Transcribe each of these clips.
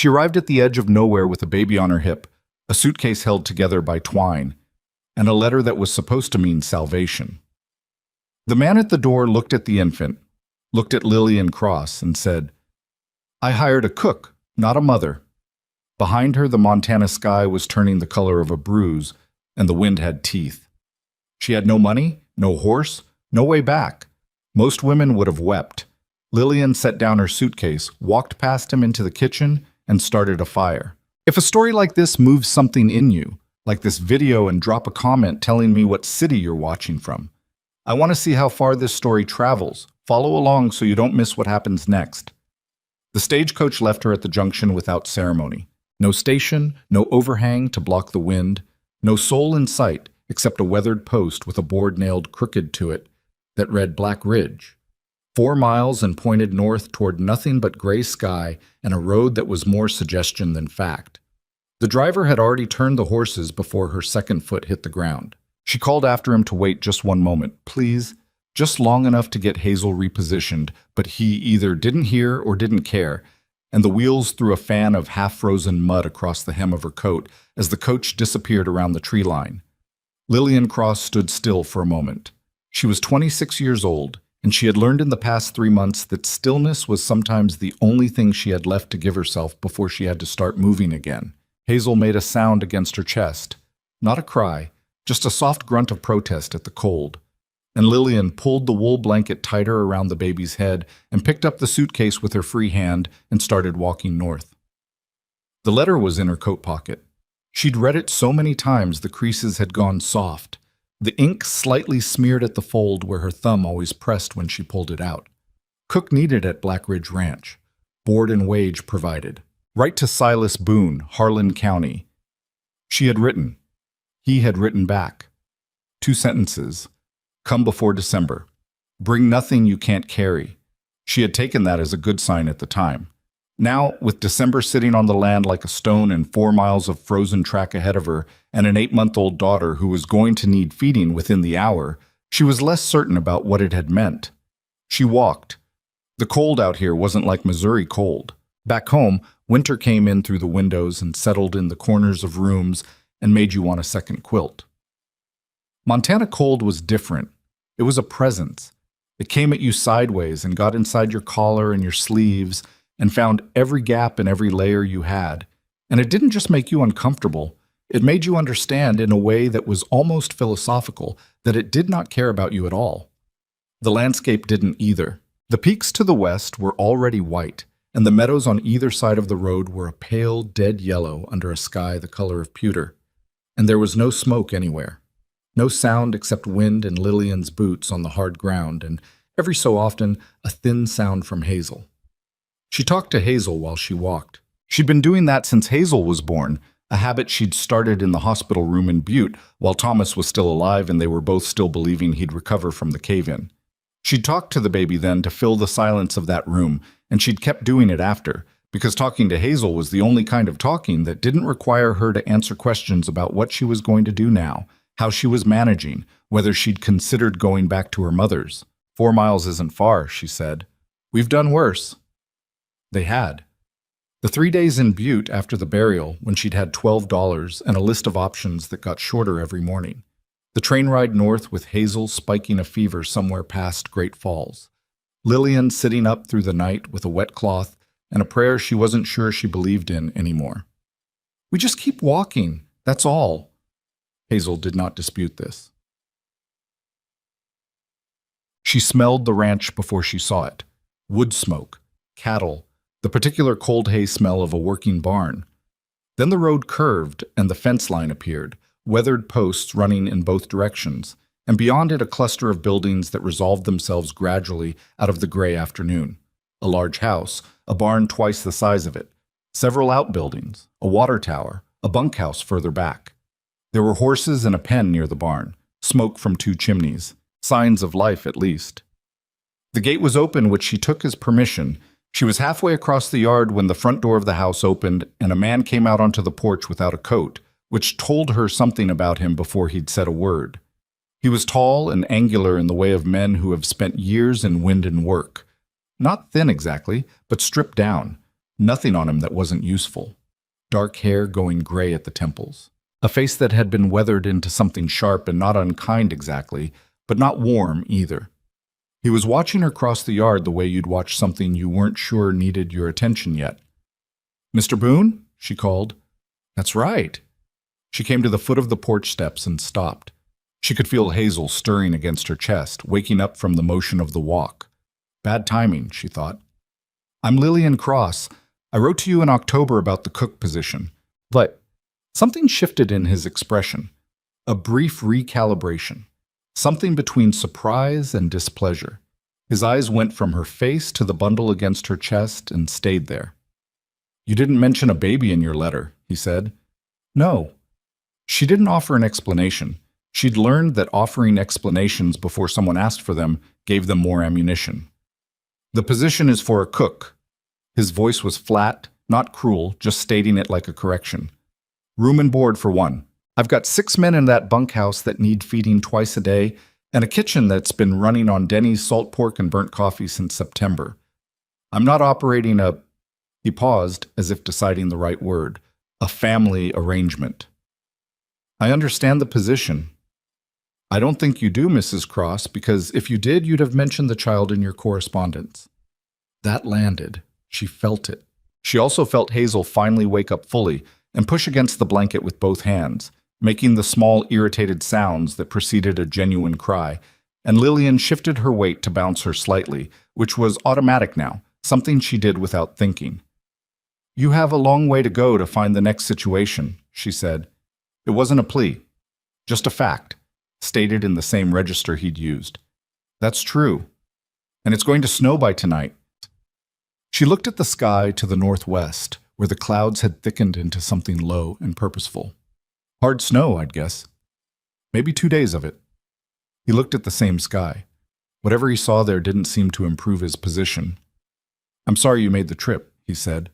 She arrived at the edge of nowhere with a baby on her hip, a suitcase held together by twine, and a letter that was supposed to mean salvation. The man at the door looked at the infant, looked at Lillian Cross, and said, "I hired a cook, not a mother." Behind her, the Montana sky was turning the color of a bruise, and the wind had teeth. She had no money, no horse, no way back. Most women would have wept. Lillian set down her suitcase, walked past him into the kitchen, and started a fire. If a story like this moves something in you, like this video, and drop a comment telling me what city you're watching from. I want to see how far this story travels. Follow along so you don't miss what happens next. The stagecoach left her at the junction without ceremony. No station, no overhang to block the wind, no soul in sight except a weathered post with a board nailed crooked to it that read Black Ridge. 4 miles and pointed north toward nothing but gray sky and a road that was more suggestion than fact. The driver had already turned the horses before her second foot hit the ground. She called after him to wait just one moment, please, just long enough to get Hazel repositioned, but he either didn't hear or didn't care, and the wheels threw a fan of half-frozen mud across the hem of her coat as the coach disappeared around the tree line. Lillian Cross stood still for a moment. She was 26 years old, and she had learned in the past 3 months that stillness was sometimes the only thing she had left to give herself before she had to start moving again. Hazel made a sound against her chest. Not a cry, just a soft grunt of protest at the cold. And Lillian pulled the wool blanket tighter around the baby's head and picked up the suitcase with her free hand and started walking north. The letter was in her coat pocket. She'd read it so many times the creases had gone soft, the ink slightly smeared at the fold where her thumb always pressed when she pulled it out. Cook needed at Black Ridge Ranch. Board and wage provided. Right to Silas Boone, Harlan County. She had written. He had written back. 2 sentences. Come before December. Bring nothing you can't carry. She had taken that as a good sign at the time. Now, with December sitting on the land like a stone and 4 miles of frozen track ahead of her and an 8-month-old daughter who was going to need feeding within the hour, she was less certain about what it had meant. She walked. The cold out here wasn't like Missouri cold. Back home, winter came in through the windows and settled in the corners of rooms and made you want a second quilt. Montana cold was different. It was a presence. It came at you sideways and got inside your collar and your sleeves and found every gap in every layer you had. And it didn't just make you uncomfortable. It made you understand in a way that was almost philosophical that it did not care about you at all. The landscape didn't either. The peaks to the west were already white, and the meadows on either side of the road were a pale, dead yellow under a sky the color of pewter. And there was no smoke anywhere. No sound except wind and Lillian's boots on the hard ground, and every so often a thin sound from Hazel. She talked to Hazel while she walked. She'd been doing that since Hazel was born, a habit she'd started in the hospital room in Butte while Thomas was still alive and they were both still believing he'd recover from the cave-in. She'd talked to the baby then to fill the silence of that room, and she'd kept doing it after, because talking to Hazel was the only kind of talking that didn't require her to answer questions about what she was going to do now, how she was managing, whether she'd considered going back to her mother's. 4 miles isn't far, she said. We've done worse. They had. The 3 days in Butte after the burial, when she'd had $12 and a list of options that got shorter every morning. The train ride north with Hazel spiking a fever somewhere past Great Falls. Lillian sitting up through the night with a wet cloth and a prayer she wasn't sure she believed in anymore. We just keep walking, that's all. Hazel did not dispute this. She smelled the ranch before she saw it. Wood smoke, cattle, the particular cold hay smell of a working barn. Then the road curved and the fence line appeared, weathered posts running in both directions, and beyond it a cluster of buildings that resolved themselves gradually out of the gray afternoon. A large house, a barn twice the size of it, several outbuildings, a water tower, a bunkhouse further back. There were horses and a pen near the barn, smoke from 2 chimneys, signs of life at least. The gate was open, which she took as permission. She was halfway across the yard when the front door of the house opened and a man came out onto the porch without a coat, which told her something about him before he'd said a word. He was tall and angular in the way of men who have spent years in wind and work. Not thin exactly, but stripped down. Nothing on him that wasn't useful. Dark hair going gray at the temples. A face that had been weathered into something sharp and not unkind exactly, but not warm either. He was watching her cross the yard the way you'd watch something you weren't sure needed your attention yet. "Mr. Boone?" she called. "That's right." She came to the foot of the porch steps and stopped. She could feel Hazel stirring against her chest, waking up from the motion of the walk. Bad timing, she thought. "I'm Lillian Cross. I wrote to you in October about the cook position." But something shifted in his expression. A brief recalibration. Something between surprise and displeasure. His eyes went from her face to the bundle against her chest and stayed there. "You didn't mention a baby in your letter," he said. "No." She didn't offer an explanation. She'd learned that offering explanations before someone asked for them gave them more ammunition. "The position is for a cook." His voice was flat, not cruel, just stating it like a correction. "Room and board for one. I've got 6 men in that bunkhouse that need feeding twice a day, and a kitchen that's been running on Denny's salt pork and burnt coffee since September. I'm not operating a—" He paused, as if deciding the right word. "A family arrangement." "I understand the position." "I don't think you do, Mrs. Cross, because if you did, you'd have mentioned the child in your correspondence." That landed. She felt it. She also felt Hazel finally wake up fully and push against the blanket with both hands, making the small, irritated sounds that preceded a genuine cry, and Lillian shifted her weight to bounce her slightly, which was automatic now, something she did without thinking. "You have a long way to go to find the next situation," she said. It wasn't a plea, just a fact, stated in the same register he'd used. "That's true. And it's going to snow by tonight." She looked at the sky to the northwest, where the clouds had thickened into something low and purposeful. "Hard snow, I'd guess. Maybe 2 days of it." He looked at the same sky. Whatever he saw there didn't seem to improve his position. "I'm sorry you made the trip," he said.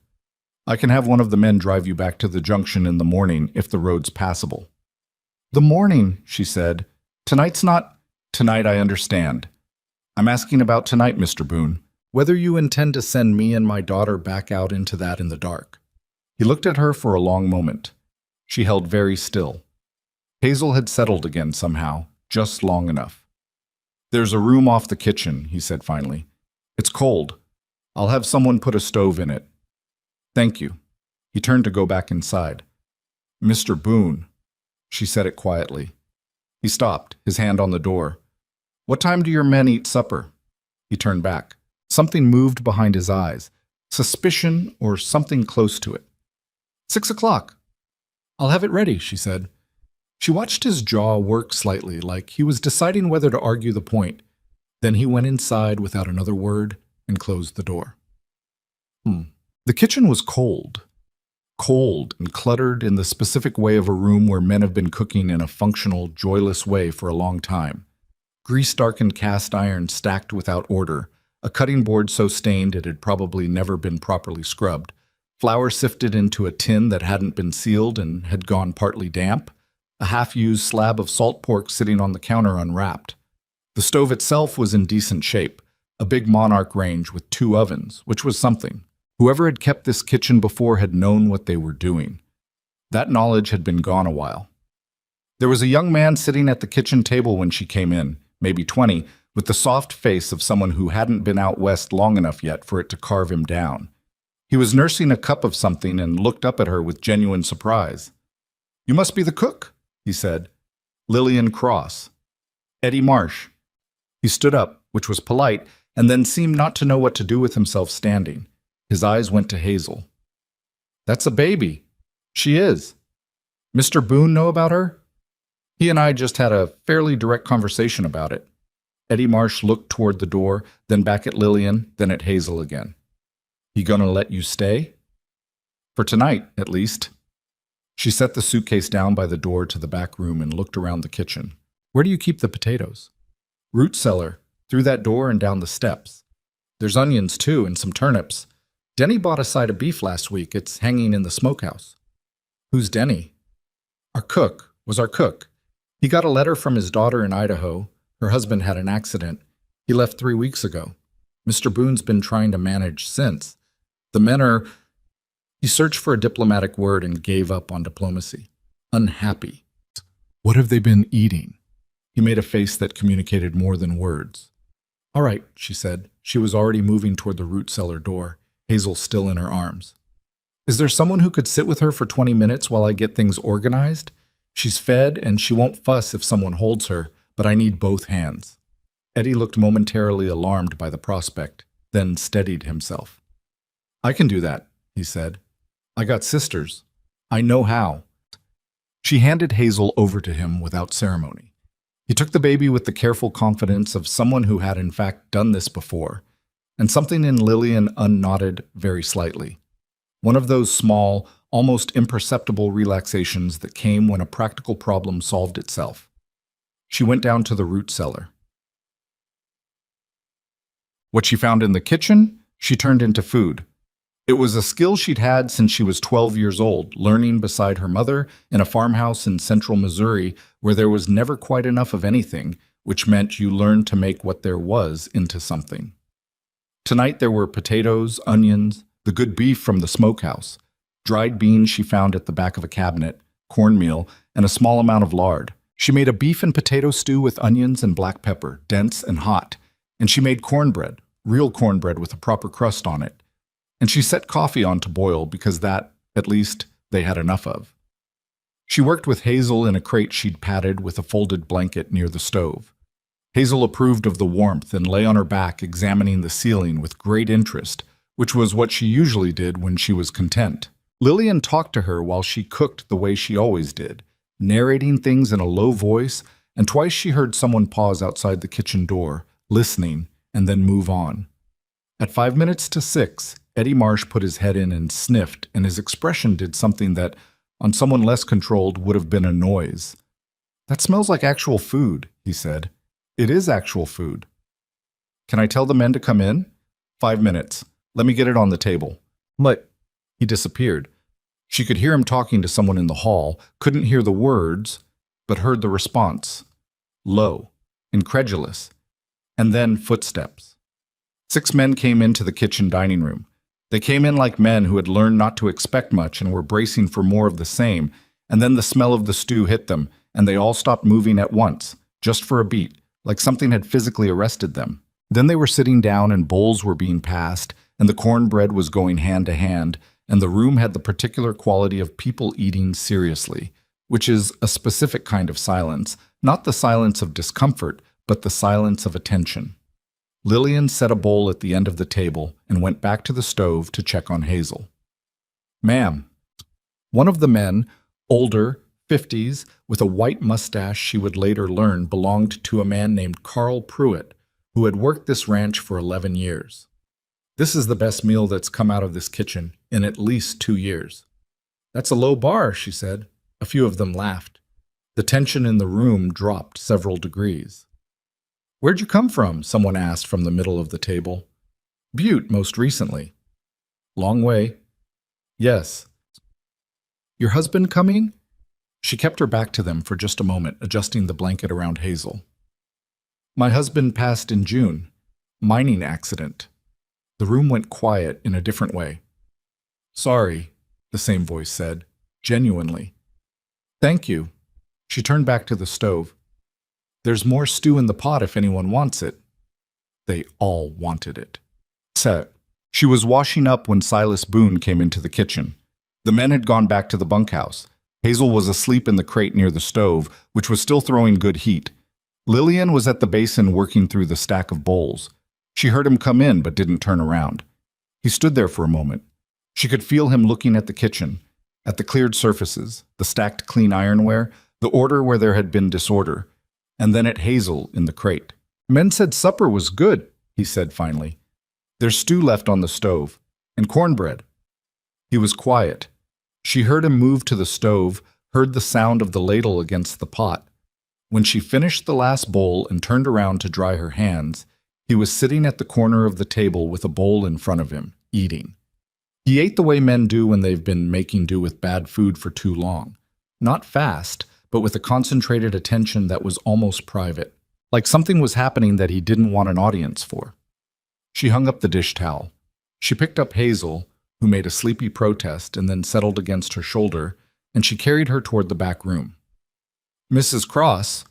"I can have one of the men drive you back to the junction in the morning if the road's passable." "The morning," she said. "Tonight's not—" "Tonight, I understand. I'm asking about tonight, Mr. Boone. Whether you intend to send me and my daughter back out into that in the dark." He looked at her for a long moment. She held very still. Hazel had settled again somehow, just long enough. "There's a room off the kitchen," he said finally. "It's cold. I'll have someone put a stove in it." "Thank you." He turned to go back inside. "Mr. Boone," she said it quietly. He stopped, his hand on the door. "What time do your men eat supper?" He turned back. Something moved behind his eyes. Suspicion or something close to it. 6 o'clock. "I'll have it ready," she said. She watched his jaw work slightly, like he was deciding whether to argue the point. Then he went inside without another word and closed the door. The kitchen was cold. Cold and cluttered in the specific way of a room where men have been cooking in a functional, joyless way for a long time. Grease-darkened cast iron stacked without order, a cutting board so stained it had probably never been properly scrubbed, flour sifted into a tin that hadn't been sealed and had gone partly damp, a half-used slab of salt pork sitting on the counter unwrapped. The stove itself was in decent shape, a big Monarch range with 2 ovens, which was something. Whoever had kept this kitchen before had known what they were doing. That knowledge had been gone a while. There was a young man sitting at the kitchen table when she came in, maybe 20, with the soft face of someone who hadn't been out west long enough yet for it to carve him down. He was nursing a cup of something and looked up at her with genuine surprise. "You must be the cook," he said. "Lillian Cross." "Eddie Marsh." He stood up, which was polite, and then seemed not to know what to do with himself standing. His eyes went to Hazel. "That's a baby." "She is." "Mr. Boone know about her?" "He and I just had a fairly direct conversation about it." Eddie Marsh looked toward the door, then back at Lillian, then at Hazel again. "He gonna let you stay?" "For tonight, at least." She set the suitcase down by the door to the back room and looked around the kitchen. "Where do you keep the potatoes?" "Root cellar, through that door and down the steps. There's onions, too, and some turnips. Denny bought a side of beef last week. It's hanging in the smokehouse." "Who's Denny?" "Our cook. Was our cook. He got a letter from his daughter in Idaho. Her husband had an accident. He left 3 weeks ago. Mr. Boone's been trying to manage since. The men are—" He searched for a diplomatic word and gave up on diplomacy. Unhappy. What have they been eating? He made a face that communicated more than words. All right, she said. She was already moving toward the root cellar door, Hazel still in her arms. Is there someone who could sit with her for 20 minutes while I get things organized? She's fed and she won't fuss if someone holds her, but I need both hands. Eddie looked momentarily alarmed by the prospect, then steadied himself. I can do that, he said. I got sisters. I know how. She handed Hazel over to him without ceremony. He took the baby with the careful confidence of someone who had in fact done this before, and something in Lillian unknotted very slightly. One of those small, almost imperceptible relaxations that came when a practical problem solved itself. She went down to the root cellar. What she found in the kitchen, she turned into food. It was a skill she'd had since she was 12 years old, learning beside her mother in a farmhouse in central Missouri where there was never quite enough of anything, which meant you learned to make what there was into something. Tonight there were potatoes, onions, the good beef from the smokehouse, dried beans she found at the back of a cabinet, cornmeal, and a small amount of lard. She made a beef and potato stew with onions and black pepper, dense and hot, and she made cornbread, real cornbread with a proper crust on it. And she set coffee on to boil because that, at least, they had enough of. She worked with Hazel in a crate she'd padded with a folded blanket near the stove. Hazel approved of the warmth and lay on her back examining the ceiling with great interest, which was what she usually did when she was content. Lillian talked to her while she cooked the way she always did, narrating things in a low voice, and twice she heard someone pause outside the kitchen door, listening, and then move on. At 5 minutes to 6, Eddie Marsh put his head in and sniffed, and his expression did something that, on someone less controlled, would have been a noise. That smells like actual food, he said. It is actual food. Can I tell the men to come in? 5 minutes. Let me get it on the table. But he disappeared. She could hear him talking to someone in the hall, couldn't hear the words, but heard the response. Low, incredulous, and then footsteps. 6 men came into the kitchen dining room. They came in like men who had learned not to expect much and were bracing for more of the same, and then the smell of the stew hit them, and they all stopped moving at once, just for a beat, like something had physically arrested them. Then they were sitting down and bowls were being passed, and the cornbread was going hand to hand, and the room had the particular quality of people eating seriously, which is a specific kind of silence, not the silence of discomfort, but the silence of attention. Lillian set a bowl at the end of the table and went back to the stove to check on Hazel. Ma'am. One of the men, older, 50s, with a white mustache she would later learn belonged to a man named Carl Pruitt, who had worked this ranch for 11 years. This is the best meal that's come out of this kitchen in at least 2 years. That's a low bar, she said. A few of them laughed. The tension in the room dropped several degrees. Where'd you come from? Someone asked from the middle of the table. Butte, most recently. Long way. Yes. Your husband coming? She kept her back to them for just a moment, adjusting the blanket around Hazel. My husband passed in June. Mining accident. The room went quiet in a different way. Sorry, the same voice said, genuinely. Thank you. She turned back to the stove. There's more stew in the pot if anyone wants it. They all wanted it. She was washing up when Silas Boone came into the kitchen. The men had gone back to the bunkhouse. Hazel was asleep in the crate near the stove, which was still throwing good heat. Lillian was at the basin working through the stack of bowls. She heard him come in but didn't turn around. He stood there for a moment. She could feel him looking at the kitchen, at the cleared surfaces, the stacked clean ironware, the order where there had been disorder, and then at Hazel in the crate. Men said supper was good, he said finally. There's stew left on the stove, and cornbread. He was quiet. She heard him move to the stove, heard the sound of the ladle against the pot. When she finished the last bowl and turned around to dry her hands, he was sitting at the corner of the table with a bowl in front of him, eating. He ate the way men do when they've been making do with bad food for too long. Not fast, but with a concentrated attention that was almost private, like something was happening that he didn't want an audience for. She hung up the dish towel. She picked up Hazel, who made a sleepy protest and then settled against her shoulder, and she carried her toward the back room. "Mrs. Cross."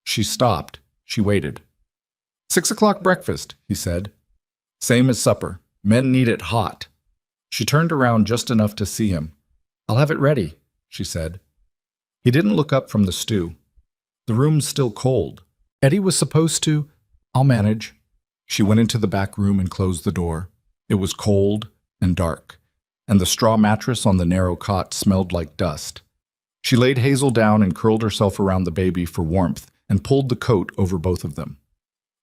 She stopped. She waited. "6 o'clock breakfast," he said. "Same as supper. Men need it hot." She turned around just enough to see him. "I'll have it ready," she said. He didn't look up from the stew. The room's still cold. Eddie was supposed to. "I'll manage." She went into the back room and closed the door. It was cold and dark, and the straw mattress on the narrow cot smelled like dust. She laid Hazel down and curled herself around the baby for warmth and pulled the coat over both of them.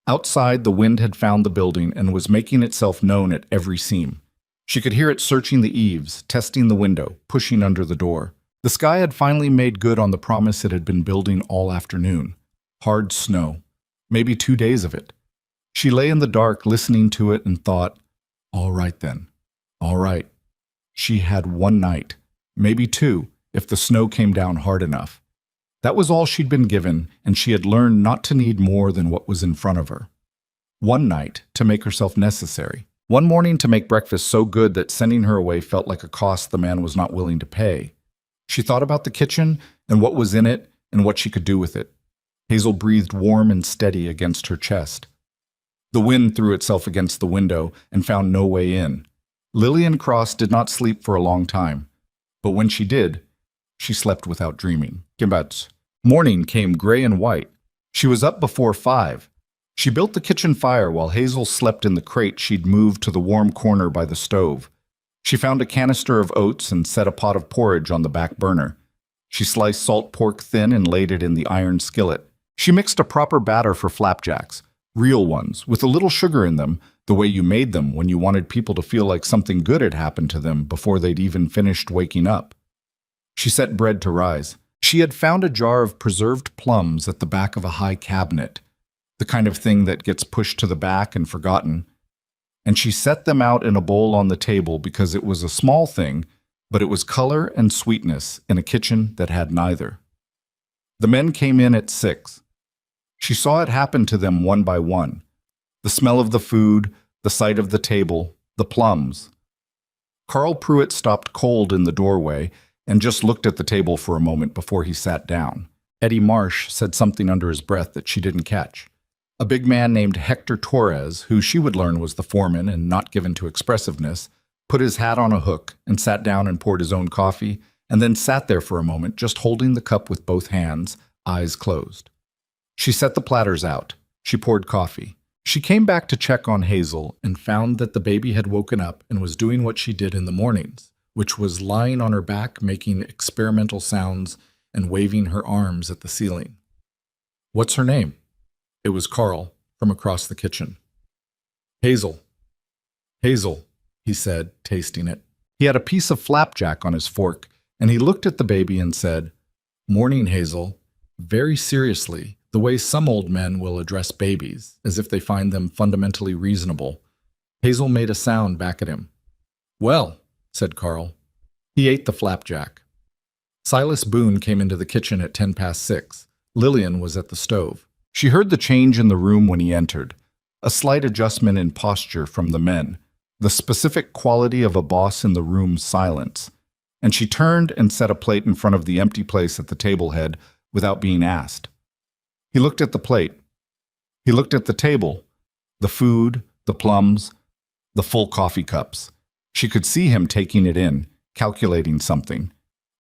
Outside, the wind had found the building and was making itself known at every seam. She could hear it searching the eaves, testing the window, pushing under the door. The sky had finally made good on the promise it had been building all afternoon. Hard snow. Maybe 2 days of it. She lay in the dark listening to it and thought, all right then. All right. She had 1 night, maybe 2, if the snow came down hard enough. That was all she'd been given, and she had learned not to need more than what was in front of her. 1 night to make herself necessary. 1 morning to make breakfast so good that sending her away felt like a cost the man was not willing to pay. She thought about the kitchen and what was in it and what she could do with it. Hazel breathed warm and steady against her chest. The wind threw itself against the window and found no way in. Lillian Cross did not sleep for a long time, but when she did, she slept without dreaming. Gimbats. Morning came gray and white. She was up before 5. She built the kitchen fire while Hazel slept in the crate she'd moved to the warm corner by the stove. She found a canister of oats and set a pot of porridge on the back burner. She sliced salt pork thin and laid it in the iron skillet. She mixed a proper batter for flapjacks, real ones, with a little sugar in them, the way you made them when you wanted people to feel like something good had happened to them before they'd even finished waking up. She set bread to rise. She had found a jar of preserved plums at the back of a high cabinet, the kind of thing that gets pushed to the back and forgotten, and she set them out in a bowl on the table because it was a small thing, but it was color and sweetness in a kitchen that had neither. The men came in at 6. She saw it happen to them one by one. The smell of the food, the sight of the table, the plums. Carl Pruitt stopped cold in the doorway and just looked at the table for a moment before he sat down. Eddie Marsh said something under his breath that she didn't catch. A big man named Hector Torres, who she would learn was the foreman and not given to expressiveness, put his hat on a hook and sat down and poured his own coffee, and then sat there for a moment just holding the cup with both hands, eyes closed. She set the platters out. She poured coffee. She came back to check on Hazel and found that the baby had woken up and was doing what she did in the mornings, which was lying on her back making experimental sounds and waving her arms at the ceiling. "What's her name?" It was Carl, from across the kitchen. "Hazel." "Hazel," he said, tasting it. He had a piece of flapjack on his fork, and he looked at the baby and said, "Morning, Hazel," very seriously, the way some old men will address babies, as if they find them fundamentally reasonable. Hazel made a sound back at him. "Well," said Carl. He ate the flapjack. Silas Boone came into the kitchen at 6:10. Lillian was at the stove. She heard the change in the room when he entered, a slight adjustment in posture from the men, the specific quality of a boss in the room's silence, and she turned and set a plate in front of the empty place at the table head without being asked. He looked at the plate. He looked at the table, the food, the plums, the full coffee cups. She could see him taking it in, calculating something.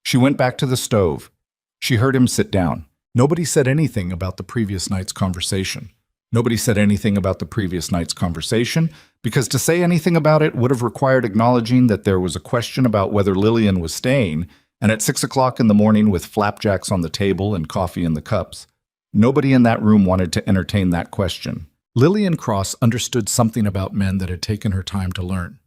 She went back to the stove. She heard him sit down. Nobody said anything about the previous night's conversation. Nobody said anything about the previous night's conversation because to say anything about it would have required acknowledging that there was a question about whether Lillian was staying, and at 6 o'clock in the morning with flapjacks on the table and coffee in the cups. Nobody in that room wanted to entertain that question. Lillian Cross understood something about men that had taken her time to learn.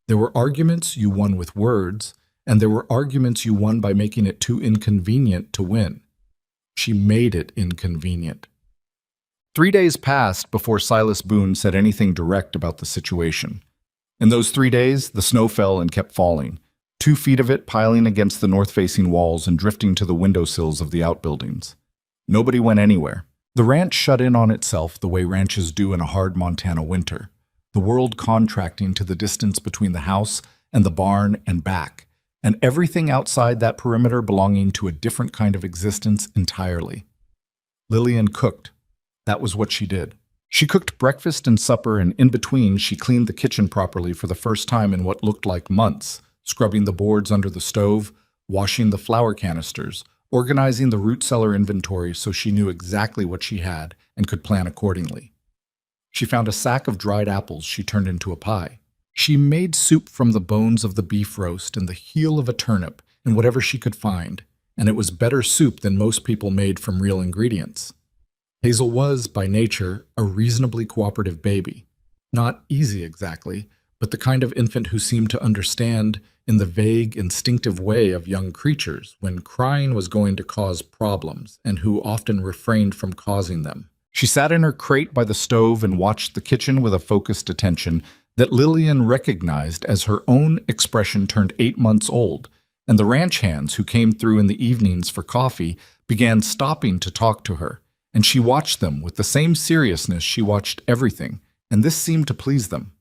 There were arguments you won with words, and there were arguments you won by making it too inconvenient to win. She made it inconvenient. 3 days passed before Silas Boone said anything direct about the situation. In those 3 days, the snow fell and kept falling, 2 feet of it piling against the north-facing walls and drifting to the windowsills of the outbuildings. Nobody went anywhere. The ranch shut in on itself the way ranches do in a hard Montana winter, the world contracting to the distance between the house and the barn and back, and everything outside that perimeter belonging to a different kind of existence entirely. Lillian cooked. That was what she did. She cooked breakfast and supper, and in between she cleaned the kitchen properly for the first time in what looked like months, scrubbing the boards under the stove, washing the flour canisters, organizing the root cellar inventory so she knew exactly what she had and could plan accordingly. She found a sack of dried apples she turned into a pie. She made soup from the bones of the beef roast and the heel of a turnip and whatever she could find, and it was better soup than most people made from real ingredients. Hazel was, by nature, a reasonably cooperative baby. Not easy exactly, but the kind of infant who seemed to understand, in the vague, instinctive way of young creatures, when crying was going to cause problems, and who often refrained from causing them. She sat in her crate by the stove and watched the kitchen with a focused attention that Lillian recognized as her own expression turned 8 months old, and the ranch hands who came through in the evenings for coffee began stopping to talk to her, and she watched them with the same seriousness she watched everything, and this seemed to please them.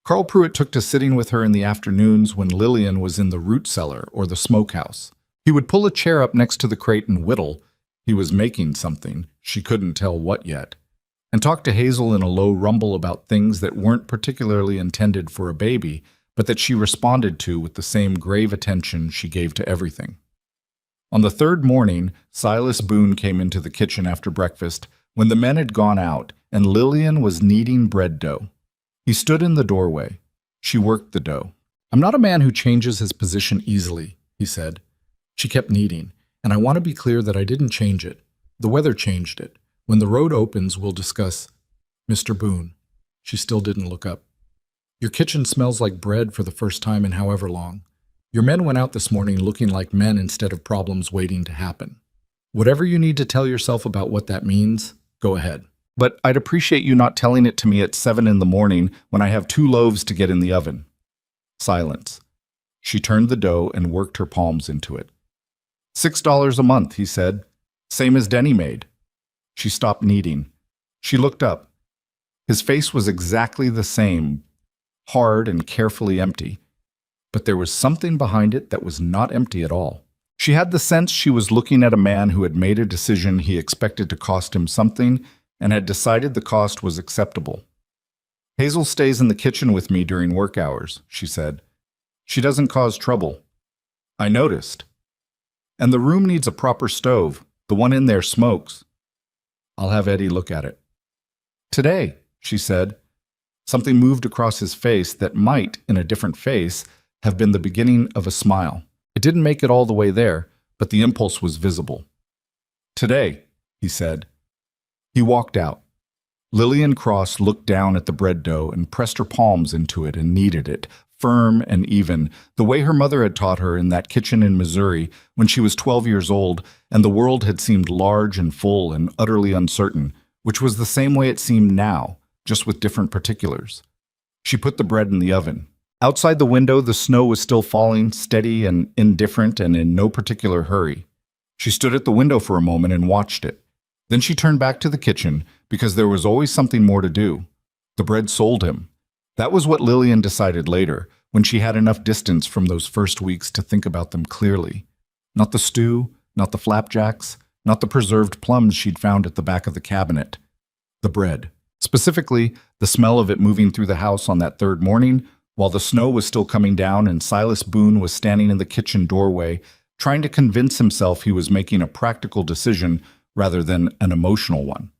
Carl Pruitt took to sitting with her in the afternoons when Lillian was in the root cellar or the smokehouse. He would pull a chair up next to the crate and whittle. He was making something, she couldn't tell what yet, and talk to Hazel in a low rumble about things that weren't particularly intended for a baby, but that she responded to with the same grave attention she gave to everything. On the third morning, Silas Boone came into the kitchen after breakfast when the men had gone out, and Lillian was kneading bread dough. He stood in the doorway. She worked the dough. "I'm not a man who changes his position easily," he said. She kept kneading, "and I want to be clear that I didn't change it. The weather changed it. When the road opens, we'll discuss." "Mr. Boone." She still didn't look up. "Your kitchen smells like bread for the first time in however long. Your men went out this morning looking like men instead of problems waiting to happen. Whatever you need to tell yourself about what that means, go ahead. But I'd appreciate you not telling it to me at 7 in the morning when I have 2 loaves to get in the oven." Silence. She turned the dough and worked her palms into it. $6 a month, he said. "Same as Denny made." She stopped kneading. She looked up. His face was exactly the same, hard and carefully empty. But there was something behind it that was not empty at all. She had the sense she was looking at a man who had made a decision he expected to cost him something and had decided the cost was acceptable. "Hazel stays in the kitchen with me during work hours," she said. "She doesn't cause trouble." "I noticed." "And the room needs a proper stove. The one in there smokes." "I'll have Eddie look at it." "Today," she said. Something moved across his face that might, in a different face, have been the beginning of a smile. It didn't make it all the way there, but the impulse was visible. "Today," he said. He walked out. Lillian Cross looked down at the bread dough and pressed her palms into it and kneaded it, firm and even, the way her mother had taught her in that kitchen in Missouri when she was 12 years old and the world had seemed large and full and utterly uncertain, which was the same way it seemed now, just with different particulars. She put the bread in the oven. Outside the window, the snow was still falling, steady and indifferent and in no particular hurry. She stood at the window for a moment and watched it. Then she turned back to the kitchen because there was always something more to do. The bread sold him. That was what Lillian decided later, when she had enough distance from those first weeks to think about them clearly. Not the stew, not the flapjacks, not the preserved plums she'd found at the back of the cabinet. The bread. Specifically, the smell of it moving through the house on that third morning, while the snow was still coming down and Silas Boone was standing in the kitchen doorway, trying to convince himself he was making a practical decision rather than an emotional one.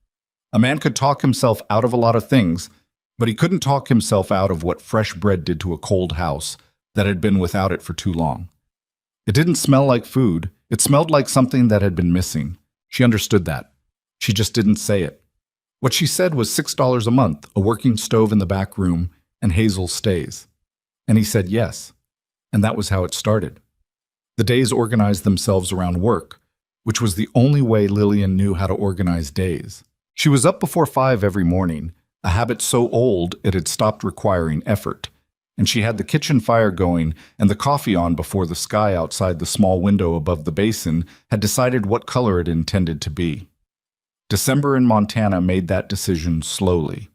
A man could talk himself out of a lot of things, but he couldn't talk himself out of what fresh bread did to a cold house that had been without it for too long. It didn't smell like food. It smelled like something that had been missing. She understood that. She just didn't say it. What she said was $6 a month, a working stove in the back room, and Hazel stays. And he said yes. And that was how it started. The days organized themselves around work, which was the only way Lillian knew how to organize days. She was up before 5 every morning, a habit so old it had stopped requiring effort, and she had the kitchen fire going and the coffee on before the sky outside the small window above the basin had decided what color it intended to be. December in Montana made that decision slowly.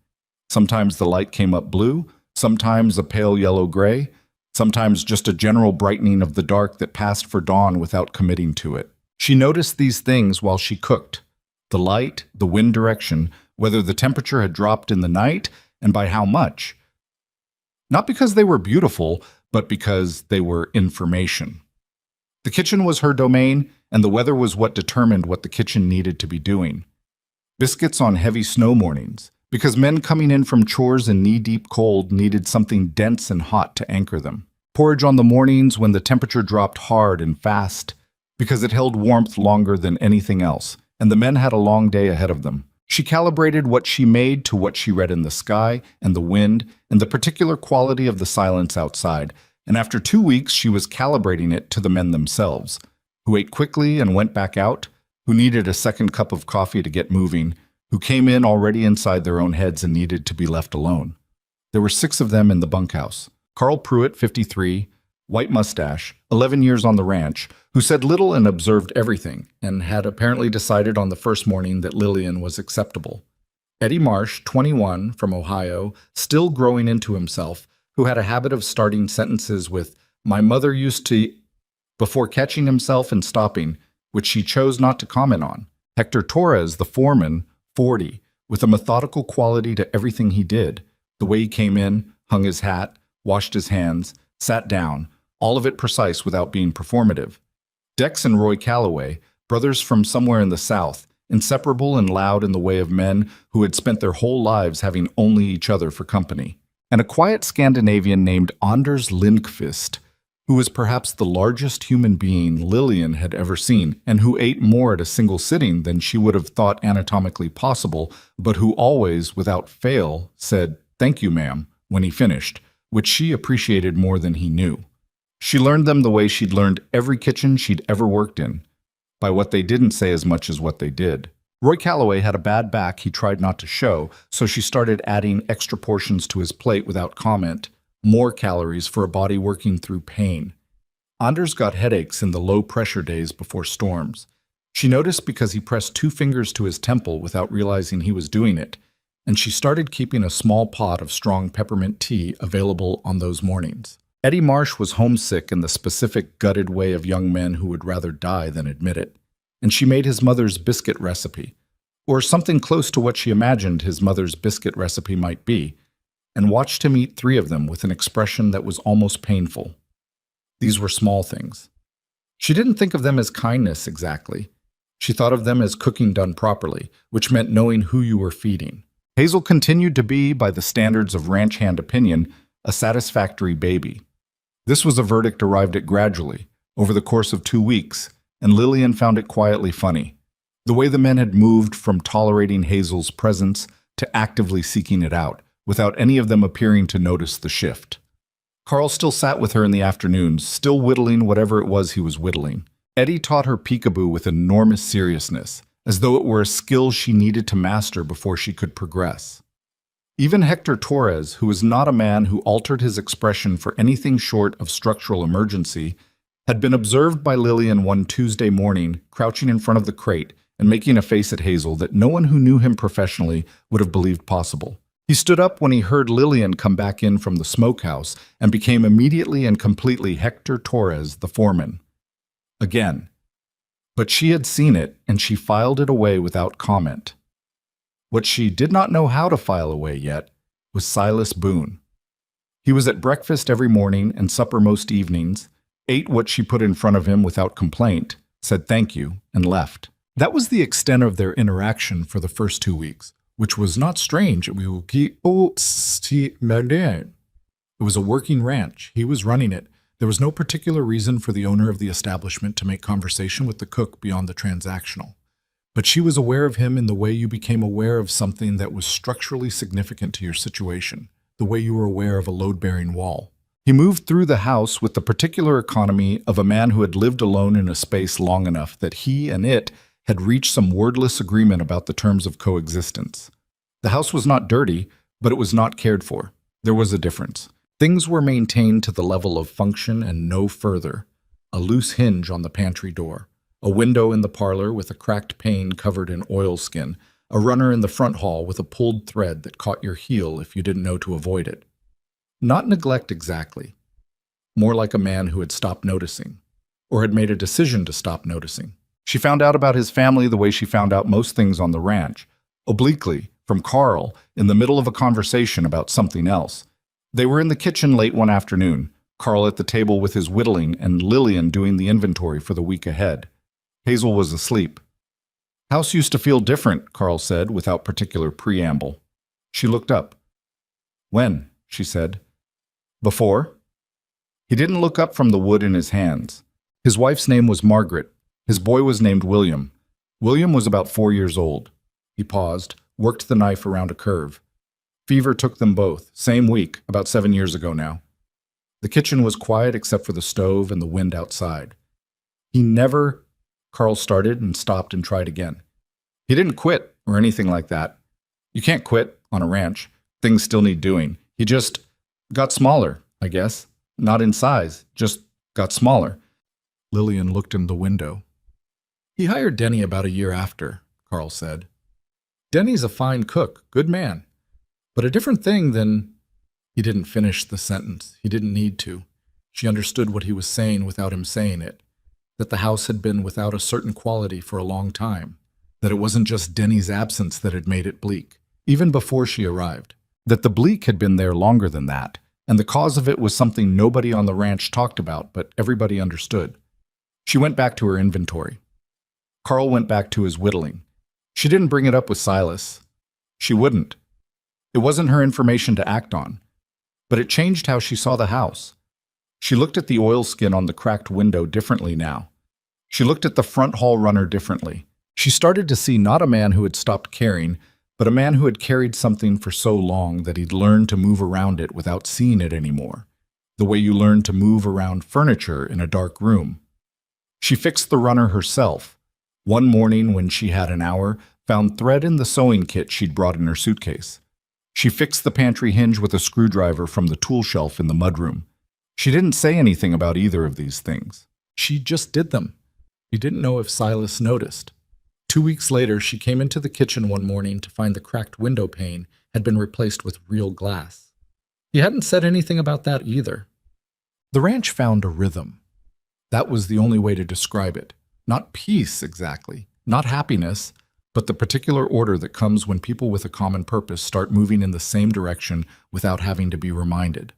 Sometimes the light came up blue, sometimes a pale yellow-gray, sometimes just a general brightening of the dark that passed for dawn without committing to it. She noticed these things while she cooked: the light, the wind direction, whether the temperature had dropped in the night, and by how much. Not because they were beautiful, but because they were information. The kitchen was her domain, and the weather was what determined what the kitchen needed to be doing. Biscuits on heavy snow mornings, because men coming in from chores in knee-deep cold needed something dense and hot to anchor them. Porridge on the mornings when the temperature dropped hard and fast, because it held warmth longer than anything else, and the men had a long day ahead of them. She calibrated what she made to what she read in the sky and the wind and the particular quality of the silence outside, and after 2 weeks she was calibrating it to the men themselves, who ate quickly and went back out, who needed a second cup of coffee to get moving, who came in already inside their own heads and needed to be left alone. There were 6 of them in the bunkhouse. Carl Pruitt, 53, white mustache, 11 years on the ranch, who said little and observed everything, and had apparently decided on the first morning that Lillian was acceptable. Eddie Marsh, 21, from Ohio, still growing into himself, who had a habit of starting sentences with, "My mother used to," before catching himself and stopping, which she chose not to comment on. Hector Torres, the foreman, 40, with a methodical quality to everything he did: the way he came in, hung his hat, washed his hands, sat down, all of it precise without being performative. Dex and Roy Calloway, brothers from somewhere in the South, inseparable and loud in the way of men who had spent their whole lives having only each other for company. And a quiet Scandinavian named Anders Lindqvist, who was perhaps the largest human being Lillian had ever seen, and who ate more at a single sitting than she would have thought anatomically possible, but who always, without fail, said, "Thank you, ma'am," when he finished, which she appreciated more than he knew. She learned them the way she'd learned every kitchen she'd ever worked in, by what they didn't say as much as what they did. Roy Calloway had a bad back he tried not to show, so she started adding extra portions to his plate without comment, more calories for a body working through pain. Anders got headaches in the low-pressure days before storms. She noticed because he pressed 2 fingers to his temple without realizing he was doing it, and she started keeping a small pot of strong peppermint tea available on those mornings. Eddie Marsh was homesick in the specific gutted way of young men who would rather die than admit it, and she made his mother's biscuit recipe, or something close to what she imagined his mother's biscuit recipe might be, and watched him eat 3 of them with an expression that was almost painful. These were small things. She didn't think of them as kindness exactly. She thought of them as cooking done properly, which meant knowing who you were feeding. Hazel continued to be, by the standards of ranch hand opinion, a satisfactory baby. This was a verdict arrived at gradually, over the course of 2 weeks, and Lillian found it quietly funny. The way the men had moved from tolerating Hazel's presence to actively seeking it out, without any of them appearing to notice the shift. Carl still sat with her in the afternoons, still whittling whatever it was he was whittling. Eddie taught her peekaboo with enormous seriousness, as though it were a skill she needed to master before she could progress. Even Hector Torres, who was not a man who altered his expression for anything short of structural emergency, had been observed by Lillian one Tuesday morning, crouching in front of the crate and making a face at Hazel that no one who knew him professionally would have believed possible. He stood up when he heard Lillian come back in from the smokehouse and became immediately and completely Hector Torres, the foreman. Again. But she had seen it, and she filed it away without comment. What she did not know how to file away yet was Silas Boone. He was at breakfast every morning and supper most evenings, ate what she put in front of him without complaint, said thank you, and left. That was the extent of their interaction for the first 2 weeks, which was not strange. It was a working ranch. He was running it. There was no particular reason for the owner of the establishment to make conversation with the cook beyond the transactional. But she was aware of him in the way you became aware of something that was structurally significant to your situation, the way you were aware of a load-bearing wall. He moved through the house with the particular economy of a man who had lived alone in a space long enough that he and it had reached some wordless agreement about the terms of coexistence. The house was not dirty, but it was not cared for. There was a difference. Things were maintained to the level of function and no further. A loose hinge on the pantry door, a window in the parlor with a cracked pane covered in oilskin, a runner in the front hall with a pulled thread that caught your heel if you didn't know to avoid it. Not neglect exactly. more like a man who had stopped noticing, or had made a decision to stop noticing. She found out about his family the way she found out most things on the ranch, obliquely, from Carl, in the middle of a conversation about something else. They were in the kitchen late one afternoon, Carl at the table with his whittling and Lillian doing the inventory for the week ahead. Hazel was asleep. "House used to feel different," Carl said, without particular preamble. She looked up. "When?" she said. "Before?" He didn't look up from the wood in his hands. His wife's name was Margaret. His boy was named William. William was about 4 years old. He paused, worked the knife around a curve. Fever took them both, same week, about 7 years ago now. The kitchen was quiet except for the stove and the wind outside. He never... Carl started and stopped and tried again. He didn't quit or anything like that. You can't quit on a ranch. Things still need doing. He just got smaller, I guess. Not in size, just got smaller. Lillian looked in the window. "He hired Denny about a year after," Carl said. "Denny's a fine cook, good man. But a different thing than—" He didn't finish the sentence. He didn't need to. She understood what he was saying without him saying it. That the house had been without a certain quality for a long time. That it wasn't just Denny's absence that had made it bleak, even before she arrived. That the bleak had been there longer than that, and the cause of it was something nobody on the ranch talked about, but everybody understood. She went back to her inventory. Carl went back to his whittling. She didn't bring it up with Silas. She wouldn't. It wasn't her information to act on. But it changed how she saw the house. She looked at the oilskin on the cracked window differently now. She looked at the front hall runner differently. She started to see not a man who had stopped caring, but a man who had carried something for so long that he'd learned to move around it without seeing it anymore, the way you learn to move around furniture in a dark room. She fixed the runner herself. One morning when she had an hour, found thread in the sewing kit she'd brought in her suitcase. She fixed the pantry hinge with a screwdriver from the tool shelf in the mudroom. She didn't say anything about either of these things. She just did them. He didn't know if Silas noticed. 2 weeks later, she came into the kitchen one morning to find the cracked window pane had been replaced with real glass. He hadn't said anything about that either. The ranch found a rhythm. That was the only way to describe it. Not peace, exactly. Not happiness, but the particular order that comes when people with a common purpose start moving in the same direction without having to be reminded.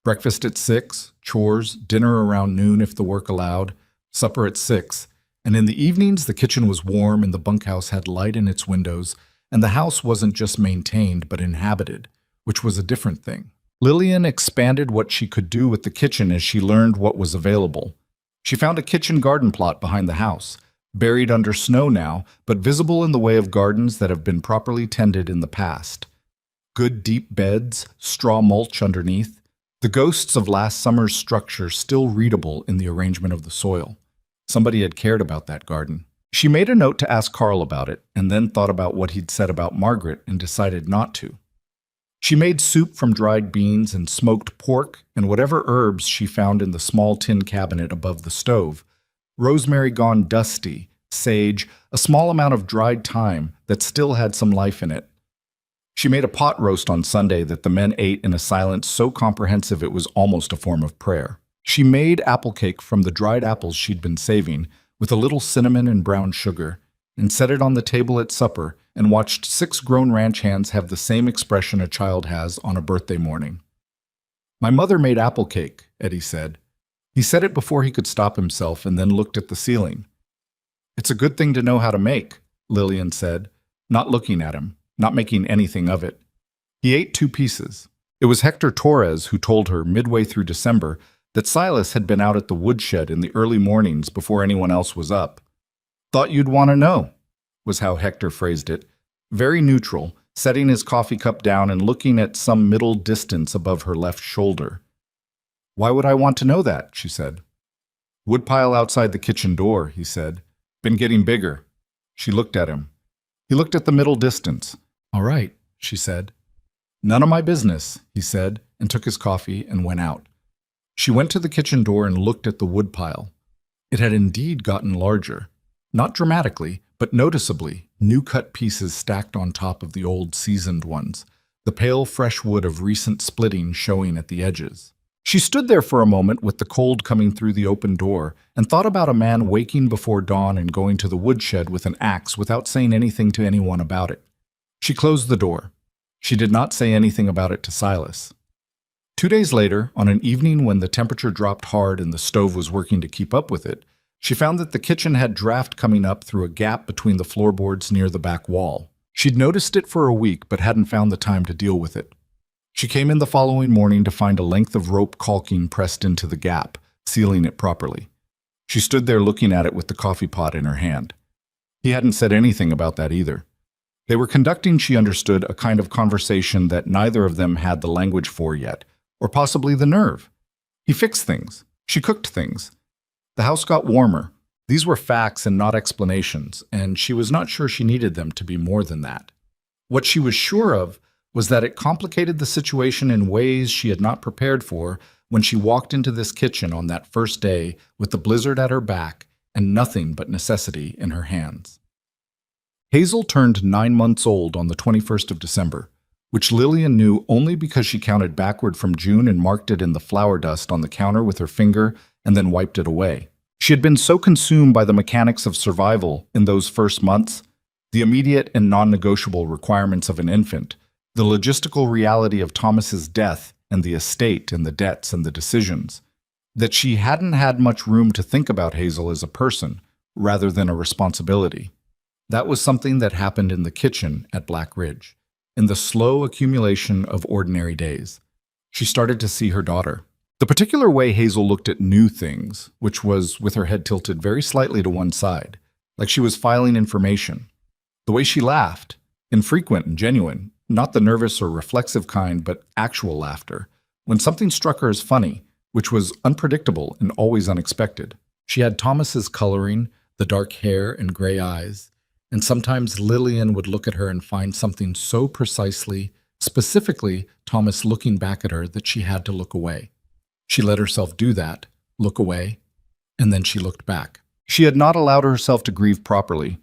Breakfast at 6, chores, dinner around noon if the work allowed, supper at 6, and in the evenings the kitchen was warm and the bunkhouse had light in its windows, and the house wasn't just maintained but inhabited, which was a different thing. Lillian expanded what she could do with the kitchen as she learned what was available. She found a kitchen garden plot behind the house, buried under snow now, but visible in the way of gardens that have been properly tended in the past. Good deep beds, straw mulch underneath, the ghosts of last summer's structure still readable in the arrangement of the soil. Somebody had cared about that garden. She made a note to ask Carl about it, and then thought about what he'd said about Margaret and decided not to. She made soup from dried beans and smoked pork and whatever herbs she found in the small tin cabinet above the stove. Rosemary gone dusty, sage, a small amount of dried thyme that still had some life in it. She made a pot roast on Sunday that the men ate in a silence so comprehensive it was almost a form of prayer. She made apple cake from the dried apples she'd been saving, with a little cinnamon and brown sugar, and set it on the table at supper and watched 6 grown ranch hands have the same expression a child has on a birthday morning. "My mother made apple cake," Eddie said. He said it before he could stop himself and then looked at the ceiling. "It's a good thing to know how to make," Lillian said, not looking at him, not making anything of it. He ate 2 pieces. It was Hector Torres who told her midway through December that Silas had been out at the woodshed in the early mornings before anyone else was up. "Thought you'd want to know," was how Hector phrased it, very neutral, setting his coffee cup down and looking at some middle distance above her left shoulder. "Why would I want to know that?" she said. "Woodpile outside the kitchen door," he said. "Been getting bigger." She looked at him. He looked at the middle distance. "All right," she said. "None of my business," he said, and took his coffee and went out. She went to the kitchen door and looked at the woodpile. It had indeed gotten larger. Not dramatically, but noticeably, new-cut pieces stacked on top of the old seasoned ones, the pale fresh wood of recent splitting showing at the edges. She stood there for a moment with the cold coming through the open door and thought about a man waking before dawn and going to the woodshed with an axe without saying anything to anyone about it. She closed the door. She did not say anything about it to Silas. 2 days later, on an evening when the temperature dropped hard and the stove was working to keep up with it, she found that the kitchen had draft coming up through a gap between the floorboards near the back wall. She'd noticed it for a week but hadn't found the time to deal with it. She came in the following morning to find a length of rope caulking pressed into the gap, sealing it properly. She stood there looking at it with the coffee pot in her hand. He hadn't said anything about that either. They were conducting, she understood, a kind of conversation that neither of them had the language for yet, or possibly the nerve. He fixed things. She cooked things. The house got warmer. These were facts and not explanations, and she was not sure she needed them to be more than that. What she was sure of was that it complicated the situation in ways she had not prepared for when she walked into this kitchen on that first day with the blizzard at her back and nothing but necessity in her hands. Hazel turned 9 months old on the 21st of December, which Lillian knew only because she counted backward from June and marked it in the flour dust on the counter with her finger and then wiped it away. She had been so consumed by the mechanics of survival in those first months, the immediate and non-negotiable requirements of an infant, the logistical reality of Thomas's death and the estate and the debts and the decisions, that she hadn't had much room to think about Hazel as a person rather than a responsibility. That was something that happened in the kitchen at Black Ridge, in the slow accumulation of ordinary days. She started to see her daughter. The particular way Hazel looked at new things, which was with her head tilted very slightly to one side, like she was filing information. The way she laughed, infrequent and genuine, not the nervous or reflexive kind, but actual laughter, when something struck her as funny, which was unpredictable and always unexpected. She had Thomas's coloring, the dark hair and gray eyes, and sometimes Lillian would look at her and find something so precisely, specifically Thomas looking back at her, that she had to look away. She let herself do that, look away, and then she looked back. She had not allowed herself to grieve properly.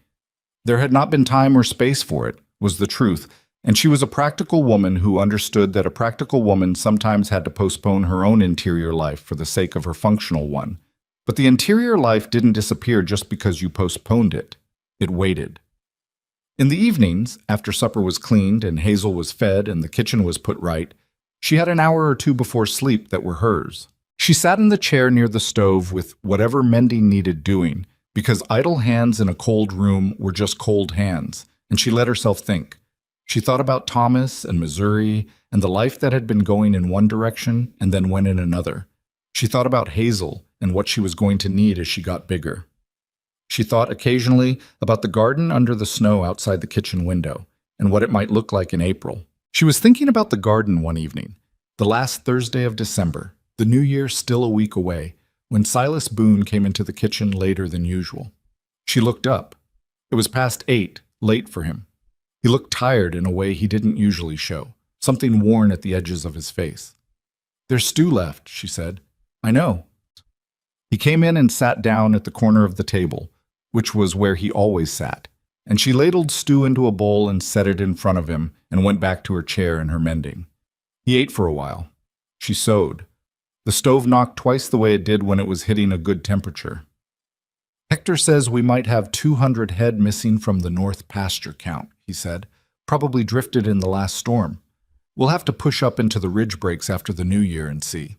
There had not been time or space for it, was the truth, and she was a practical woman who understood that a practical woman sometimes had to postpone her own interior life for the sake of her functional one. But the interior life didn't disappear just because you postponed it. It waited. In the evenings, after supper was cleaned and Hazel was fed and the kitchen was put right, she had an hour or two before sleep that were hers. She sat in the chair near the stove with whatever mending needed doing, because idle hands in a cold room were just cold hands, and she let herself think. She thought about Thomas and Missouri and the life that had been going in one direction and then went in another. She thought about Hazel and what she was going to need as she got bigger. She thought occasionally about the garden under the snow outside the kitchen window and what it might look like in April. She was thinking about the garden one evening, the last Thursday of December, the new year still a week away, when Silas Boone came into the kitchen later than usual. She looked up. It was past 8, late for him. He looked tired in a way he didn't usually show, something worn at the edges of his face. "There's stew left," she said. "I know." He came in and sat down at the corner of the table, which was where he always sat, and she ladled stew into a bowl and set it in front of him and went back to her chair and her mending. He ate for a while. She sewed. The stove knocked twice the way it did when it was hitting a good temperature. "Hector says we might have 200 head missing from the north pasture count," he said. "Probably drifted in the last storm. We'll have to push up into the ridge breaks after the new year and see."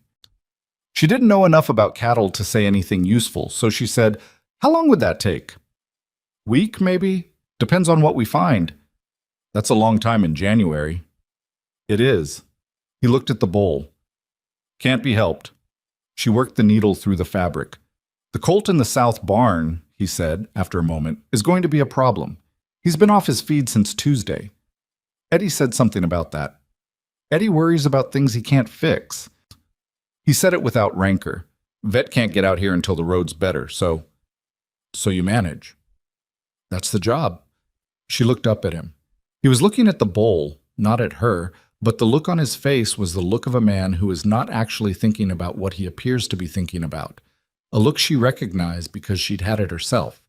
She didn't know enough about cattle to say anything useful, so she said, "How long would that take?" "Week, maybe? Depends on what we find." "That's a long time in January." "It is." He looked at the bowl. "Can't be helped." She worked the needle through the fabric. "The colt in the south barn," he said, after a moment, "is going to be a problem. He's been off his feed since Tuesday. Eddie said something about that. Eddie worries about things he can't fix." He said it without rancor. "Vet can't get out here until the road's better, so you manage." "That's the job." She looked up at him. He was looking at the bowl, not at her, but the look on his face was the look of a man who is not actually thinking about what he appears to be thinking about. A look she recognized because she'd had it herself.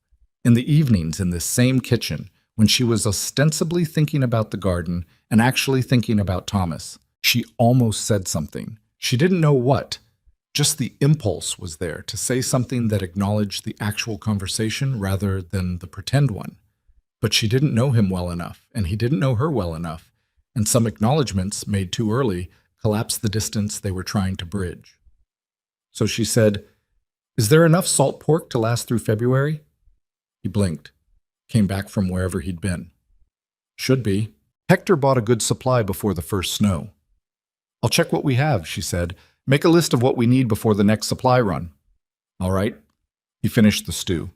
In the evenings in this same kitchen, when she was ostensibly thinking about the garden and actually thinking about Thomas, she almost said something. She didn't know what. Just the impulse was there to say something that acknowledged the actual conversation rather than the pretend one. But she didn't know him well enough, and he didn't know her well enough, and some acknowledgments, made too early, collapsed the distance they were trying to bridge. So she said, "Is there enough salt pork to last through February?" He blinked, came back from wherever he'd been. "Should be. Hector bought a good supply before the first snow." "I'll check what we have," she said. "Make a list of what we need before the next supply run." "All right." He finished the stew.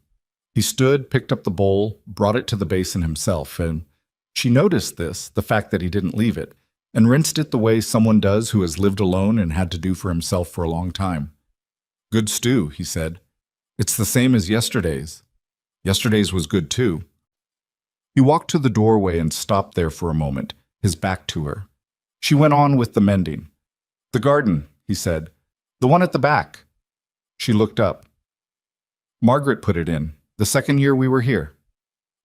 He stood, picked up the bowl, brought it to the basin himself, and she noticed this, the fact that he didn't leave it, and rinsed it the way someone does who has lived alone and had to do for himself for a long time. "Good stew," he said. "It's the same as yesterday's." Yesterday's was good too. He walked to the doorway and stopped there for a moment, his back to her. She went on with the mending. "The garden," he said. "The one at the back." She looked up. "Margaret put it in, the second year we were here."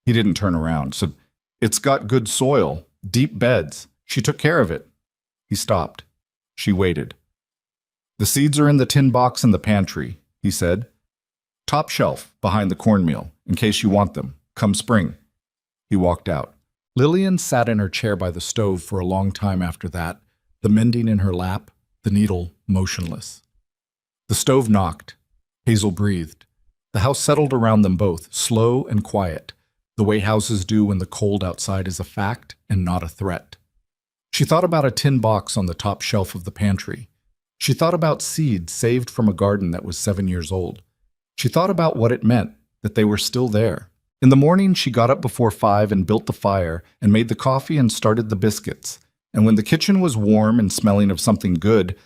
He didn't turn around, so "It's got good soil, deep beds. She took care of it." He stopped. She waited. "The seeds are in the tin box in the pantry," he said. "Top shelf, behind the cornmeal, in case you want them, come spring." He walked out. Lillian sat in her chair by the stove for a long time after that, the mending in her lap, the needle motionless. The stove knocked. Hazel breathed. The house settled around them both, slow and quiet, the way houses do when the cold outside is a fact and not a threat. She thought about a tin box on the top shelf of the pantry. She thought about seeds saved from a garden that was 7 years old. She thought about what it meant, that they were still there. In the morning, she got up before 5 and built the fire and made the coffee and started the biscuits. And when the kitchen was warm and smelling of something good,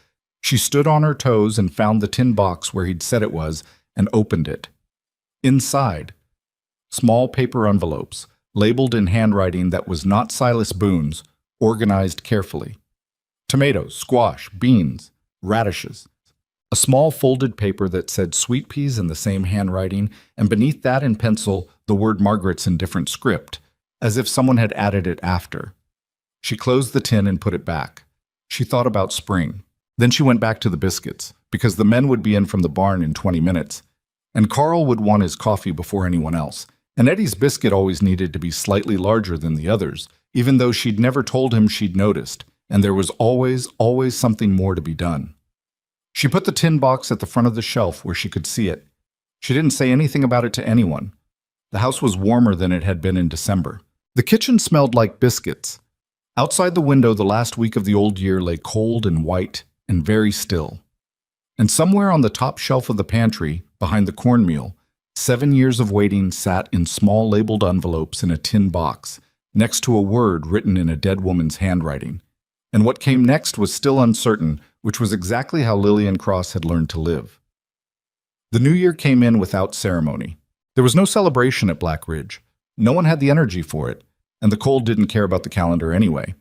she stood on her toes and found the tin box where he'd said it was and opened it. Inside, small paper envelopes, labeled in handwriting that was not Silas Boone's, organized carefully. Tomatoes, squash, beans, radishes. A small folded paper that said sweet peas in the same handwriting, and beneath that in pencil, the word Margaret's in different script, as if someone had added it after. She closed the tin and put it back. She thought about spring. Then she went back to the biscuits, because the men would be in from the barn in 20 minutes, and Carl would want his coffee before anyone else, and Eddie's biscuit always needed to be slightly larger than the others, even though she'd never told him she'd noticed, and there was always something more to be done. She put the tin box at the front of the shelf where she could see it. She didn't say anything about it to anyone. The house was warmer than it had been in December. The kitchen smelled like biscuits. Outside the window, the last week of the old year lay cold and white and very still. And somewhere on the top shelf of the pantry, behind the cornmeal, 7 years of waiting sat in small labeled envelopes in a tin box, next to a word written in a dead woman's handwriting. And what came next was still uncertain, which was exactly how Lillian Cross had learned to live. The new year came in without ceremony. There was no celebration at Black Ridge. No one had the energy for it, and the cold didn't care about the calendar anyway.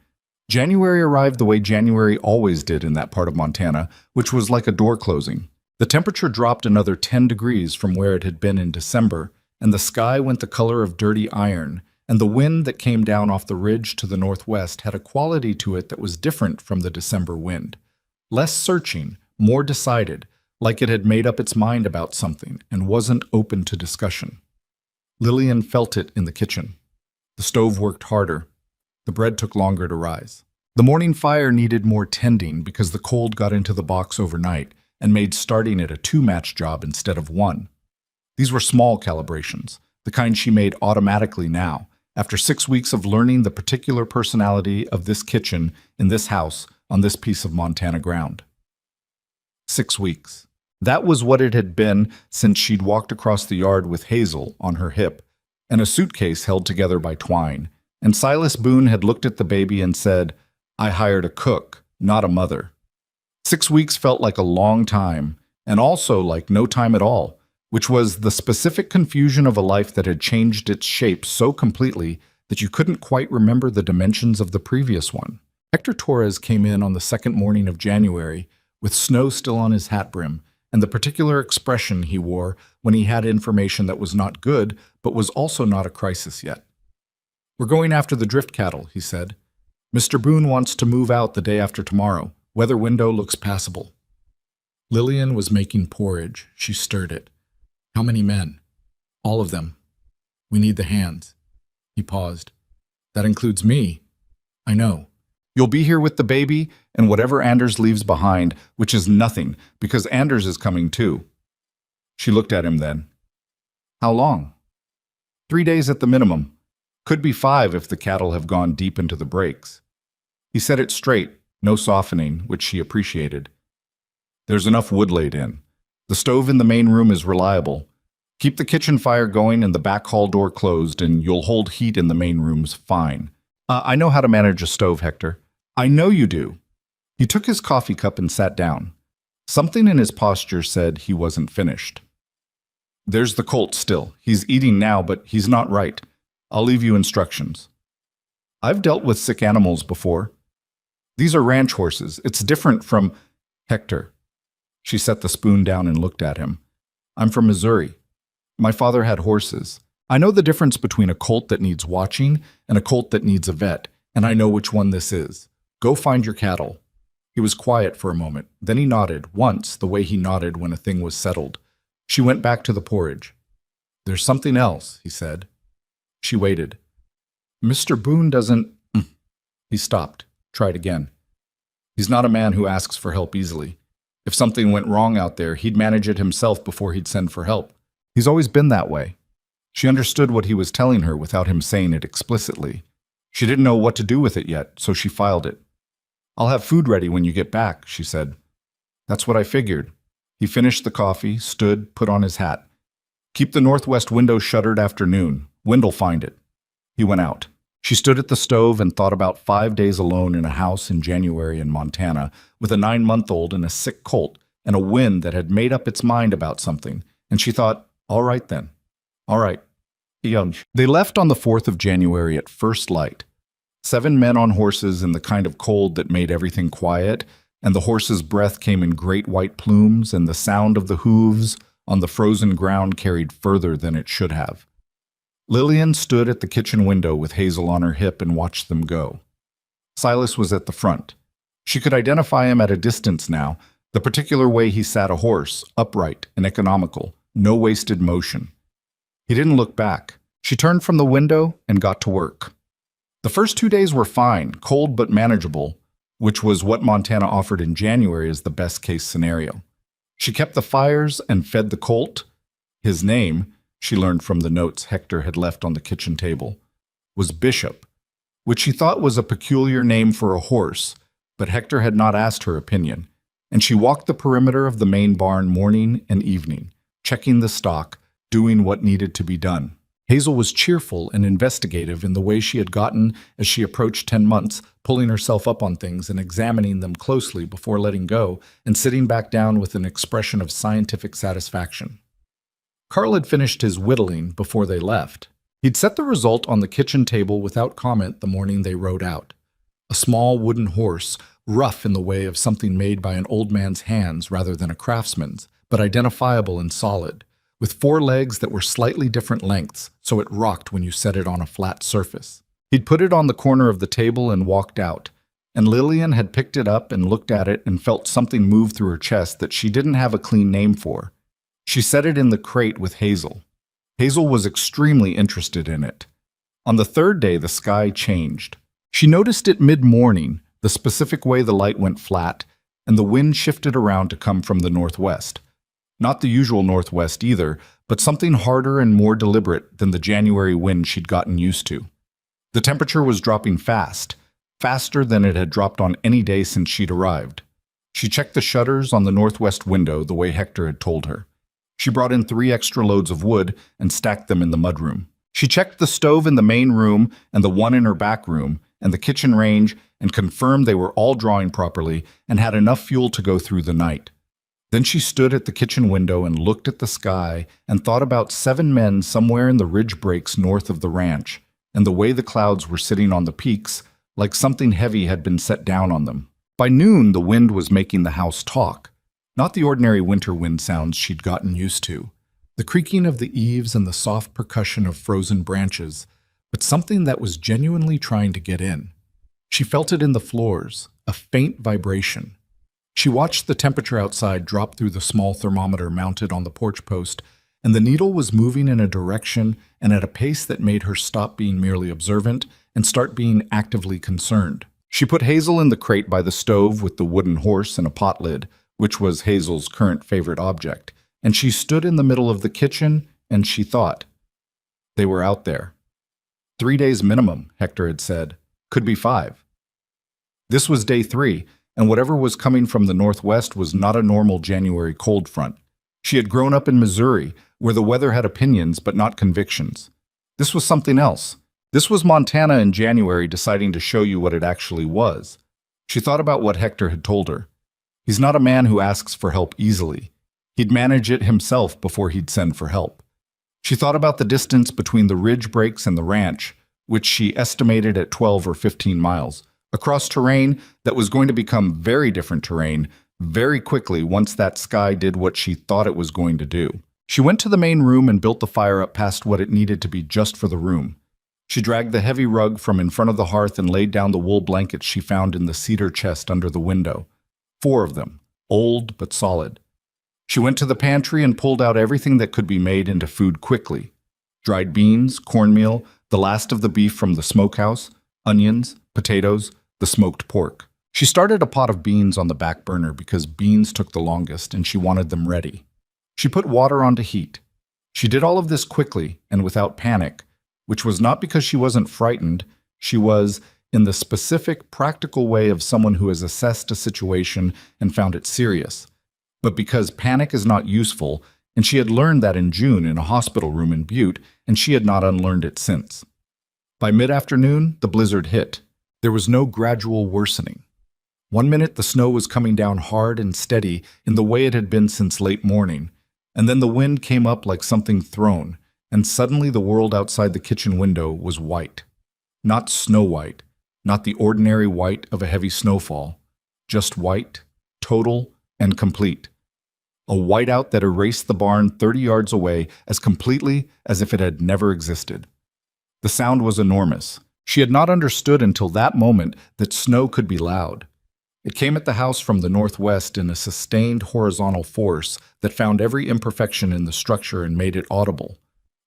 January arrived the way January always did in that part of Montana, which was like a door closing. The temperature dropped another 10 degrees from where it had been in December, and the sky went the color of dirty iron, and the wind that came down off the ridge to the northwest had a quality to it that was different from the December wind. Less searching, more decided, like it had made up its mind about something and wasn't open to discussion. Lillian felt it in the kitchen. The stove worked harder. The bread took longer to rise. The morning fire needed more tending because the cold got into the box overnight and made starting it a 2-match job instead of 1. These were small calibrations, the kind she made automatically now, after 6 weeks of learning the particular personality of this kitchen in this house on this piece of Montana ground. 6 weeks. That was what it had been since she'd walked across the yard with Hazel on her hip and a suitcase held together by twine, and Silas Boone had looked at the baby and said, "I hired a cook, not a mother." 6 weeks felt like a long time, and also like no time at all, which was the specific confusion of a life that had changed its shape so completely that you couldn't quite remember the dimensions of the previous one. Hector Torres came in on the second morning of January, with snow still on his hat brim, and the particular expression he wore when he had information that was not good, but was also not a crisis yet. "We're going after the drift cattle," he said. "Mr. Boone wants to move out the day after tomorrow. Weather window looks passable. Lillian was making porridge. She stirred it. How many men? All of them. We need the hands. He paused. That includes me. I know. You'll be here with the baby and whatever Anders leaves behind, which is nothing, because Anders is coming too. She looked at him then. How long? 3 days at the minimum. Could be 5 if the cattle have gone deep into the breaks. He said it straight, no softening, which she appreciated. There's enough wood laid in. The stove in the main room is reliable. Keep the kitchen fire going and the back hall door closed, and you'll hold heat in the main rooms fine. I know how to manage a stove, Hector. I know you do. He took his coffee cup and sat down. Something in his posture said he wasn't finished. There's the colt still. He's eating now, but he's not right. I'll leave you instructions. I've dealt with sick animals before. These are ranch horses. It's different from Hector. She set the spoon down and looked at him. I'm from Missouri. My father had horses. I know the difference between a colt that needs watching and a colt that needs a vet, and I know which one this is. Go find your cattle. He was quiet for a moment. Then he nodded, once the way he nodded when a thing was settled. She went back to the porridge. There's something else, he said. She waited. Mr. Boone doesn't... He stopped, tried again. He's not a man who asks for help easily. If something went wrong out there, he'd manage it himself before he'd send for help. He's always been that way. She understood what he was telling her without him saying it explicitly. She didn't know what to do with it yet, so she filed it. I'll have food ready when you get back, she said. That's what I figured. He finished the coffee, stood, put on his hat. Keep the northwest window shuttered after noon. Wind'll find it. He went out. She stood at the stove and thought about 5 days alone in a house in January in Montana with a 9-month-old and a sick colt and a wind that had made up its mind about something. And she thought, all right then. All right. They left on the 4th of January at first light. 7 men on horses in the kind of cold that made everything quiet, and the horse's breath came in great white plumes, and the sound of the hooves on the frozen ground carried further than it should have. Lillian stood at the kitchen window with Hazel on her hip and watched them go. Silas was at the front. She could identify him at a distance now, the particular way he sat a horse, upright and economical, no wasted motion. He didn't look back. She turned from the window and got to work. The first 2 days were fine, cold but manageable, which was what Montana offered in January as the best-case scenario. She kept the fires and fed the colt. His name, she learned from the notes Hector had left on the kitchen table, was Bishop, which she thought was a peculiar name for a horse, but Hector had not asked her opinion, and she walked the perimeter of the main barn morning and evening, checking the stock, doing what needed to be done. Hazel was cheerful and investigative in the way she had gotten as she approached 10 months, pulling herself up on things and examining them closely before letting go and sitting back down with an expression of scientific satisfaction. Carl had finished his whittling before they left. He'd set the result on the kitchen table without comment the morning they rode out. A small wooden horse, rough in the way of something made by an old man's hands rather than a craftsman's, but identifiable and solid, with 4 legs that were slightly different lengths, so it rocked when you set it on a flat surface. He'd put it on the corner of the table and walked out, and Lillian had picked it up and looked at it and felt something move through her chest that she didn't have a clean name for. She set it in the crate with Hazel. Hazel was extremely interested in it. On the 3rd day, the sky changed. She noticed it mid-morning, the specific way the light went flat, and the wind shifted around to come from the northwest. Not the usual northwest either, but something harder and more deliberate than the January wind she'd gotten used to. The temperature was dropping fast, faster than it had dropped on any day since she'd arrived. She checked the shutters on the northwest window the way Hector had told her. She brought in 3 extra loads of wood and stacked them in the mudroom. She checked the stove in the main room and the one in her back room and the kitchen range and confirmed they were all drawing properly and had enough fuel to go through the night. Then she stood at the kitchen window and looked at the sky and thought about 7 men somewhere in the ridge breaks north of the ranch, and the way the clouds were sitting on the peaks, like something heavy had been set down on them. By noon, the wind was making the house talk, not the ordinary winter wind sounds she'd gotten used to, the creaking of the eaves and the soft percussion of frozen branches, but something that was genuinely trying to get in. She felt it in the floors, a faint vibration. She watched the temperature outside drop through the small thermometer mounted on the porch post, and the needle was moving in a direction and at a pace that made her stop being merely observant and start being actively concerned. She put Hazel in the crate by the stove with the wooden horse and a pot lid, which was Hazel's current favorite object, and she stood in the middle of the kitchen and she thought. They were out there. 3 days minimum, Hector had said. Could be 5. This was day 3, and whatever was coming from the northwest was not a normal January cold front. She had grown up in Missouri, where the weather had opinions but not convictions. This was something else. This was Montana in January deciding to show you what it actually was. She thought about what Hector had told her. He's not a man who asks for help easily. He'd manage it himself before he'd send for help. She thought about the distance between the ridge breaks and the ranch, which she estimated at 12 or 15 miles, across terrain that was going to become very different terrain very quickly once that sky did what she thought it was going to do. She went to the main room and built the fire up past what it needed to be just for the room. She dragged the heavy rug from in front of the hearth and laid down the wool blankets she found in the cedar chest under the window. 4 of them, old but solid. She went to the pantry and pulled out everything that could be made into food quickly. Dried beans, cornmeal, the last of the beef from the smokehouse, onions, potatoes, the smoked pork. She started a pot of beans on the back burner because beans took the longest and she wanted them ready. She put water on to heat. She did all of this quickly and without panic, which was not because she wasn't frightened. She was, in the specific, practical way of someone who has assessed a situation and found it serious, but because panic is not useful, and she had learned that in June in a hospital room in Butte, and she had not unlearned it since. By mid-afternoon, the blizzard hit. There was no gradual worsening. 1 minute the snow was coming down hard and steady in the way it had been since late morning, and then the wind came up like something thrown, and suddenly the world outside the kitchen window was white. Not snow white, not the ordinary white of a heavy snowfall, just white, total, and complete. A whiteout that erased the barn 30 yards away as completely as if it had never existed. The sound was enormous. She had not understood until that moment that snow could be loud. It came at the house from the northwest in a sustained horizontal force that found every imperfection in the structure and made it audible.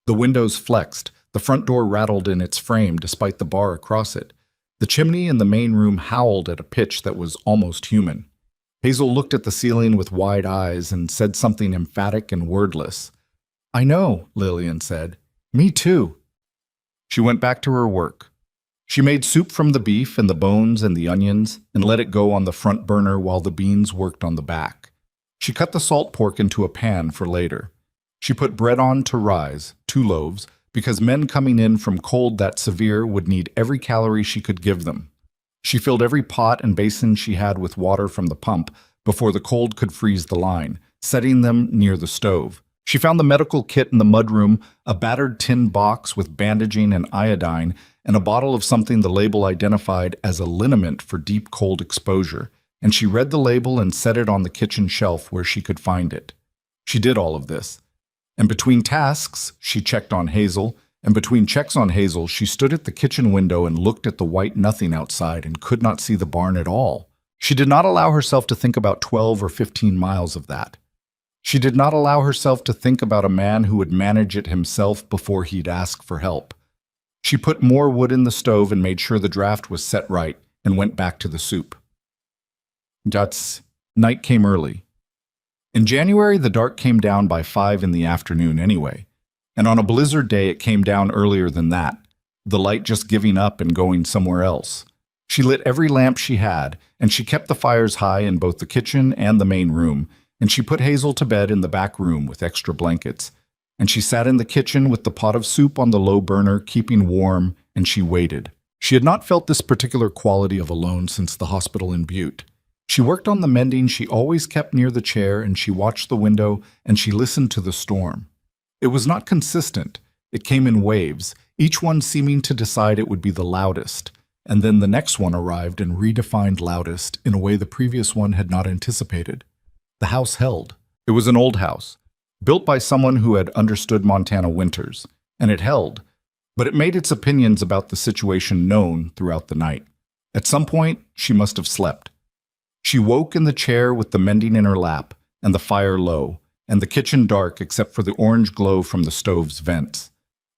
The windows flexed, the front door rattled in its frame despite the bar across it. The chimney in the main room howled at a pitch that was almost human. Hazel looked at the ceiling with wide eyes and said something emphatic and wordless. "I know," Lillian said. "Me too." She went back to her work. She made soup from the beef and the bones and the onions and let it go on the front burner while the beans worked on the back. She cut the salt pork into a pan for later. She put bread on to rise, 2 loaves, because men coming in from cold that severe would need every calorie she could give them. She filled every pot and basin she had with water from the pump before the cold could freeze the line, setting them near the stove. She found the medical kit in the mudroom, a battered tin box with bandaging and iodine, and a bottle of something the label identified as a liniment for deep cold exposure, and she read the label and set it on the kitchen shelf where she could find it. She did all of this. And between tasks, she checked on Hazel, and between checks on Hazel, she stood at the kitchen window and looked at the white nothing outside and could not see the barn at all. She did not allow herself to think about 12 or 15 miles of that. She did not allow herself to think about a man who would manage it himself before he'd ask for help. She put more wood in the stove and made sure the draft was set right and went back to the soup. Night came early. In January, the dark came down by 5 in the afternoon anyway, and on a blizzard day it came down earlier than that, the light just giving up and going somewhere else. She lit every lamp she had, and she kept the fires high in both the kitchen and the main room, and she put Hazel to bed in the back room with extra blankets, and she sat in the kitchen with the pot of soup on the low burner, keeping warm, and she waited. She had not felt this particular quality of alone since the hospital in Butte. She worked on the mending she always kept near the chair, and she watched the window, and she listened to the storm. It was not consistent. It came in waves, each one seeming to decide it would be the loudest, and then the next one arrived and redefined loudest in a way the previous one had not anticipated. The house held. It was an old house, built by someone who had understood Montana winters, and it held, but it made its opinions about the situation known throughout the night. At some point, she must have slept. She woke in the chair with the mending in her lap, and the fire low, and the kitchen dark except for the orange glow from the stove's vents.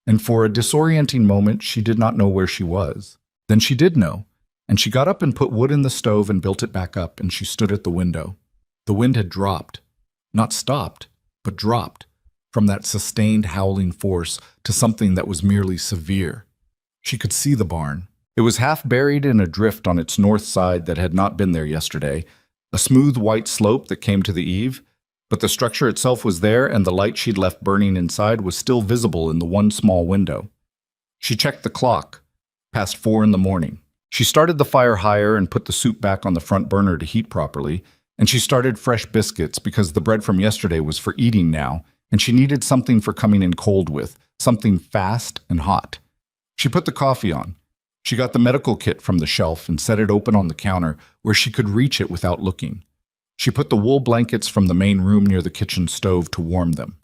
And for a disorienting moment, she did not know where she was. Then she did know, and she got up and put wood in the stove and built it back up, and she stood at the window. The wind had dropped. Not stopped, but dropped, from that sustained howling force to something that was merely severe. She could see the barn. It was half buried in a drift on its north side that had not been there yesterday, a smooth white slope that came to the eave, but the structure itself was there and the light she'd left burning inside was still visible in the one small window. She checked the clock, past 4 in the morning. She started the fire higher and put the soup back on the front burner to heat properly, and she started fresh biscuits because the bread from yesterday was for eating now, and she needed something for coming in cold with, something fast and hot. She put the coffee on. She got the medical kit from the shelf and set it open on the counter where she could reach it without looking. She put the wool blankets from the main room near the kitchen stove to warm them.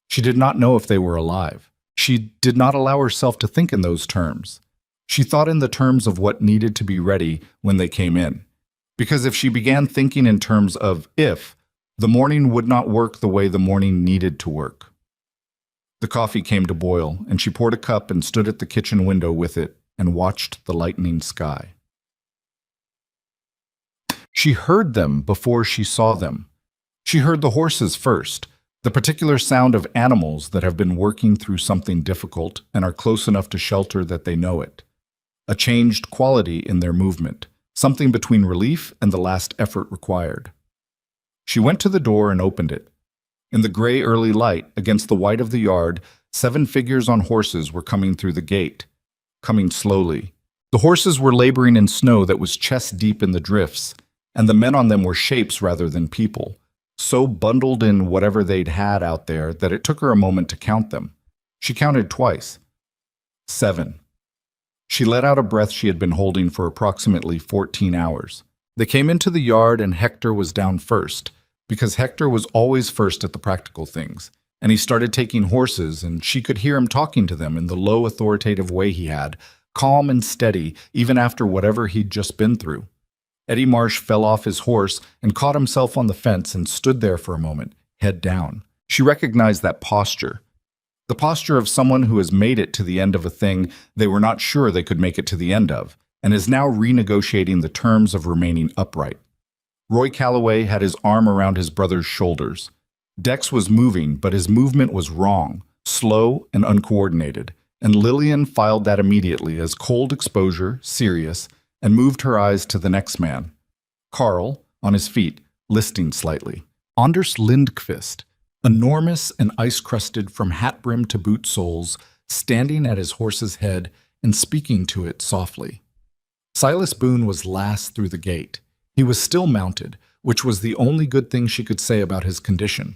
She did not know if they were alive. She did not allow herself to think in those terms. She thought in the terms of what needed to be ready when they came in. Because if she began thinking in terms of if, the morning would not work the way the morning needed to work. The coffee came to boil, and she poured a cup and stood at the kitchen window with it and watched the lightening sky. She heard them before she saw them. She heard the horses first, the particular sound of animals that have been working through something difficult and are close enough to shelter that they know it. A changed quality in their movement, something between relief and the last effort required. She went to the door and opened it. In the gray early light, against the white of the yard, 7 figures on horses were coming through the gate, coming slowly. The horses were laboring in snow that was chest deep in the drifts, and the men on them were shapes rather than people, so bundled in whatever they'd had out there that it took her a moment to count them. She counted twice. 7. She let out a breath she had been holding for approximately 14 hours. They came into the yard and Hector was down first, because Hector was always first at the practical things, and he started taking horses, and she could hear him talking to them in the low, authoritative way he had, calm and steady, even after whatever he'd just been through. Eddie Marsh fell off his horse and caught himself on the fence and stood there for a moment, head down. She recognized that posture. The posture of someone who has made it to the end of a thing they were not sure they could make it to the end of, and is now renegotiating the terms of remaining upright. Roy Calloway had his arm around his brother's shoulders. Dex was moving, but his movement was wrong, slow and uncoordinated, and Lillian filed that immediately as cold exposure, serious, and moved her eyes to the next man. Carl, on his feet, listing slightly. Anders Lindqvist, enormous and ice-crusted from hat brim to boot soles, standing at his horse's head and speaking to it softly. Silas Boone was last through the gate. He was still mounted, which was the only good thing she could say about his condition.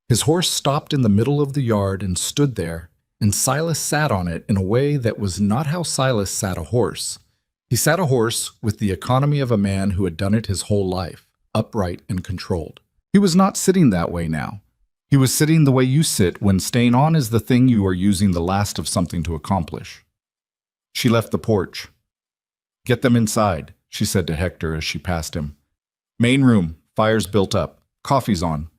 His horse stopped in the middle of the yard and stood there, and Silas sat on it in a way that was not how Silas sat a horse. He sat a horse with the economy of a man who had done it his whole life, upright and controlled. He was not sitting that way now. He was sitting the way you sit when staying on is the thing you are using the last of something to accomplish. She left the porch. "Get them inside," she said to Hector as she passed him. "Main room, fire's built up, coffee's on."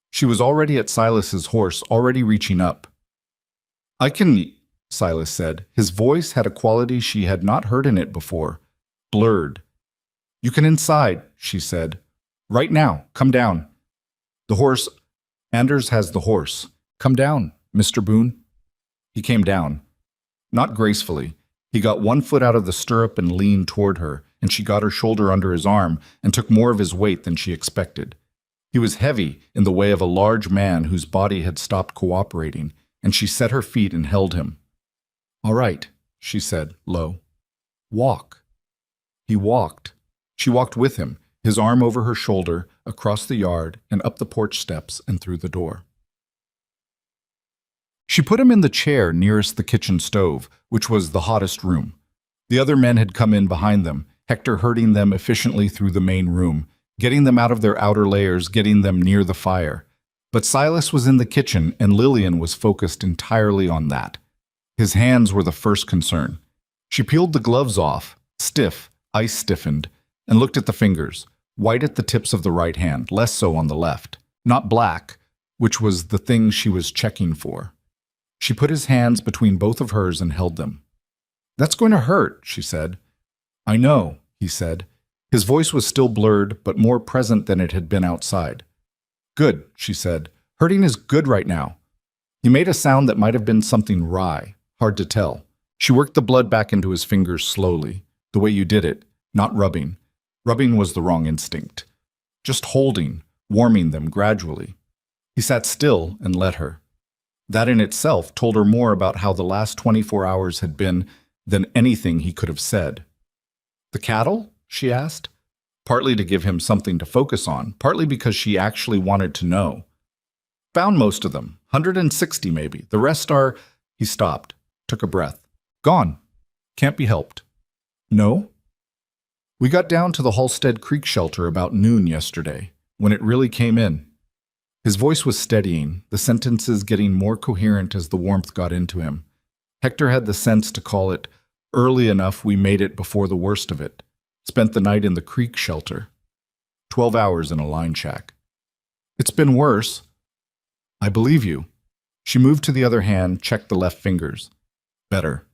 She was already at Silas's horse, already reaching up. "I can," Silas said. His voice had a quality she had not heard in it before, blurred. "You can inside," she said. "Right now, come down." "The horse, Anders has the horse. Come down, Mr. Boone." He came down. Not gracefully. He got one foot out of the stirrup and leaned toward her, and she got her shoulder under his arm and took more of his weight than she expected. He was heavy in the way of a large man whose body had stopped cooperating, and she set her feet and held him. "All right," she said, low. "Walk." He walked. She walked with him, his arm over her shoulder, across the yard and up the porch steps and through the door. She put him in the chair nearest the kitchen stove, which was the hottest room. The other men had come in behind them, Hector herding them efficiently through the main room, getting them out of their outer layers, getting them near the fire. But Silas was in the kitchen, and Lillian was focused entirely on that. His hands were the first concern. She peeled the gloves off, stiff, ice-stiffened, and looked at the fingers, white at the tips of the right hand, less so on the left. Not black, which was the thing she was checking for. She put his hands between both of hers and held them. "That's going to hurt," she said. "I know," he said. His voice was still blurred, but more present than it had been outside. "Good," she said. "Hurting is good right now." He made a sound that might have been something wry, hard to tell. She worked the blood back into his fingers slowly, the way you did it, not rubbing. Rubbing was the wrong instinct. Just holding, warming them gradually. He sat still and let her. That in itself told her more about how the last 24 hours had been than anything he could have said. "The cattle?" she asked, partly to give him something to focus on, partly because she actually wanted to know. "Found most of them, 160 maybe. The rest are—" He stopped, took a breath. "Gone. Can't be helped." "No?" "We got down to the Halstead Creek shelter about noon yesterday, when it really came in." His voice was steadying, the sentences getting more coherent as the warmth got into him. Hector had the sense to call it, "Early enough we made it before the worst of it. Spent the night in the creek shelter. 12 hours in a line shack." "It's been worse." "I believe you." She moved to the other hand, checked the left fingers. "Better."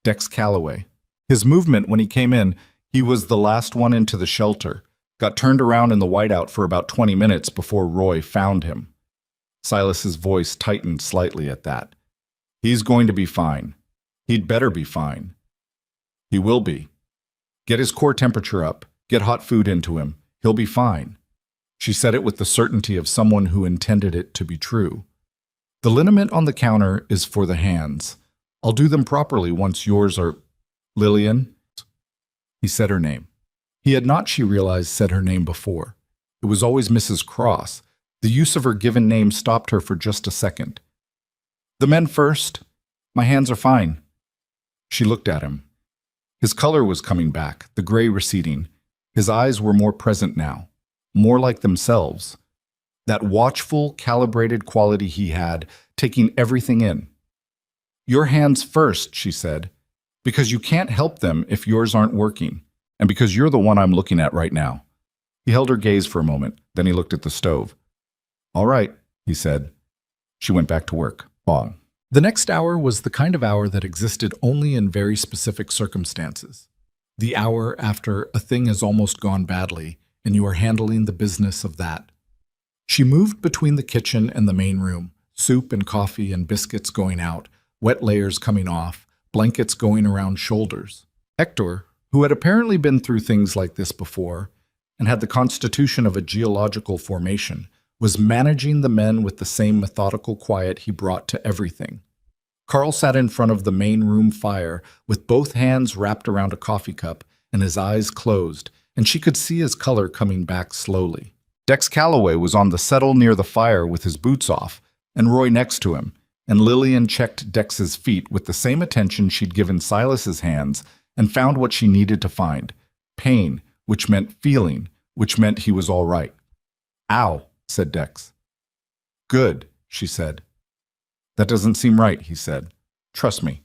Dex Calloway. His movement when he came in, he was the last one into the shelter, got turned around in the whiteout for about 20 minutes before Roy found him. Silas's voice tightened slightly at that. "He's going to be fine. He'd better be fine." "He will be. Get his core temperature up, get hot food into him. He'll be fine." She said it with the certainty of someone who intended it to be true. "The liniment on the counter is for the hands. I'll do them properly once yours are—" "Lillian?" He said her name. He had not, she realized, said her name before. It was always Mrs. Cross. The use of her given name stopped her for just a second. "The men first. My hands are fine." She looked at him. His color was coming back, the gray receding. His eyes were more present now, more like themselves. That watchful, calibrated quality he had, taking everything in. "Your hands first," she said, "because you can't help them if yours aren't working, and because you're the one I'm looking at right now." He held her gaze for a moment, then he looked at the stove. "All right," he said. She went back to work. Bong. The next hour was the kind of hour that existed only in very specific circumstances. The hour after a thing has almost gone badly, and you are handling the business of that. She moved between the kitchen and the main room, soup and coffee and biscuits going out, wet layers coming off, blankets going around shoulders. Hector, who had apparently been through things like this before, and had the constitution of a geological formation, was managing the men with the same methodical quiet he brought to everything. Carl sat in front of the main room fire with both hands wrapped around a coffee cup and his eyes closed, and she could see his color coming back slowly. Dex Calloway was on the settle near the fire with his boots off, and Roy next to him, and Lillian checked Dex's feet with the same attention she'd given Silas's hands and found what she needed to find. Pain, which meant feeling, which meant he was all right. "Ow," said Dex. "Good," she said. "That doesn't seem right," he said. "Trust me."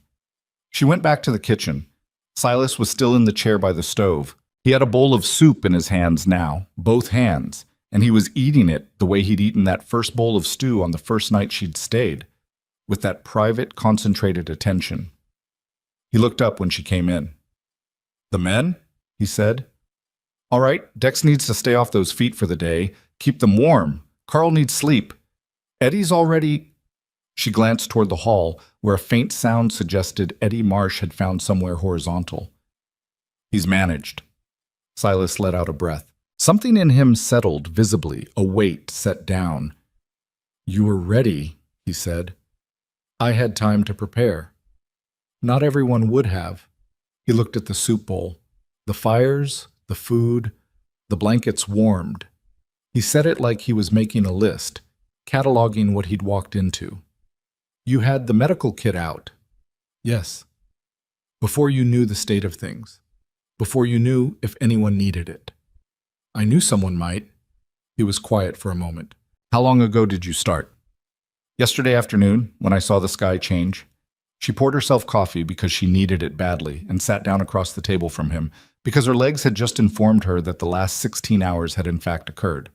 She went back to the kitchen. Silas was still in the chair by the stove. He had a bowl of soup in his hands now, both hands, and he was eating it the way he'd eaten that first bowl of stew on the first night she'd stayed, with that private, concentrated attention. He looked up when she came in. "The men?" he said. "All right, Dex needs to stay off those feet for the day. Keep them warm. Carl needs sleep. Eddie's already—" She glanced toward the hall, where a faint sound suggested Eddie Marsh had found somewhere horizontal. "He's managed." Silas let out a breath. Something in him settled visibly, a weight set down. "You were ready," he said. "I had time to prepare." Not everyone would have. He looked at the soup bowl. The fires, the food, the blankets warmed. He said it like he was making a list, cataloging what he'd walked into. "You had the medical kit out." "Yes." "Before you knew the state of things. Before you knew if anyone needed it." "I knew someone might." He was quiet for a moment. "How long ago did you start?" "Yesterday afternoon, when I saw the sky change." She poured herself coffee because she needed it badly and sat down across the table from him, because her legs had just informed her that the last 16 hours had in fact occurred.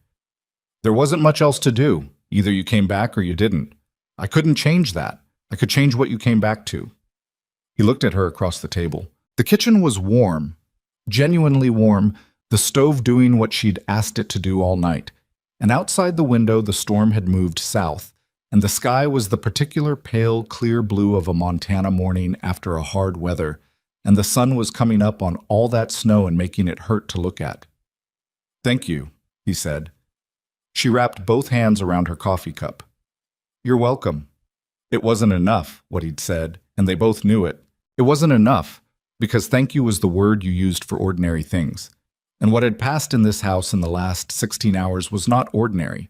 There wasn't much else to do. Either you came back or you didn't. I couldn't change that. I could change what you came back to. He looked at her across the table. The kitchen was warm, genuinely warm, the stove doing what she'd asked it to do all night. And outside the window, the storm had moved south, and the sky was the particular pale, clear blue of a Montana morning after a hard weather, and the sun was coming up on all that snow and making it hurt to look at. "Thank you," he said. She wrapped both hands around her coffee cup. "You're welcome." It wasn't enough, what he'd said, and they both knew it. It wasn't enough, because thank you was the word you used for ordinary things. And what had passed in this house in the last 16 hours was not ordinary.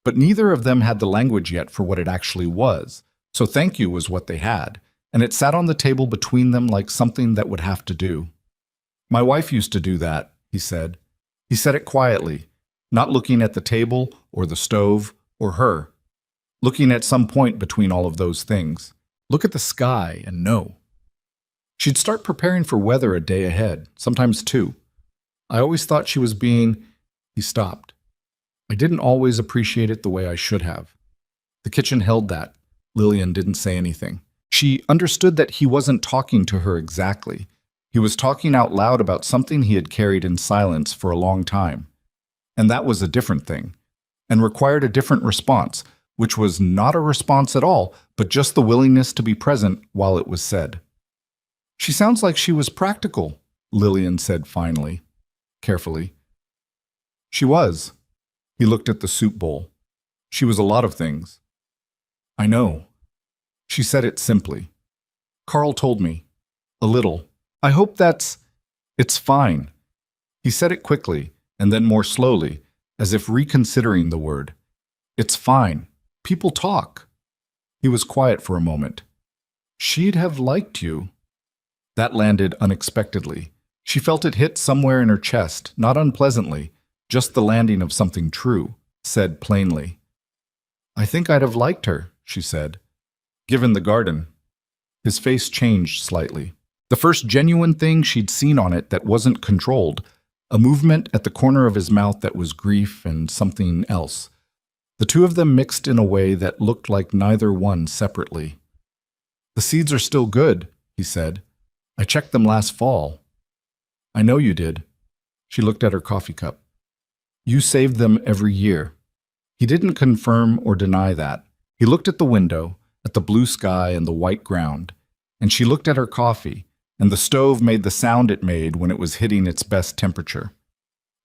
But neither of them had the language yet for what it actually was, so thank you was what they had, and it sat on the table between them like something that would have to do. "My wife used to do that," he said. He said it quietly, not looking at the table or the stove or her, looking at some point between all of those things. Look at the sky and know. She'd start preparing for weather a day ahead, sometimes two. I always thought she was being... He stopped. I didn't always appreciate it the way I should have. The kitchen held that. Lillian didn't say anything. She understood that he wasn't talking to her exactly. He was talking out loud about something he had carried in silence for a long time. And that was a different thing, and required a different response, which was not a response at all, but just the willingness to be present while it was said. "She sounds like she was practical," Lillian said finally, carefully. "She was." He looked at the soup bowl. "She was a lot of things." "I know." She said it simply. "Carl told me. A little. I hope it's fine." He said it quickly, and then more slowly, as if reconsidering the word. "It's fine. People talk." He was quiet for a moment. "She'd have liked you." That landed unexpectedly. She felt it hit somewhere in her chest, not unpleasantly, just the landing of something true, said plainly. "I think I'd have liked her," she said. "Given the garden." His face changed slightly. The first genuine thing she'd seen on it that wasn't controlled, a movement at the corner of his mouth that was grief and something else. The two of them mixed in a way that looked like neither one separately. "The seeds are still good," he said. "I checked them last fall." "I know you did." She looked at her coffee cup. "You saved them every year." He didn't confirm or deny that. He looked at the window, at the blue sky and the white ground, and she looked at her coffee, and the stove made the sound it made when it was hitting its best temperature.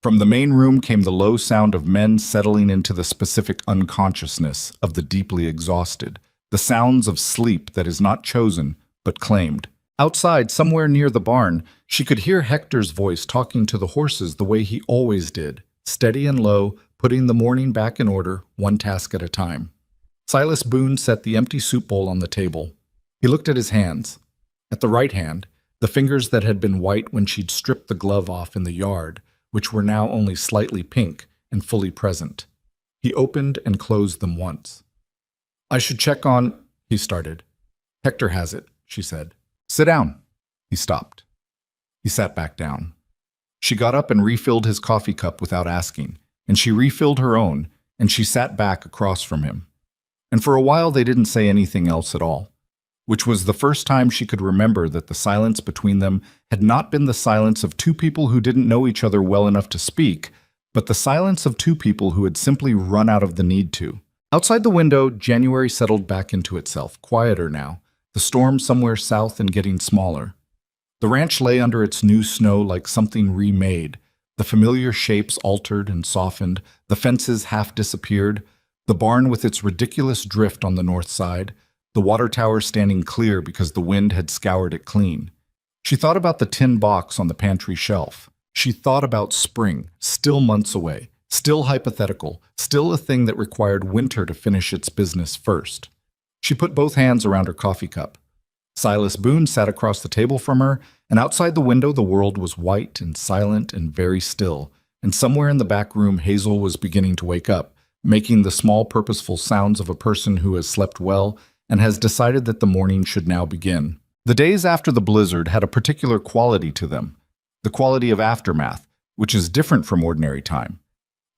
From the main room came the low sound of men settling into the specific unconsciousness of the deeply exhausted, the sounds of sleep that is not chosen but claimed. Outside, somewhere near the barn, she could hear Hector's voice talking to the horses the way he always did, steady and low, putting the morning back in order, one task at a time. Silas Boone set the empty soup bowl on the table. He looked at his hands. At the right hand, the fingers that had been white when she'd stripped the glove off in the yard, which were now only slightly pink and fully present. He opened and closed them once. "I should check on," he started. "Hector has it," she said. "Sit down." He stopped. He sat back down. She got up and refilled his coffee cup without asking, and she refilled her own, and she sat back across from him. And for a while they didn't say anything else at all, which was the first time she could remember that the silence between them had not been the silence of two people who didn't know each other well enough to speak, but the silence of two people who had simply run out of the need to. Outside the window, January settled back into itself, quieter now, the storm somewhere south and getting smaller. The ranch lay under its new snow like something remade. The familiar shapes altered and softened, the fences half disappeared, the barn with its ridiculous drift on the north side, the water tower standing clear because the wind had scoured it clean. She thought about the tin box on the pantry shelf. She thought about spring, still months away, still hypothetical, still a thing that required winter to finish its business first. She put both hands around her coffee cup. Silas Boone sat across the table from her, and outside the window the world was white and silent and very still, and somewhere in the back room Hazel was beginning to wake up, making the small purposeful sounds of a person who has slept well and has decided that the morning should now begin. The days after the blizzard had a particular quality to them. the quality of aftermath, which is different from ordinary time.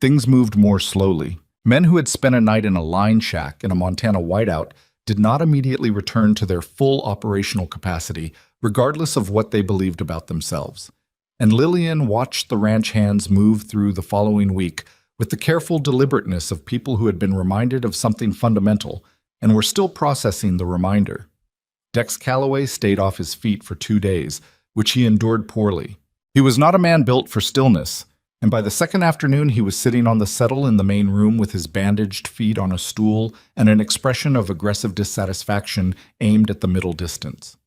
Things moved more slowly. Men who had spent a night in a line shack in a Montana whiteout did not immediately return to their full operational capacity, regardless of what they believed about themselves. And Lillian watched the ranch hands move through the following week with the careful deliberateness of people who had been reminded of something fundamental and were still processing the reminder. Dex Calloway stayed off his feet for 2 days, which he endured poorly. He was not a man built for stillness, and by the second afternoon he was sitting on the settle in the main room with his bandaged feet on a stool and an expression of aggressive dissatisfaction aimed at the middle distance.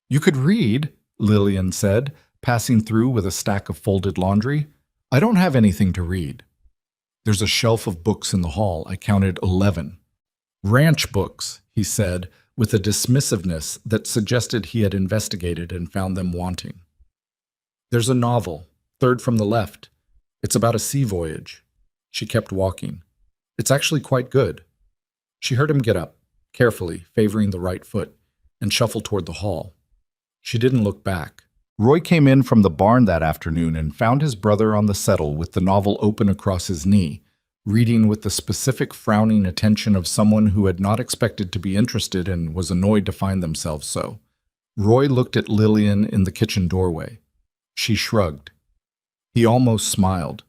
"You could read," Lillian said, passing through with a stack of folded laundry. "I don't have anything to read." "There's a shelf of books in the hall. I counted 11. "Ranch books," he said, with a dismissiveness that suggested he had investigated and found them wanting. "There's a novel, third from the left. It's about a sea voyage." She kept walking. "It's actually quite good." She heard him get up, carefully, favoring the right foot, and shuffle toward the hall. She didn't look back. Roy came in from the barn that afternoon and found his brother on the settle with the novel open across his knee, reading with the specific frowning attention of someone who had not expected to be interested and was annoyed to find themselves so. Roy looked at Lillian in the kitchen doorway. She shrugged. He almost smiled.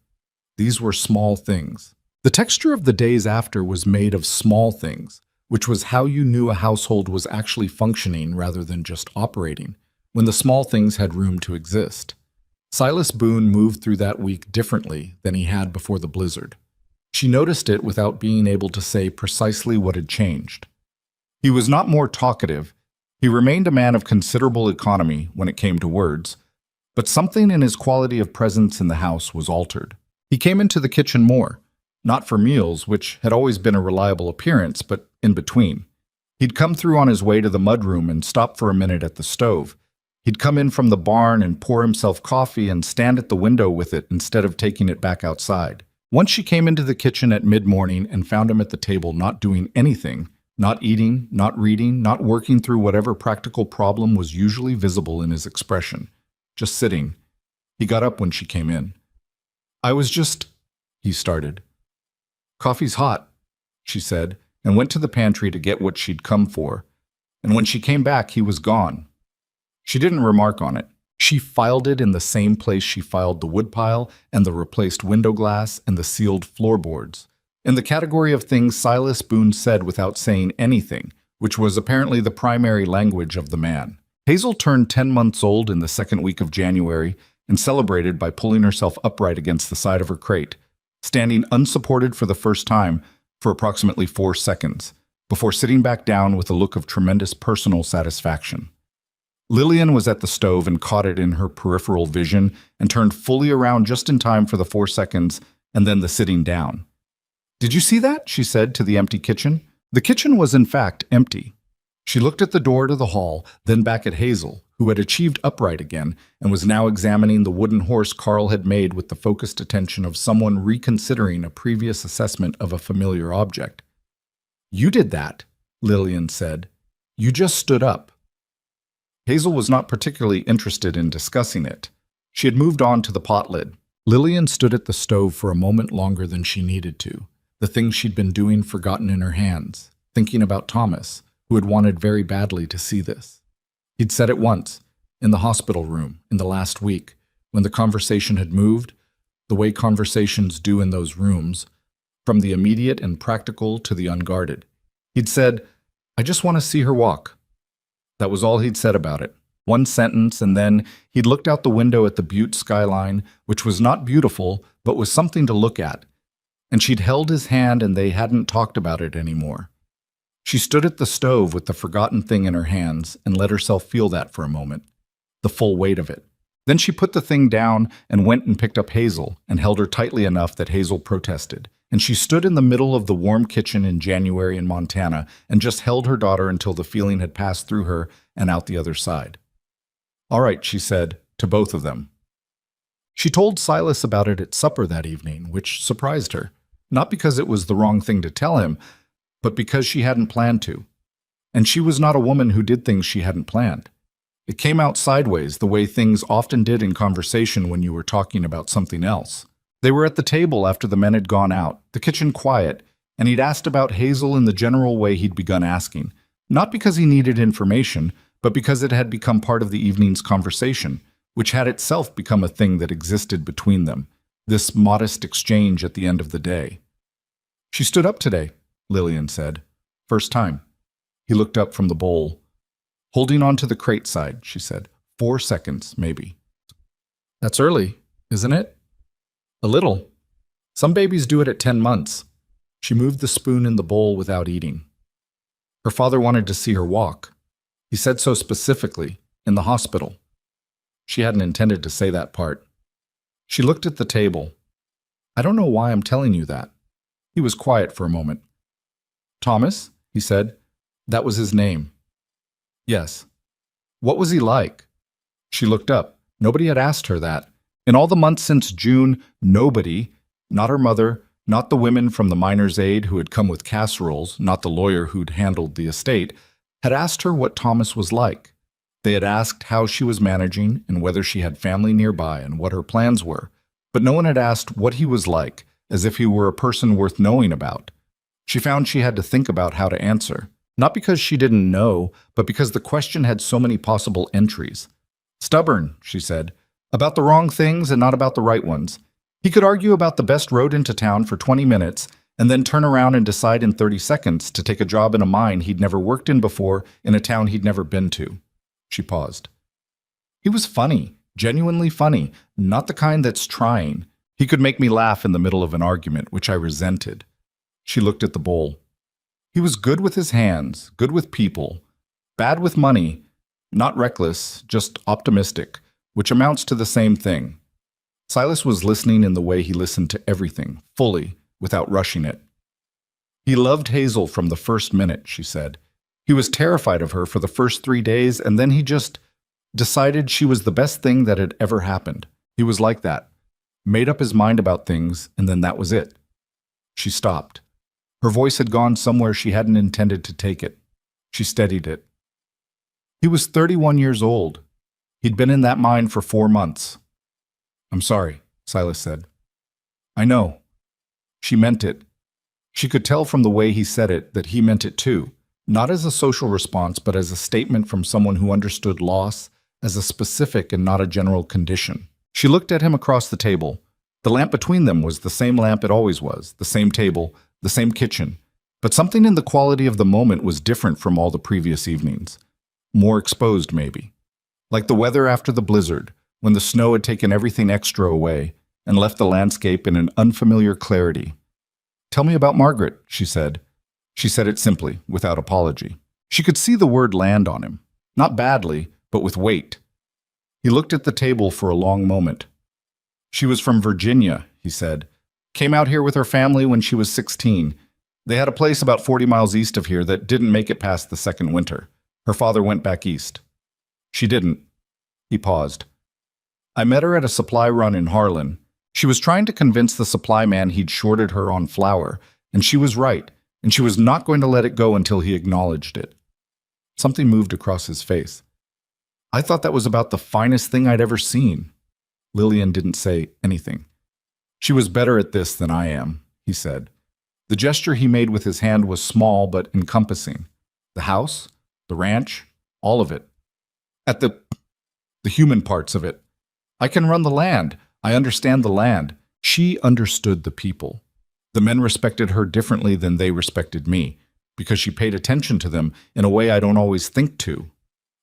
These were small things. The texture of the days after was made of small things, which was how you knew a household was actually functioning rather than just operating, when the small things had room to exist. Silas Boone moved through that week differently than he had before the blizzard. She noticed it without being able to say precisely what had changed. He was not more talkative. He remained a man of considerable economy when it came to words, but something in his quality of presence in the house was altered. He came into the kitchen more, not for meals, which had always been a reliable appearance, but in between. He'd come through on his way to the mudroom and stop for a minute at the stove. He'd come in from the barn and pour himself coffee and stand at the window with it instead of taking it back outside. Once she came into the kitchen at mid-morning and found him at the table not doing anything, not eating, not reading, not working through whatever practical problem was usually visible in his expression. Just sitting. He got up when she came in. He started. "Coffee's hot," she said, and went to the pantry to get what she'd come for. And when she came back, he was gone. She didn't remark on it. She filed it in the same place she filed the woodpile and the replaced window glass and the sealed floorboards, in the category of things Silas Boone said without saying anything, which was apparently the primary language of the man. Hazel turned 10 months old in the second week of January and celebrated by pulling herself upright against the side of her crate, standing unsupported for the first time for approximately 4 seconds, before sitting back down with a look of tremendous personal satisfaction. Lillian was at the stove and caught it in her peripheral vision and turned fully around just in time for the 4 seconds and then the sitting down. "Did you see that?" she said to the empty kitchen. The kitchen was in fact empty. She looked at the door to the hall, then back at Hazel, who had achieved upright again and was now examining the wooden horse Carl had made with the focused attention of someone reconsidering a previous assessment of a familiar object. "You did that," Lillian said. "You just stood up." Hazel was not particularly interested in discussing it. She had moved on to the pot lid. Lillian stood at the stove for a moment longer than she needed to, the things she'd been doing forgotten in her hands, thinking about Thomas, who had wanted very badly to see this. He'd said it once, in the hospital room, in the last week, when the conversation had moved, the way conversations do in those rooms, from the immediate and practical to the unguarded. He'd said, "I just want to see her walk." That was all he'd said about it. One sentence, and then he'd looked out the window at the Butte skyline, which was not beautiful, but was something to look at. And she'd held his hand and they hadn't talked about it anymore. She stood at the stove with the forgotten thing in her hands and let herself feel that for a moment, the full weight of it. Then she put the thing down and went and picked up Hazel and held her tightly enough that Hazel protested. And she stood in the middle of the warm kitchen in January in Montana and just held her daughter until the feeling had passed through her and out the other side. "All right," she said, to both of them. She told Silas about it at supper that evening, which surprised her, not because it was the wrong thing to tell him, but because she hadn't planned to. And she was not a woman who did things she hadn't planned. It came out sideways, the way things often did in conversation when you were talking about something else. They were at the table after the men had gone out, the kitchen quiet, and he'd asked about Hazel in the general way he'd begun asking, not because he needed information, but because it had become part of the evening's conversation, which had itself become a thing that existed between them, this modest exchange at the end of the day. "She stood up today," Lillian said. "First time." He looked up from the bowl. "Holding on to the crate side," she said. 4 seconds, maybe. "That's early, isn't it?" "A little. Some babies do it at 10 months. She moved the spoon in the bowl without eating. Her father wanted to see her walk. He said so specifically, in the hospital. She hadn't intended to say that part. She looked at the table. "I don't know why I'm telling you that." He was quiet for a moment. "Thomas?" he said. "That was his name." "Yes." "What was he like?" She looked up. Nobody had asked her that. In all the months since June, nobody, not her mother, not the women from the miner's aid who had come with casseroles, not the lawyer who'd handled the estate, had asked her what Thomas was like. They had asked how she was managing and whether she had family nearby and what her plans were, but no one had asked what he was like, as if he were a person worth knowing about. She found she had to think about how to answer, not because she didn't know, but because the question had so many possible entries. "Stubborn," she said, "about the wrong things and not about the right ones. He could argue about the best road into town for 20 minutes and then turn around and decide in 30 seconds to take a job in a mine he'd never worked in before in a town he'd never been to." She paused. "He was funny, genuinely funny, not the kind that's trying. He could make me laugh in the middle of an argument, which I resented." She looked at the bowl. "He was good with his hands, good with people, bad with money, not reckless, just optimistic, which amounts to the same thing." Silas was listening in the way he listened to everything, fully, without rushing it. "He loved Hazel from the first minute," she said. "He was terrified of her for the first 3 days, and then he just decided she was the best thing that had ever happened. He was like that. Made up his mind about things, and then that was it." She stopped. Her voice had gone somewhere she hadn't intended to take it. She steadied it. "He was 31 years old. He'd been in that mine for 4 months. "I'm sorry," Silas said. "I know." She meant it. She could tell from the way he said it that he meant it too, not as a social response, but as a statement from someone who understood loss as a specific and not a general condition. She looked at him across the table. The lamp between them was the same lamp it always was, the same table, the same kitchen, but something in the quality of the moment was different from all the previous evenings. More exposed, maybe. Like the weather after the blizzard, when the snow had taken everything extra away and left the landscape in an unfamiliar clarity. "Tell me about Margaret," she said. She said it simply, without apology. She could see the word land on him. Not badly, but with weight. He looked at the table for a long moment. "She was from Virginia," he said. "Came out here with her family when she was 16. They had a place about 40 miles east of here that didn't make it past the second winter. Her father went back east." "She didn't." He paused. "I met her at a supply run in Harlan. She was trying to convince the supply man he'd shorted her on flour, and she was right, and she was not going to let it go until he acknowledged it." Something moved across his face. "I thought that was about the finest thing I'd ever seen." Lillian didn't say anything. "She was better at this than I am," he said. The gesture he made with his hand was small but encompassing. The house, the ranch, all of it. At the human parts of it. "I can run the land. I understand the land." She understood the people. The men respected her differently than they respected me, because she paid attention to them in a way I don't always think to.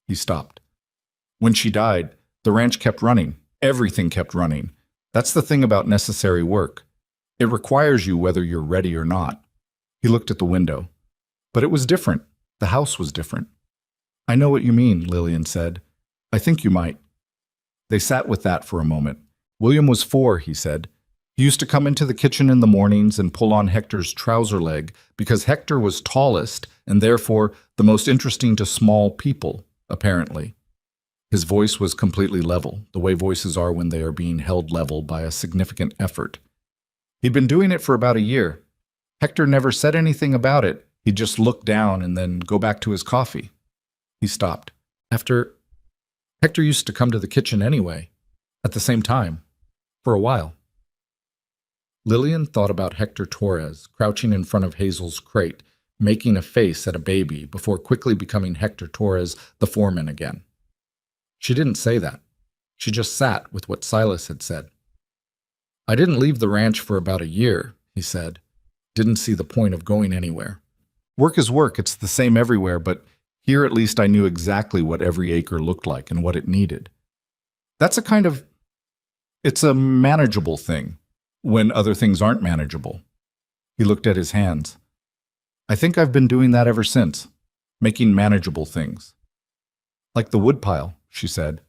He stopped. "When she died, the ranch kept running. Everything kept running. That's the thing about necessary work. It requires you whether you're ready or not." He looked at the window. "But it was different. The house was different." "I know what you mean," Lillian said. "I think you might." They sat with that for a moment. "William was 4, he said. He used to come into the kitchen in the mornings and pull on Hector's trouser leg because Hector was tallest and therefore the most interesting to small people, apparently." His voice was completely level, the way voices are when they are being held level by a significant effort. "He'd been doing it for about a year. Hector never said anything about it. He'd just look down and then go back to his coffee." He stopped. Hector used to come to the kitchen anyway, at the same time, for a while. Lillian thought about Hector Torres, crouching in front of Hazel's crate, making a face at a baby before quickly becoming Hector Torres, the foreman again. She didn't say that. She just sat with what Silas had said. I didn't leave the ranch for about a year, he said. Didn't see the point of going anywhere. Work is work, it's the same everywhere, but here at least I knew exactly what every acre looked like and what it needed. It's a manageable thing, when other things aren't manageable. He looked at his hands. I think I've been doing that ever since, making manageable things. Like the woodpile, she said.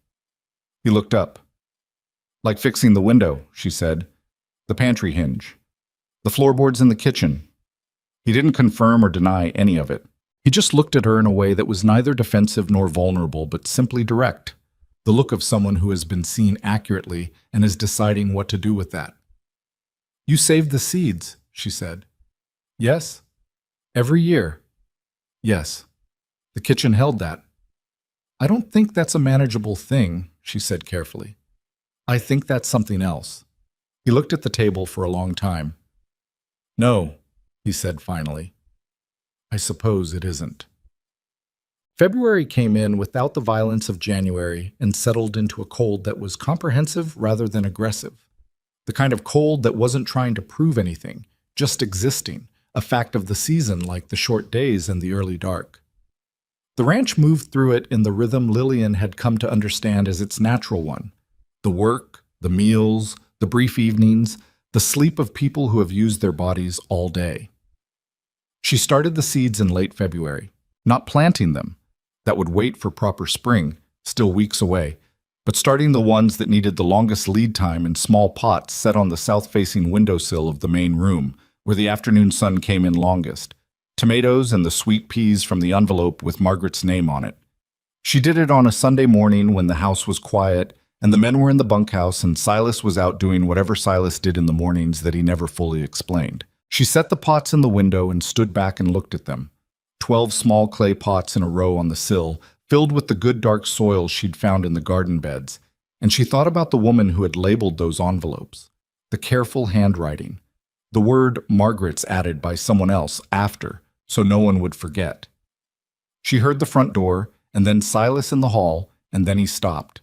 He looked up. Like fixing the window, she said. The pantry hinge. The floorboards in the kitchen. He didn't confirm or deny any of it. He just looked at her in a way that was neither defensive nor vulnerable, but simply direct. The look of someone who has been seen accurately and is deciding what to do with that. You saved the seeds, she said. Yes. Every year. Yes. The kitchen held that. I don't think that's a manageable thing, she said carefully. I think that's something else. He looked at the table for a long time. No, he said finally. I suppose it isn't. February came in without the violence of January and settled into a cold that was comprehensive rather than aggressive. The kind of cold that wasn't trying to prove anything, just existing, a fact of the season like the short days and the early dark. The ranch moved through it in the rhythm Lillian had come to understand as its natural one. The work, the meals, the brief evenings, the sleep of people who have used their bodies all day. She started the seeds in late February, not planting them. That would wait for proper spring, still weeks away, but starting the ones that needed the longest lead time in small pots set on the south-facing windowsill of the main room, where the afternoon sun came in longest. Tomatoes and the sweet peas from the envelope with Margaret's name on it. She did it on a Sunday morning when the house was quiet and the men were in the bunkhouse and Silas was out doing whatever Silas did in the mornings that he never fully explained. She set the pots in the window and stood back and looked at them. 12 small clay pots in a row on the sill, filled with the good dark soil she'd found in the garden beds, and she thought about the woman who had labeled those envelopes. The careful handwriting. The word Margaret's added by someone else after, so no one would forget. She heard the front door, and then Silas in the hall, and then he stopped.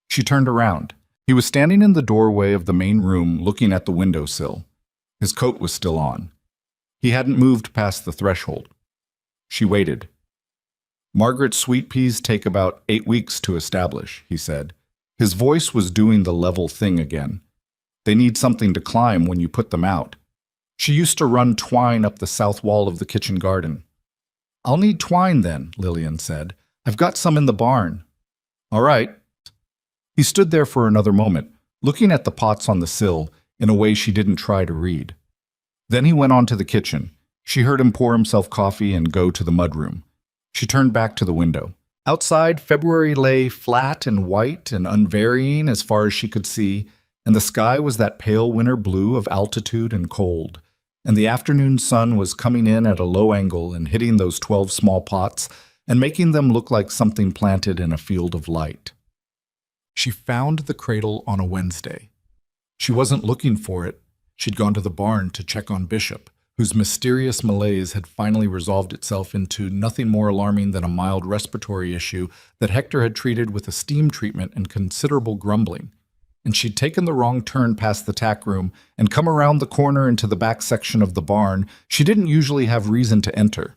She turned around. He was standing in the doorway of the main room looking at the windowsill. His coat was still on. He hadn't moved past the threshold. She waited. Margaret's sweet peas take about 8 weeks to establish, he said. His voice was doing the level thing again. They need something to climb when you put them out. She used to run twine up the south wall of the kitchen garden. I'll need twine then, Lillian said. I've got some in the barn. All right. He stood there for another moment, looking at the pots on the sill in a way she didn't try to read. Then he went on to the kitchen. She heard him pour himself coffee and go to the mudroom. She turned back to the window. Outside, February lay flat and white and unvarying as far as she could see, and the sky was that pale winter blue of altitude and cold, and the afternoon sun was coming in at a low angle and hitting those 12 small pots and making them look like something planted in a field of light. She found the cradle on a Wednesday. She wasn't looking for it. She'd gone to the barn to check on Bishop, whose mysterious malaise had finally resolved itself into nothing more alarming than a mild respiratory issue that Hector had treated with a steam treatment and considerable grumbling. And she'd taken the wrong turn past the tack room and come around the corner into the back section of the barn she didn't usually have reason to enter.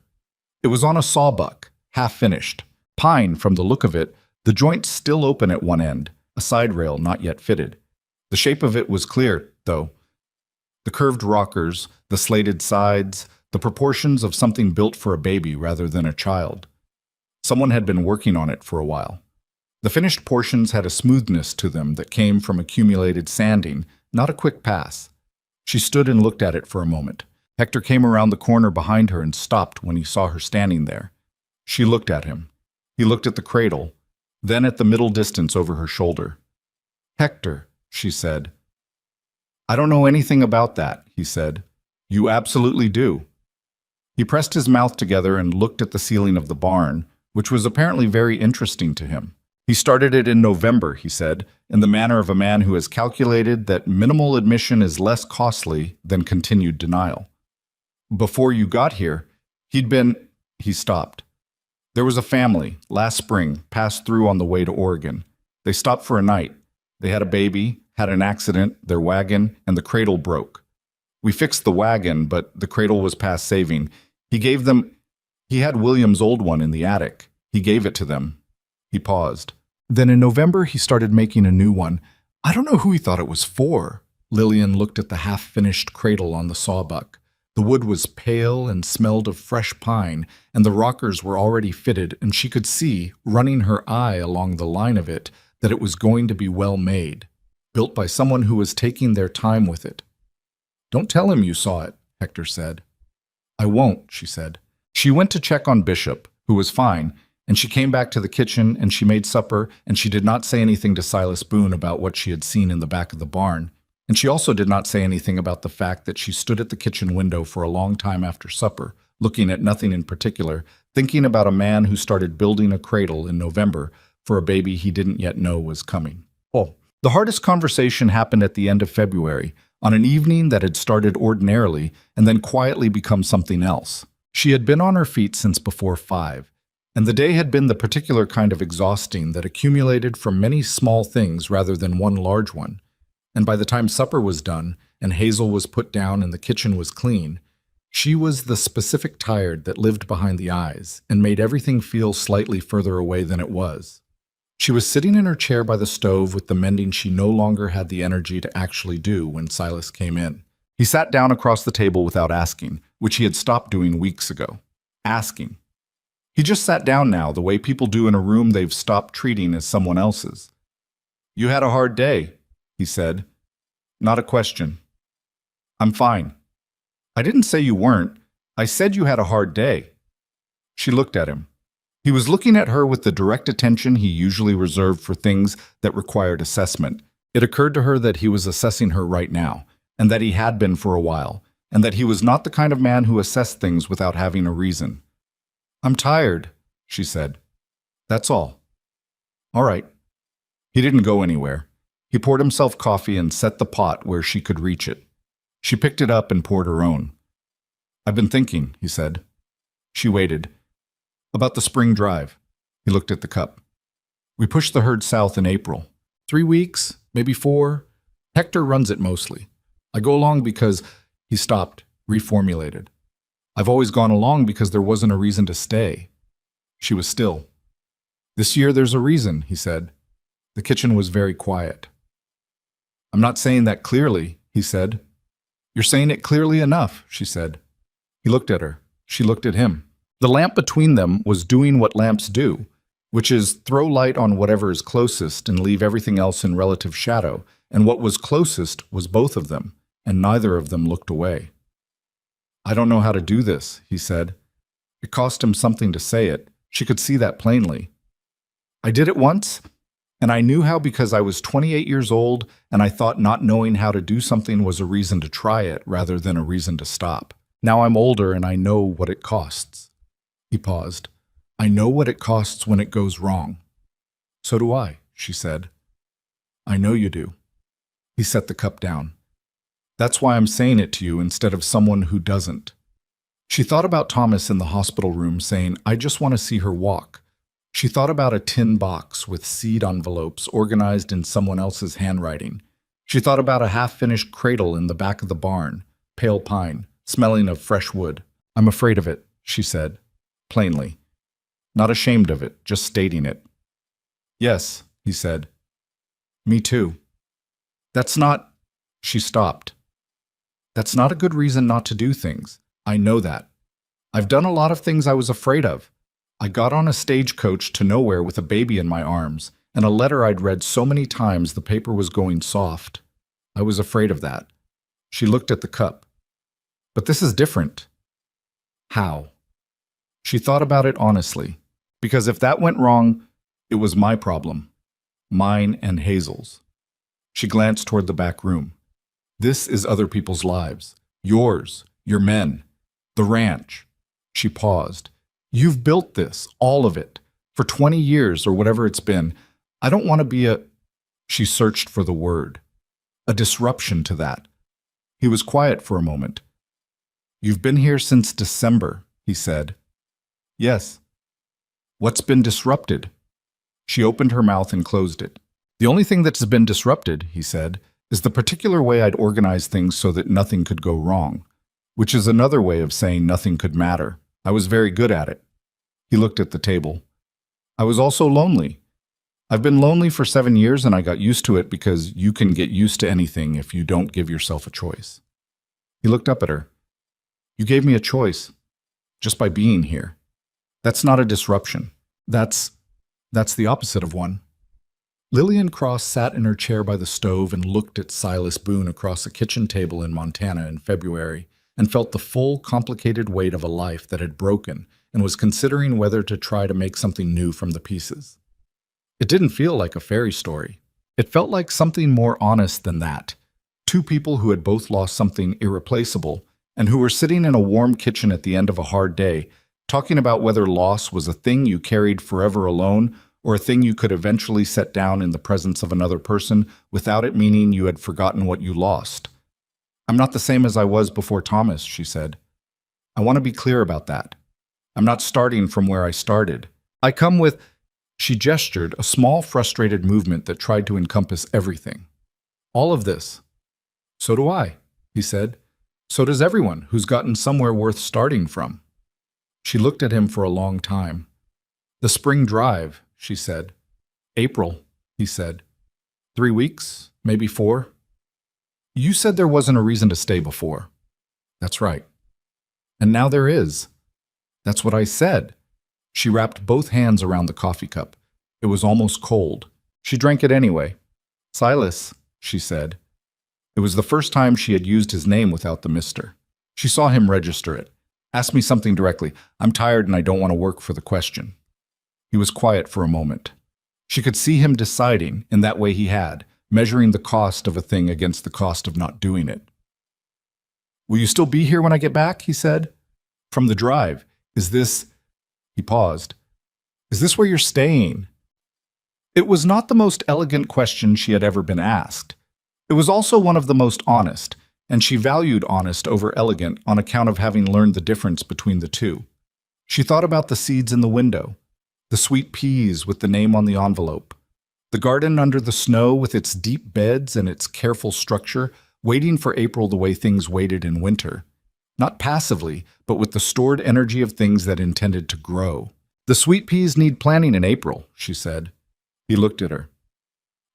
It was on a sawbuck, half-finished. Pine, from the look of it, the joint still open at one end, a side rail not yet fitted. The shape of it was clear, though. The curved rockers, the slated sides, the proportions of something built for a baby rather than a child. Someone had been working on it for a while. The finished portions had a smoothness to them that came from accumulated sanding, not a quick pass. She stood and looked at it for a moment. Hector came around the corner behind her and stopped when he saw her standing there. She looked at him. He looked at the cradle, then at the middle distance over her shoulder. Hector, she said. I don't know anything about that, he said. You absolutely do. He pressed his mouth together and looked at the ceiling of the barn, which was apparently very interesting to him. He started it in November, he said, in the manner of a man who has calculated that minimal admission is less costly than continued denial. Before you got here, he stopped. There was a family, last spring, passed through on the way to Oregon. They stopped for a night. They had a baby, had an accident, their wagon, and the cradle broke. We fixed the wagon, but the cradle was past saving. He had William's old one in the attic. He gave it to them. He paused. Then in November, he started making a new one. I don't know who he thought it was for. Lillian looked at the half-finished cradle on the sawbuck. The wood was pale and smelled of fresh pine, and the rockers were already fitted, and she could see, running her eye along the line of it, that it was going to be well made, built by someone who was taking their time with it. Don't tell him you saw it, Hector said. I won't, she said. She went to check on Bishop, who was fine, and she came back to the kitchen and she made supper, and she did not say anything to Silas Boone about what she had seen in the back of the barn. And she also did not say anything about the fact that she stood at the kitchen window for a long time after supper, looking at nothing in particular, thinking about a man who started building a cradle in November for a baby he didn't yet know was coming. Oh, the hardest conversation happened at the end of February, on an evening that had started ordinarily and then quietly become something else. She had been on her feet since before 5, and the day had been the particular kind of exhausting that accumulated from many small things rather than one large one. And by the time supper was done and Hazel was put down and the kitchen was clean, she was the specific tired that lived behind the eyes and made everything feel slightly further away than it was. She was sitting in her chair by the stove with the mending she no longer had the energy to actually do when Silas came in. He sat down across the table without asking, which he had stopped doing weeks ago. Asking. He just sat down now, the way people do in a room they've stopped treating as someone else's. You had a hard day, he said. Not a question. I'm fine. I didn't say you weren't. I said you had a hard day. She looked at him. He was looking at her with the direct attention he usually reserved for things that required assessment. It occurred to her that he was assessing her right now, and that he had been for a while, and that he was not the kind of man who assessed things without having a reason. I'm tired, she said. That's all. All right. He didn't go anywhere. He poured himself coffee and set the pot where she could reach it. She picked it up and poured her own. I've been thinking, he said. She waited. About the spring drive. He looked at the cup. We pushed the herd south in April. 3 weeks, maybe 4. Hector runs it mostly. I go along because he stopped, reformulated. I've always gone along because there wasn't a reason to stay. She was still. This year there's a reason, he said. The kitchen was very quiet. I'm not saying that clearly, he said. You're saying it clearly enough, she said. He looked at her. She looked at him. The lamp between them was doing what lamps do, which is throw light on whatever is closest and leave everything else in relative shadow, and what was closest was both of them, and neither of them looked away. I don't know how to do this, he said. It cost him something to say it. She could see that plainly. I did it once, and I knew how because I was 28 years old, and I thought not knowing how to do something was a reason to try it rather than a reason to stop. Now I'm older and I know what it costs. He paused. I know what it costs when it goes wrong. So do I, she said. I know you do. He set the cup down. That's why I'm saying it to you instead of someone who doesn't. She thought about Thomas in the hospital room saying, I just want to see her walk. She thought about a tin box with seed envelopes organized in someone else's handwriting. She thought about a half-finished cradle in the back of the barn, pale pine, smelling of fresh wood. I'm afraid of it, she said, plainly. Not ashamed of it, just stating it. Yes, he said. Me too. That's not... She stopped. That's not a good reason not to do things. I know that. I've done a lot of things I was afraid of. I got on a stagecoach to nowhere with a baby in my arms, and a letter I'd read so many times the paper was going soft. I was afraid of that. She looked at the cup. But this is different. How? She thought about it honestly, because if that went wrong, it was my problem. Mine and Hazel's. She glanced toward the back room. This is other people's lives. Yours, your men, the ranch. She paused. You've built this, all of it, for 20 years or whatever it's been. I don't want to be a... She searched for the word. A disruption to that. He was quiet for a moment. You've been here since December, he said. Yes. What's been disrupted? She opened her mouth and closed it. The only thing that's been disrupted, he said, is the particular way I'd organize things so that nothing could go wrong, which is another way of saying nothing could matter. I was very good at it. He looked at the table. I was also lonely. I've been lonely for 7 years and I got used to it because you can get used to anything if you don't give yourself a choice. He looked up at her. You gave me a choice, just by being here. That's not a disruption. That's the opposite of one. Lillian Cross sat in her chair by the stove and looked at Silas Boone across a kitchen table in Montana in February and felt the full, complicated weight of a life that had broken and was considering whether to try to make something new from the pieces. It didn't feel like a fairy story. It felt like something more honest than that. Two people who had both lost something irreplaceable and who were sitting in a warm kitchen at the end of a hard day, talking about whether loss was a thing you carried forever alone or a thing you could eventually set down in the presence of another person without it meaning you had forgotten what you lost. I'm not the same as I was before Thomas, she said. I want to be clear about that. I'm not starting from where I started. I come with... She gestured, a small, frustrated movement that tried to encompass everything. All of this. So do I, he said. So does everyone who's gotten somewhere worth starting from. She looked at him for a long time. The spring drive, she said. April, he said. 3 weeks, maybe 4. You said there wasn't a reason to stay before. That's right. And now there is. That's what I said. She wrapped both hands around the coffee cup. It was almost cold. She drank it anyway. Silas, she said. It was the first time she had used his name without the mister. She saw him register it. Ask me something directly. I'm tired and I don't want to work for the question. He was quiet for a moment. She could see him deciding, in that way he had, measuring the cost of a thing against the cost of not doing it. Will you still be here when I get back? He said. From the drive. Is this... He paused. Is this where you're staying? It was not the most elegant question she had ever been asked. It was also one of the most honest, and she valued honest over elegant on account of having learned the difference between the two. She thought about the seeds in the window, the sweet peas with the name on the envelope, the garden under the snow with its deep beds and its careful structure, waiting for April the way things waited in winter. Not passively, but with the stored energy of things that intended to grow. The sweet peas need planting in April, she said. He looked at her.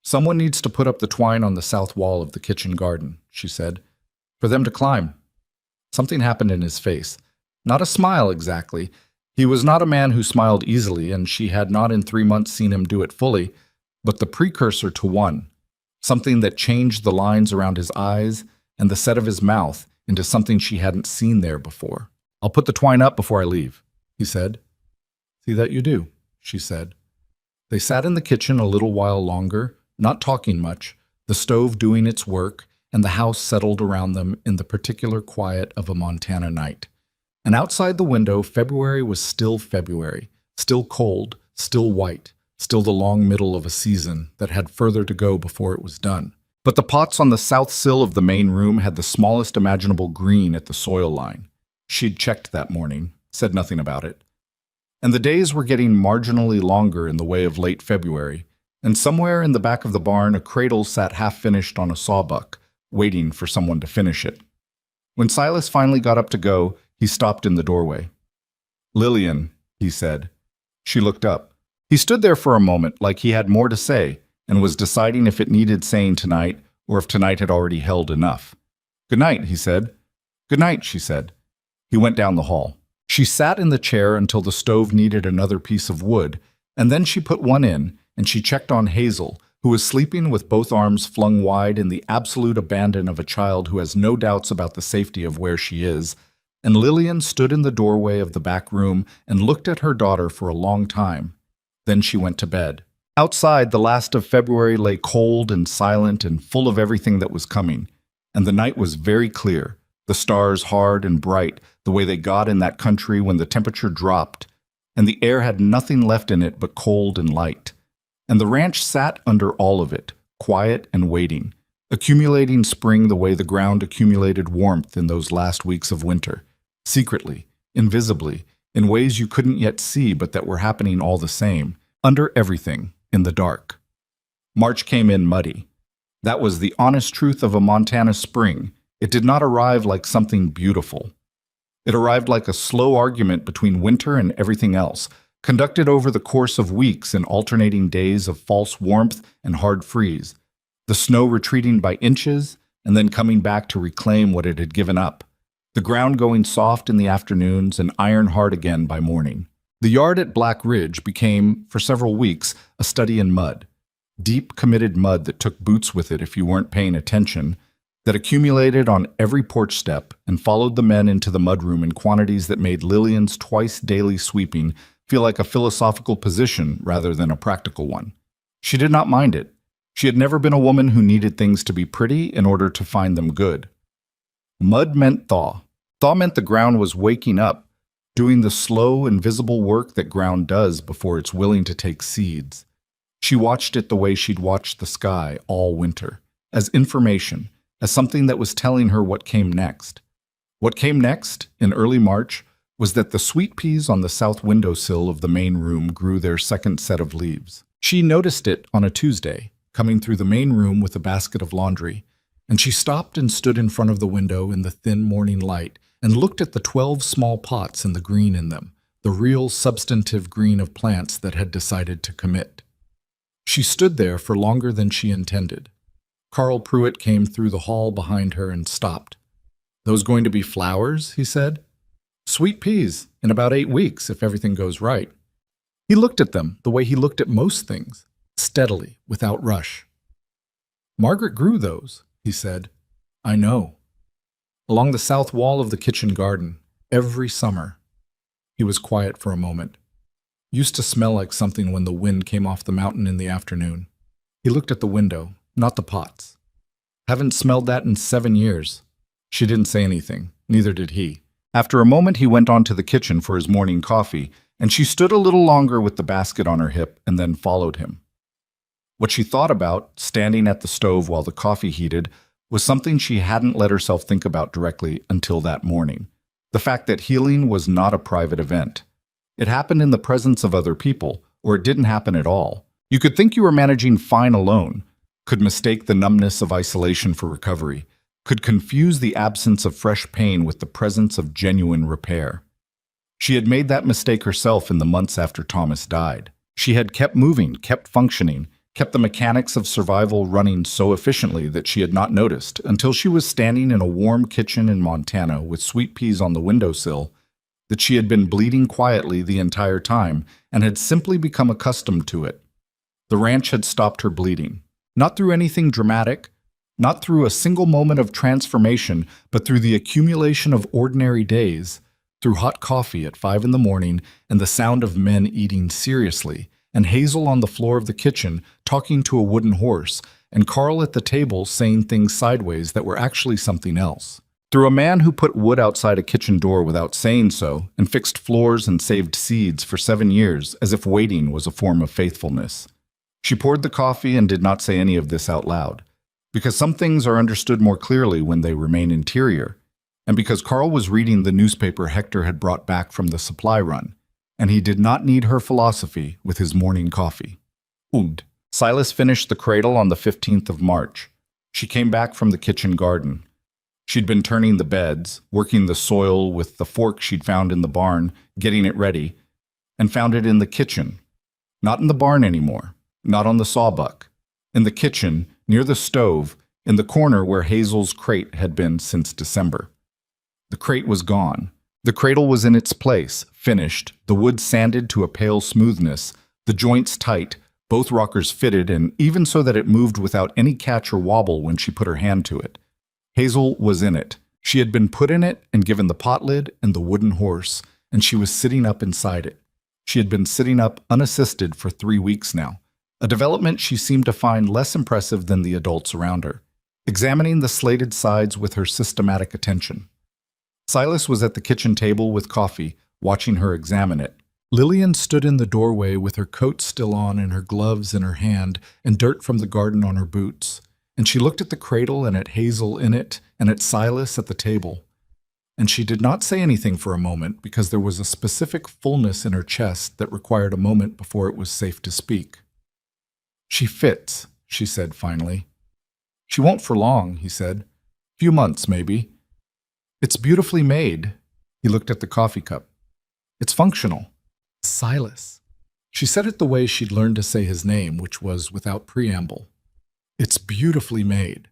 Someone needs to put up the twine on the south wall of the kitchen garden, she said, for them to climb. Something happened in his face. Not a smile exactly. He was not a man who smiled easily, and she had not in 3 months seen him do it fully, but the precursor to one. Something that changed the lines around his eyes and the set of his mouth into something she hadn't seen there before. I'll put the twine up before I leave, he said. See that you do, she said. They sat in the kitchen a little while longer, not talking much, the stove doing its work, and the house settled around them in the particular quiet of a Montana night. And outside the window, February was still February, still cold, still white, still the long middle of a season that had further to go before it was done. But the pots on the south sill of the main room had the smallest imaginable green at the soil line. She'd checked that morning, said nothing about it. And the days were getting marginally longer in the way of late February, and somewhere in the back of the barn a cradle sat half-finished on a sawbuck, waiting for someone to finish it. When Silas finally got up to go, he stopped in the doorway. Lillian, he said. She looked up. He stood there for a moment like he had more to say, and was deciding if it needed saying tonight or if tonight had already held enough. Good night, he said. Good night, she said. He went down the hall. She sat in the chair until the stove needed another piece of wood, and then she put one in, and she checked on Hazel, who was sleeping with both arms flung wide in the absolute abandon of a child who has no doubts about the safety of where she is, and Lillian stood in the doorway of the back room and looked at her daughter for a long time. Then she went to bed. Outside, the last of February lay cold and silent and full of everything that was coming, and the night was very clear, the stars hard and bright, the way they got in that country when the temperature dropped, and the air had nothing left in it but cold and light. And the ranch sat under all of it, quiet and waiting, accumulating spring the way the ground accumulated warmth in those last weeks of winter, secretly, invisibly, in ways you couldn't yet see but that were happening all the same, under everything, in the dark. March came in muddy. That was the honest truth of a Montana spring. It did not arrive like something beautiful. It arrived like a slow argument between winter and everything else, conducted over the course of weeks in alternating days of false warmth and hard freeze, the snow retreating by inches and then coming back to reclaim what it had given up, the ground going soft in the afternoons and iron hard again by morning. The yard at Black Ridge became, for several weeks, a study in mud. Deep, committed mud that took boots with it if you weren't paying attention, that accumulated on every porch step and followed the men into the mudroom in quantities that made Lillian's twice-daily sweeping feel like a philosophical position rather than a practical one. She did not mind it. She had never been a woman who needed things to be pretty in order to find them good. Mud meant thaw. Thaw meant the ground was waking up, doing the slow, invisible work that ground does before it's willing to take seeds. She watched it the way she'd watched the sky all winter, as information, as something that was telling her what came next. What came next, in early March, was that the sweet peas on the south windowsill of the main room grew their second set of leaves. She noticed it on a Tuesday, coming through the main room with a basket of laundry, and she stopped and stood in front of the window in the thin morning light and looked at the 12 small pots and the green in them, the real substantive green of plants that had decided to commit. She stood there for longer than she intended. Carl Pruitt came through the hall behind her and stopped. "Those going to be flowers?" he said. "Sweet peas, in about 8 weeks, if everything goes right." He looked at them the way he looked at most things, steadily, without rush. "Margaret grew those," he said. "I know. Along the south wall of the kitchen garden, every summer." He was quiet for a moment. "Used to smell like something when the wind came off the mountain in the afternoon." He looked at the window, not the pots. "Haven't smelled that in 7 years." She didn't say anything, neither did he. After a moment he went on to the kitchen for his morning coffee, and she stood a little longer with the basket on her hip and then followed him. What she thought about, standing at the stove while the coffee heated, was something she hadn't let herself think about directly until that morning. The fact that healing was not a private event. It happened in the presence of other people, or it didn't happen at all. You could think you were managing fine alone, could mistake the numbness of isolation for recovery, could confuse the absence of fresh pain with the presence of genuine repair. She had made that mistake herself in the months after Thomas died. She had kept moving, kept functioning, kept the mechanics of survival running so efficiently that she had not noticed until she was standing in a warm kitchen in Montana with sweet peas on the windowsill, that she had been bleeding quietly the entire time and had simply become accustomed to it. The ranch had stopped her bleeding, not through anything dramatic, not through a single moment of transformation, but through the accumulation of ordinary days, through hot coffee at 5 in the morning and the sound of men eating seriously, and Hazel on the floor of the kitchen talking to a wooden horse, and Carl at the table saying things sideways that were actually something else. Through a man who put wood outside a kitchen door without saying so, and fixed floors and saved seeds for 7 years as if waiting was a form of faithfulness. She poured the coffee and did not say any of this out loud, because some things are understood more clearly when they remain interior, and because Carl was reading the newspaper Hector had brought back from the supply run, and he did not need her philosophy with his morning coffee. Und. Silas finished the cradle on the 15th of March. She came back from the kitchen garden. She'd been turning the beds, working the soil with the fork she'd found in the barn, getting it ready, and found it in the kitchen. Not in the barn anymore, not on the sawbuck. In the kitchen, near the stove, in the corner where Hazel's crate had been since December. The crate was gone. The cradle was in its place, finished, the wood sanded to a pale smoothness, the joints tight, both rockers fitted, and even so that it moved without any catch or wobble when she put her hand to it. Hazel was in it. She had been put in it and given the pot lid and the wooden horse, and she was sitting up inside it. She had been sitting up unassisted for 3 weeks now, a development she seemed to find less impressive than the adults around her, examining the slated sides with her systematic attention. Silas was at the kitchen table with coffee, watching her examine it. Lillian stood in the doorway with her coat still on and her gloves in her hand and dirt from the garden on her boots, and she looked at the cradle and at Hazel in it and at Silas at the table. And she did not say anything for a moment because there was a specific fullness in her chest that required a moment before it was safe to speak. "She fits," she said finally. "She won't for long," he said. "Few months, maybe. It's beautifully made." He looked at the coffee cup. "It's functional." Silas. She said it the way she'd learned to say his name, which was without preamble. "It's beautifully made."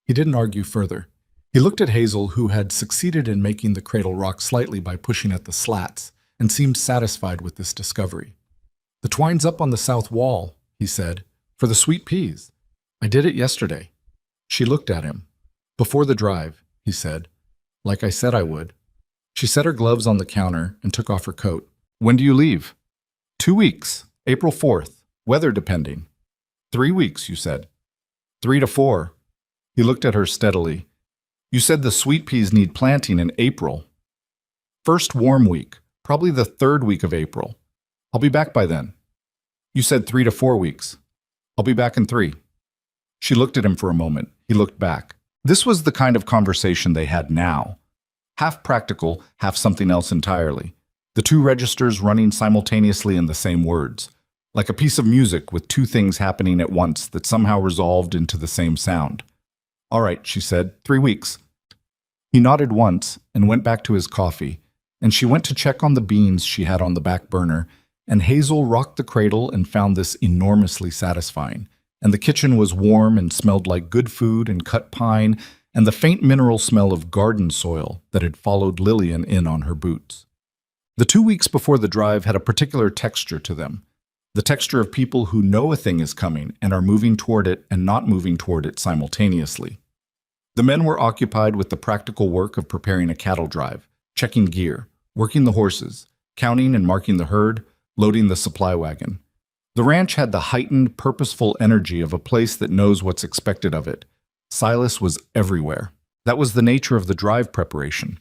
He didn't argue further. He looked at Hazel, who had succeeded in making the cradle rock slightly by pushing at the slats, and seemed satisfied with this discovery. "The twine's up on the south wall," he said, "for the sweet peas. I did it yesterday." She looked at him. "Before the drive," he said, "like I said I would." She set her gloves on the counter and took off her coat. "When do you leave?" 2 weeks, April 4th, weather depending." 3 weeks, you said. 3 to 4. He looked at her steadily. "You said the sweet peas need planting in April." "First warm week, probably the 3rd week of April. I'll be back by then." "You said 3 to 4 weeks. I'll be back in 3. She looked at him for a moment. He looked back. This was the kind of conversation they had now. Half practical, half something else entirely. The two registers running simultaneously in the same words, like a piece of music with two things happening at once that somehow resolved into the same sound. "All right," she said, 3 weeks. He nodded once and went back to his coffee, and she went to check on the beans she had on the back burner, and Hazel rocked the cradle and found this enormously satisfying, and the kitchen was warm and smelled like good food and cut pine and the faint mineral smell of garden soil that had followed Lillian in on her boots. The 2 weeks before the drive had a particular texture to them, the texture of people who know a thing is coming and are moving toward it and not moving toward it simultaneously. The men were occupied with the practical work of preparing a cattle drive, checking gear, working the horses, counting and marking the herd, loading the supply wagon. The ranch had the heightened, purposeful energy of a place that knows what's expected of it. Silas was everywhere. That was the nature of the drive preparation.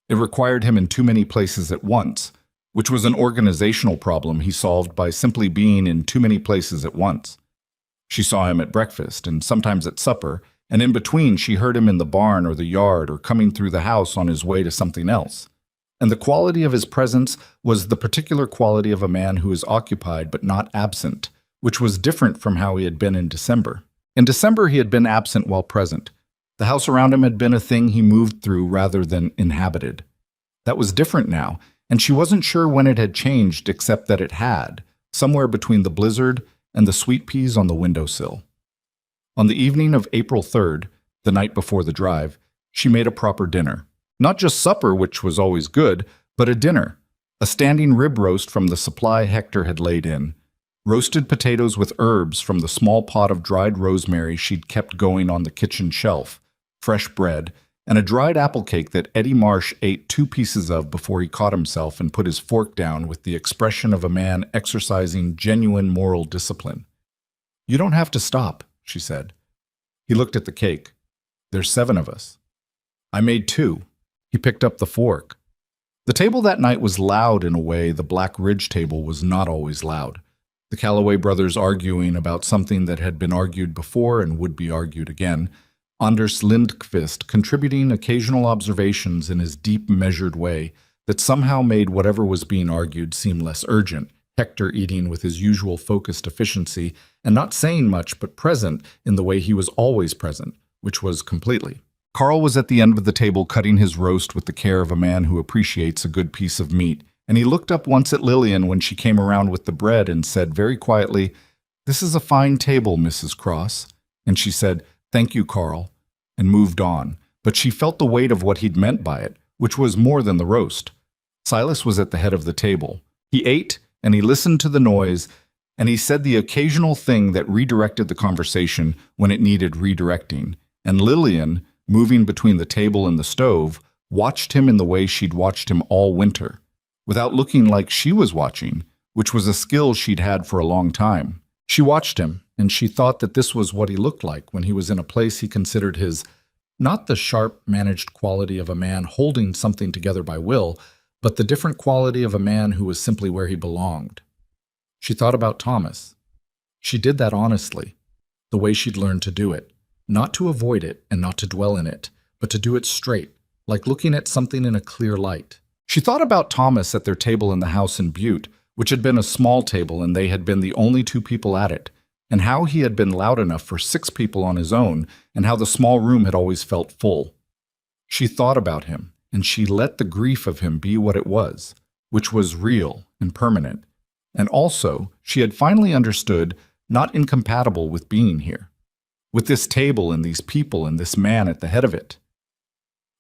It required him in too many places at once, which was an organizational problem he solved by simply being in too many places at once. She saw him at breakfast and sometimes at supper, and in between she heard him in the barn or the yard or coming through the house on his way to something else. And the quality of his presence was the particular quality of a man who is occupied but not absent, which was different from how he had been in December. In December he had been absent while present. The house around him had been a thing he moved through rather than inhabited. That was different now, and she wasn't sure when it had changed except that it had, somewhere between the blizzard and the sweet peas on the windowsill. On the evening of April 3rd, the night before the drive, she made a proper dinner. Not just supper, which was always good, but a dinner. A standing rib roast from the supply Hector had laid in. Roasted potatoes with herbs from the small pot of dried rosemary she'd kept going on the kitchen shelf. Fresh bread, and a dried apple cake that Eddie Marsh ate 2 pieces of before he caught himself and put his fork down with the expression of a man exercising genuine moral discipline. "You don't have to stop," she said. He looked at the cake. "There's 7 of us." "I made 2. He picked up the fork. The table that night was loud in a way the Black Ridge table was not always loud. The Calloway brothers arguing about something that had been argued before and would be argued again. Anders Lindqvist contributing occasional observations in his deep, measured way that somehow made whatever was being argued seem less urgent. Hector eating with his usual focused efficiency and not saying much but present in the way he was always present, which was completely. Carl was at the end of the table cutting his roast with the care of a man who appreciates a good piece of meat, and he looked up once at Lillian when she came around with the bread and said very quietly, "This is a fine table, Mrs. Cross." And she said, "Thank you, Carl," and moved on, but she felt the weight of what he'd meant by it, which was more than the roast. Silas was at the head of the table. He ate, and he listened to the noise, and he said the occasional thing that redirected the conversation when it needed redirecting, and Lillian, moving between the table and the stove, watched him in the way she'd watched him all winter, without looking like she was watching, which was a skill she'd had for a long time. She watched him, and she thought that this was what he looked like when he was in a place he considered his, not the sharp, managed quality of a man holding something together by will, but the different quality of a man who was simply where he belonged. She thought about Thomas. She did that honestly, the way she'd learned to do it, not to avoid it and not to dwell in it, but to do it straight, like looking at something in a clear light. She thought about Thomas at their table in the house in Butte, which had been a small table and they had been the only two people at it, and how he had been loud enough for 6 people on his own, and how the small room had always felt full. She thought about him, and she let the grief of him be what it was, which was real and permanent, and also she had finally understood not incompatible with being here, with this table and these people and this man at the head of it.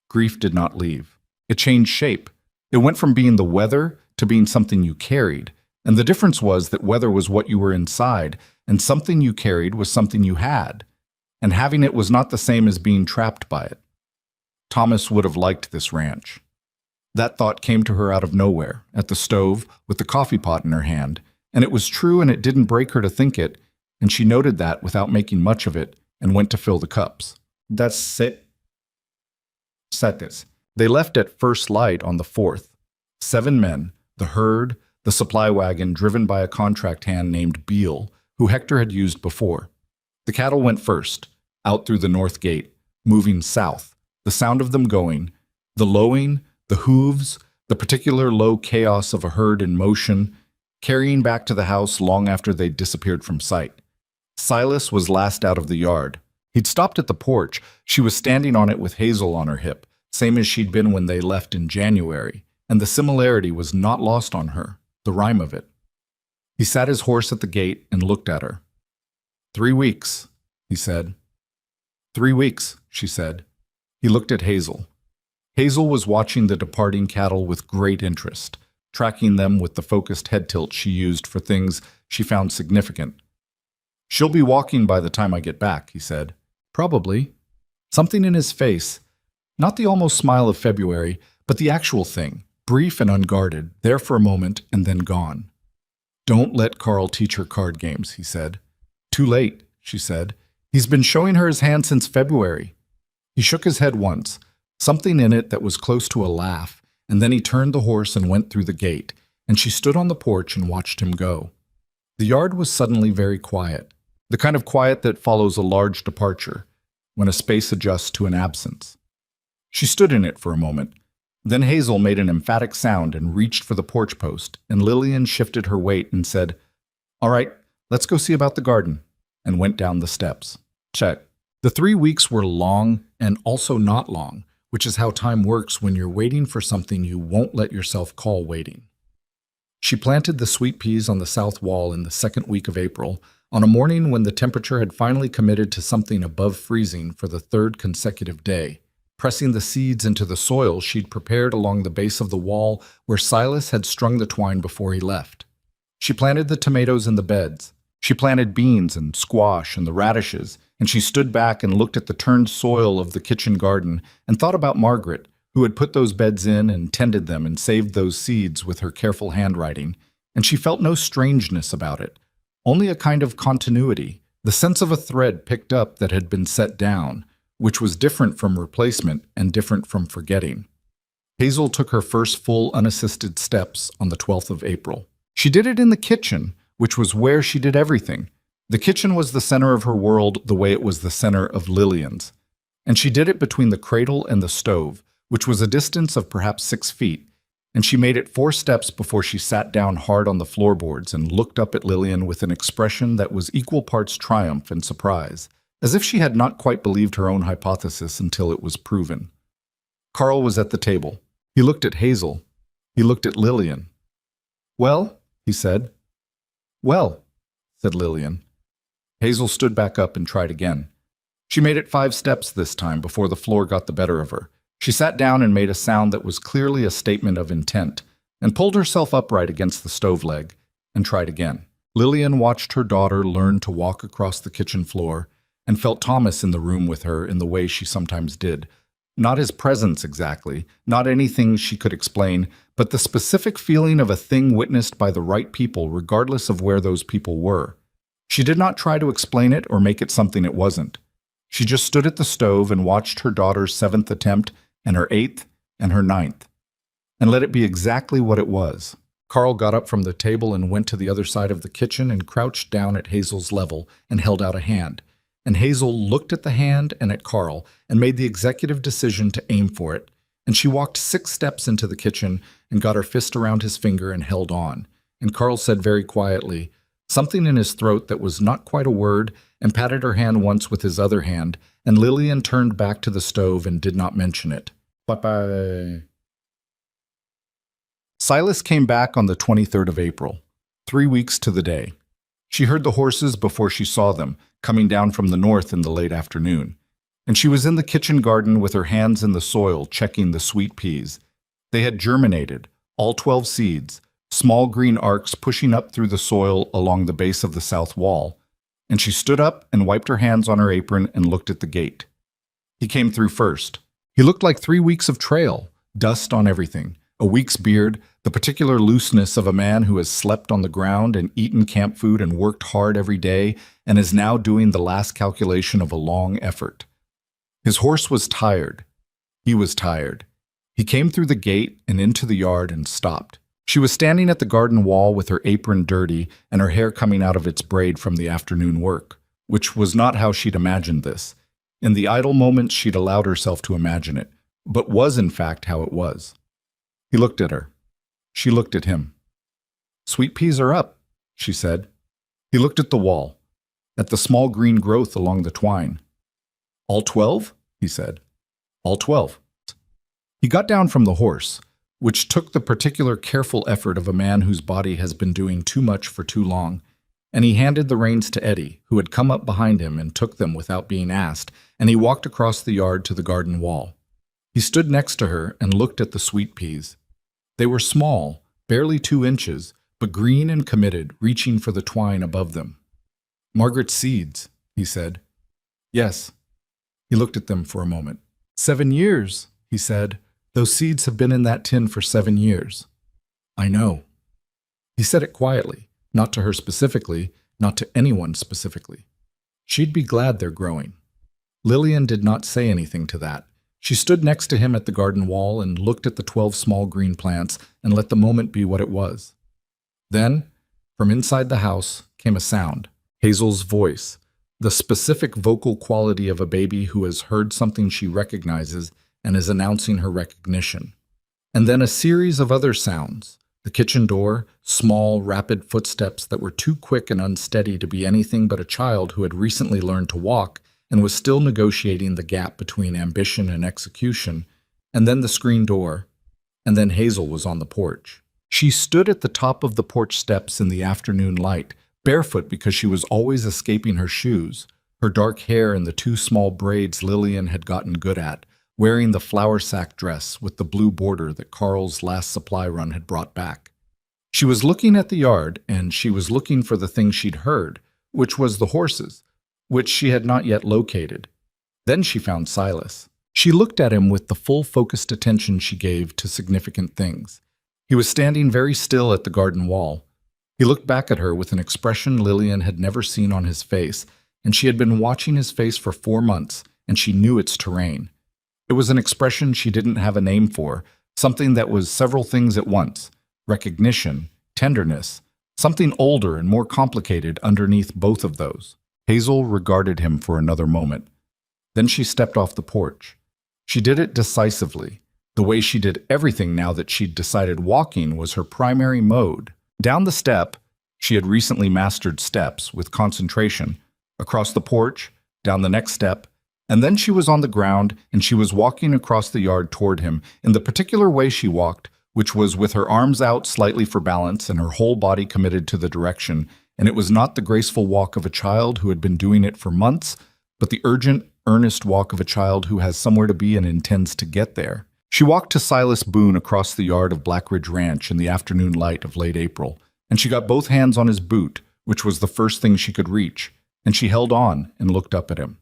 Grief did not leave. It changed shape. It went from being the weather to being something you carried, and the difference was that weather was what you were inside, and something you carried was something you had, and having it was not the same as being trapped by it. Thomas would have liked this ranch. That thought came to her out of nowhere, at the stove, with the coffee pot in her hand, and it was true and it didn't break her to think it, and she noted that without making much of it, and went to fill the cups. That's it. Satis. They left at first light on the 4th. 7 men, the herd, the supply wagon driven by a contract hand named Beale, who Hector had used before. The cattle went first, out through the north gate, moving south, the sound of them going, the lowing, the hooves, the particular low chaos of a herd in motion, carrying back to the house long after they'd disappeared from sight. Silas was last out of the yard. He'd stopped at the porch. She was standing on it with Hazel on her hip, same as she'd been when they left in January, and the similarity was not lost on her, the rhyme of it. He sat his horse at the gate and looked at her. 3 weeks, he said. 3 weeks, she said. He looked at Hazel. Hazel was watching the departing cattle with great interest, tracking them with the focused head tilt she used for things she found significant. She'll be walking by the time I get back, he said. Probably. Something in his face, not the almost smile of February, but the actual thing, brief and unguarded, there for a moment and then gone. Don't let Carl teach her card games, he said. Too late, she said. He's been showing her his hand since February. He shook his head once, something in it that was close to a laugh, and then he turned the horse and went through the gate, and she stood on the porch and watched him go. The yard was suddenly very quiet, the kind of quiet that follows a large departure, when a space adjusts to an absence. She stood in it for a moment. Then Hazel made an emphatic sound and reached for the porch post, and Lillian shifted her weight and said, "All right, let's go see about the garden," and went down the steps. Check. The 3 weeks were long and also not long, which is how time works when you're waiting for something you won't let yourself call waiting. She planted the sweet peas on the south wall in the 2nd week of April, on a morning when the temperature had finally committed to something above freezing for the 3rd consecutive day, pressing the seeds into the soil she'd prepared along the base of the wall where Silas had strung the twine before he left. She planted the tomatoes in the beds. She planted beans and squash and the radishes, and she stood back and looked at the turned soil of the kitchen garden and thought about Margaret, who had put those beds in and tended them and saved those seeds with her careful handwriting, and she felt no strangeness about it, only a kind of continuity, the sense of a thread picked up that had been set down, which was different from replacement and different from forgetting. Hazel took her first full unassisted steps on the 12th of April. She did it in the kitchen, which was where she did everything. The kitchen was the center of her world the way it was the center of Lillian's. And she did it between the cradle and the stove, which was a distance of perhaps 6 feet, and she made it 4 steps before she sat down hard on the floorboards and looked up at Lillian with an expression that was equal parts triumph and surprise, as if she had not quite believed her own hypothesis until it was proven. Carl was at the table. He looked at Hazel. He looked at Lillian. "Well," he said. "Well," said Lillian. Hazel stood back up and tried again. She made it 5 steps this time before the floor got the better of her. She sat down and made a sound that was clearly a statement of intent, and pulled herself upright against the stove leg, and tried again. Lillian watched her daughter learn to walk across the kitchen floor, and felt Thomas in the room with her in the way she sometimes did. Not his presence exactly, not anything she could explain, but the specific feeling of a thing witnessed by the right people regardless of where those people were. She did not try to explain it or make it something it wasn't. She just stood at the stove and watched her daughter's 7th attempt and her 8th and her 9th. and let it be exactly what it was. Carl got up from the table and went to the other side of the kitchen and crouched down at Hazel's level and held out a hand. And Hazel looked at the hand and at Carl and made the executive decision to aim for it. And she walked 6 steps into the kitchen and got her fist around his finger and held on. And Carl said very quietly, something in his throat that was not quite a word, and patted her hand once with his other hand, and Lillian turned back to the stove and did not mention it. Bye-bye. Silas came back on the 23rd of April, 3 weeks to the day. She heard the horses before she saw them, coming down from the north in the late afternoon. And she was in the kitchen garden with her hands in the soil, checking the sweet peas. They had germinated, all 12 seeds, small green arcs pushing up through the soil along the base of the south wall. And she stood up and wiped her hands on her apron and looked at the gate. He came through first. He looked like 3 weeks of trail, dust on everything, a week's beard, the particular looseness of a man who has slept on the ground and eaten camp food and worked hard every day and is now doing the last calculation of a long effort. His horse was tired. He was tired. He came through the gate and into the yard and stopped. She was standing at the garden wall with her apron dirty and her hair coming out of its braid from the afternoon work, which was not how she'd imagined this. In the idle moments she'd allowed herself to imagine it, but was in fact how it was. He looked at her. She looked at him. "Sweet peas are up," she said. He looked at the wall, at the small green growth along the twine. "All 12?" he said. "All 12. He got down from the horse, which took the particular careful effort of a man whose body has been doing too much for too long, and he handed the reins to Eddie, who had come up behind him and took them without being asked, and he walked across the yard to the garden wall. He stood next to her and looked at the sweet peas. They were small, barely 2 inches, but green and committed, reaching for the twine above them. "Margaret's seeds," he said. "Yes." He looked at them for a moment. "7 years," he said. "Those seeds have been in that tin for 7 years." "I know." He said it quietly, not to her specifically, not to anyone specifically. She'd be glad they're growing. Lillian did not say anything to that. She stood next to him at the garden wall and looked at the 12 small green plants and let the moment be what it was. Then, from inside the house, came a sound. Hazel's voice, the specific vocal quality of a baby who has heard something she recognizes and is announcing her recognition. And then a series of other sounds. The kitchen door, small, rapid footsteps that were too quick and unsteady to be anything but a child who had recently learned to walk and was still negotiating the gap between ambition and execution, and then the screen door, and then Hazel was on the porch. She stood at the top of the porch steps in the afternoon light, barefoot because she was always escaping her shoes, her dark hair in the 2 small braids Lillian had gotten good at, wearing the flour sack dress with the blue border that Carl's last supply run had brought back. She was looking at the yard, and she was looking for the thing she'd heard, which was the horses, which she had not yet located. Then she found Silas. She looked at him with the full focused attention she gave to significant things. He was standing very still at the garden wall. He looked back at her with an expression Lillian had never seen on his face, and she had been watching his face for 4 months, and she knew its terrain. It was an expression she didn't have a name for, something that was several things at once: recognition, tenderness, something older and more complicated underneath both of those. Hazel regarded him for another moment. Then she stepped off the porch. She did it decisively, the way she did everything now that she'd decided walking was her primary mode. Down the step, she had recently mastered steps with concentration, across the porch, down the next step, and then she was on the ground and she was walking across the yard toward him in the particular way she walked, which was with her arms out slightly for balance and her whole body committed to the direction. And it was not the graceful walk of a child who had been doing it for months, but the urgent, earnest walk of a child who has somewhere to be and intends to get there. She walked to Silas Boone across the yard of Black Ridge Ranch in the afternoon light of late April, and she got both hands on his boot, which was the first thing she could reach, and she held on and looked up at him.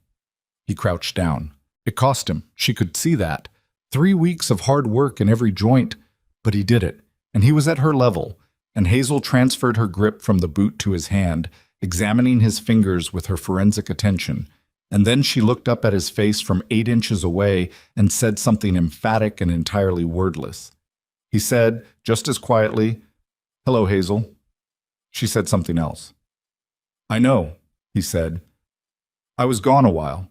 He crouched down. It cost him. She could see that. 3 weeks of hard work in every joint, but he did it, and he was at her level, and Hazel transferred her grip from the boot to his hand, examining his fingers with her forensic attention, and then she looked up at his face from 8 inches away and said something emphatic and entirely wordless. He said, just as quietly, "Hello, Hazel." She said something else. "I know," he said. "I was gone a while."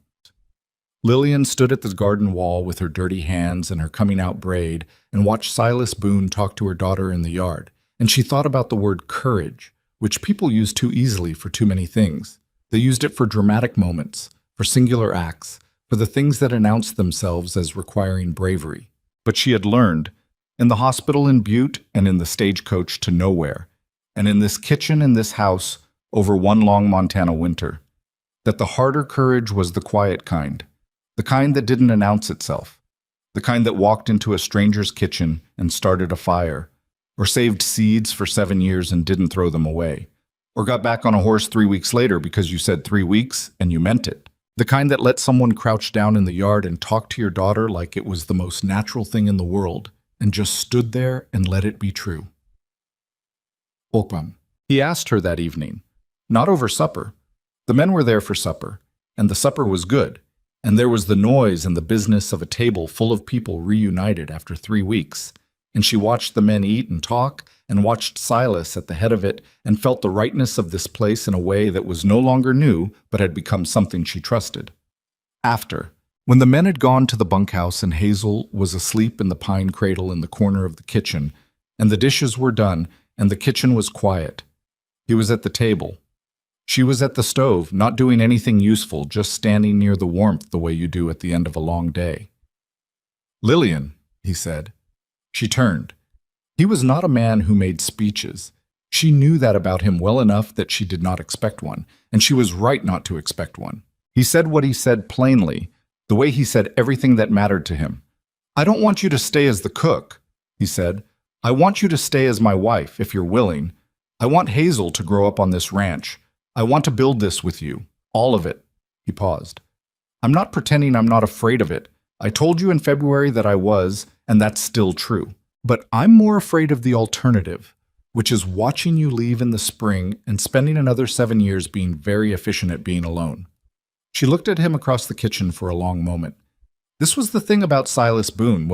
Lillian stood at the garden wall with her dirty hands and her coming-out braid and watched Silas Boone talk to her daughter in the yard, and she thought about the word courage, which people use too easily for too many things. They used it for dramatic moments, for singular acts, for the things that announced themselves as requiring bravery. But she had learned, in the hospital in Butte and in the stagecoach to nowhere, and in this kitchen in this house over one long Montana winter, that the harder courage was the quiet kind, the kind that didn't announce itself, the kind that walked into a stranger's kitchen and started a fire, or saved seeds for 7 years and didn't throw them away, or got back on a horse 3 weeks later because you said 3 weeks and you meant it. The kind that let someone crouch down in the yard and talk to your daughter like it was the most natural thing in the world and just stood there and let it be true. Okpam. He asked her that evening, not over supper. The men were there for supper, and the supper was good, and there was the noise and the business of a table full of people reunited after 3 weeks, and she watched the men eat and talk, and watched Silas at the head of it, and felt the rightness of this place in a way that was no longer new, but had become something she trusted. After, when the men had gone to the bunkhouse and Hazel was asleep in the pine cradle in the corner of the kitchen, and the dishes were done, and the kitchen was quiet, he was at the table. She was at the stove, not doing anything useful, just standing near the warmth the way you do at the end of a long day. "Lillian," he said. She turned. He was not a man who made speeches. She knew that about him well enough that she did not expect one, and she was right not to expect one. He said what he said plainly, the way he said everything that mattered to him. "I don't want you to stay as the cook," he said. "I want you to stay as my wife, if you're willing. I want Hazel to grow up on this ranch. I want to build this with you. All of it." He paused. "I'm not pretending I'm not afraid of it. I told you in February that I was, and that's still true. But I'm more afraid of the alternative, which is watching you leave in the spring and spending another 7 years being very efficient at being alone." She looked at him across the kitchen for a long moment. This was the thing about Silas Boone.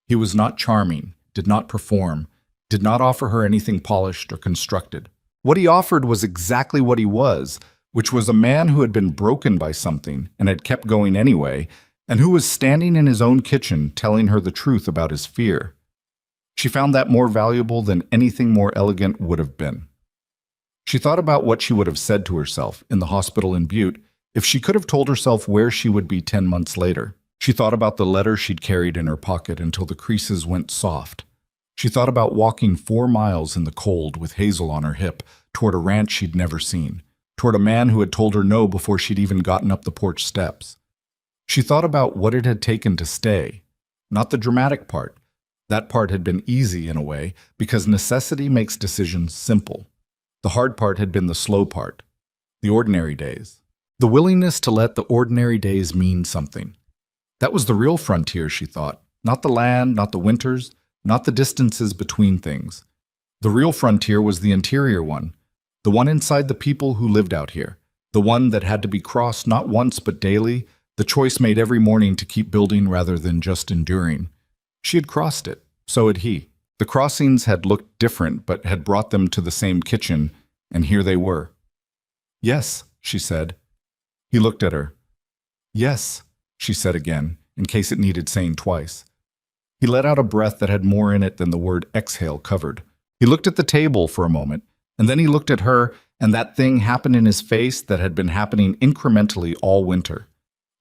He was not charming, did not perform, did not offer her anything polished or constructed. What he offered was exactly what he was, which was a man who had been broken by something and had kept going anyway, and who was standing in his own kitchen telling her the truth about his fear. She found that more valuable than anything more elegant would have been. She thought about what she would have said to herself in the hospital in Butte if she could have told herself where she would be 10 months later. She thought about the letter she'd carried in her pocket until the creases went soft. She thought about walking 4 miles in the cold with Hazel on her hip toward a ranch she'd never seen, toward a man who had told her no before she'd even gotten up the porch steps. She thought about what it had taken to stay, not the dramatic part. That part had been easy in a way, because necessity makes decisions simple. The hard part had been the slow part, the ordinary days. The willingness to let the ordinary days mean something. That was the real frontier, she thought. Not the land, not the winters, not the distances between things. The real frontier was the interior one, the one inside the people who lived out here, the one that had to be crossed not once but daily, the choice made every morning to keep building rather than just enduring. She had crossed it, so had he. The crossings had looked different but had brought them to the same kitchen, and here they were. "Yes," she said. He looked at her. "Yes," she said again, in case it needed saying twice. He let out a breath that had more in it than the word exhale covered. He looked at the table for a moment, and then he looked at her, and that thing happened in his face that had been happening incrementally all winter.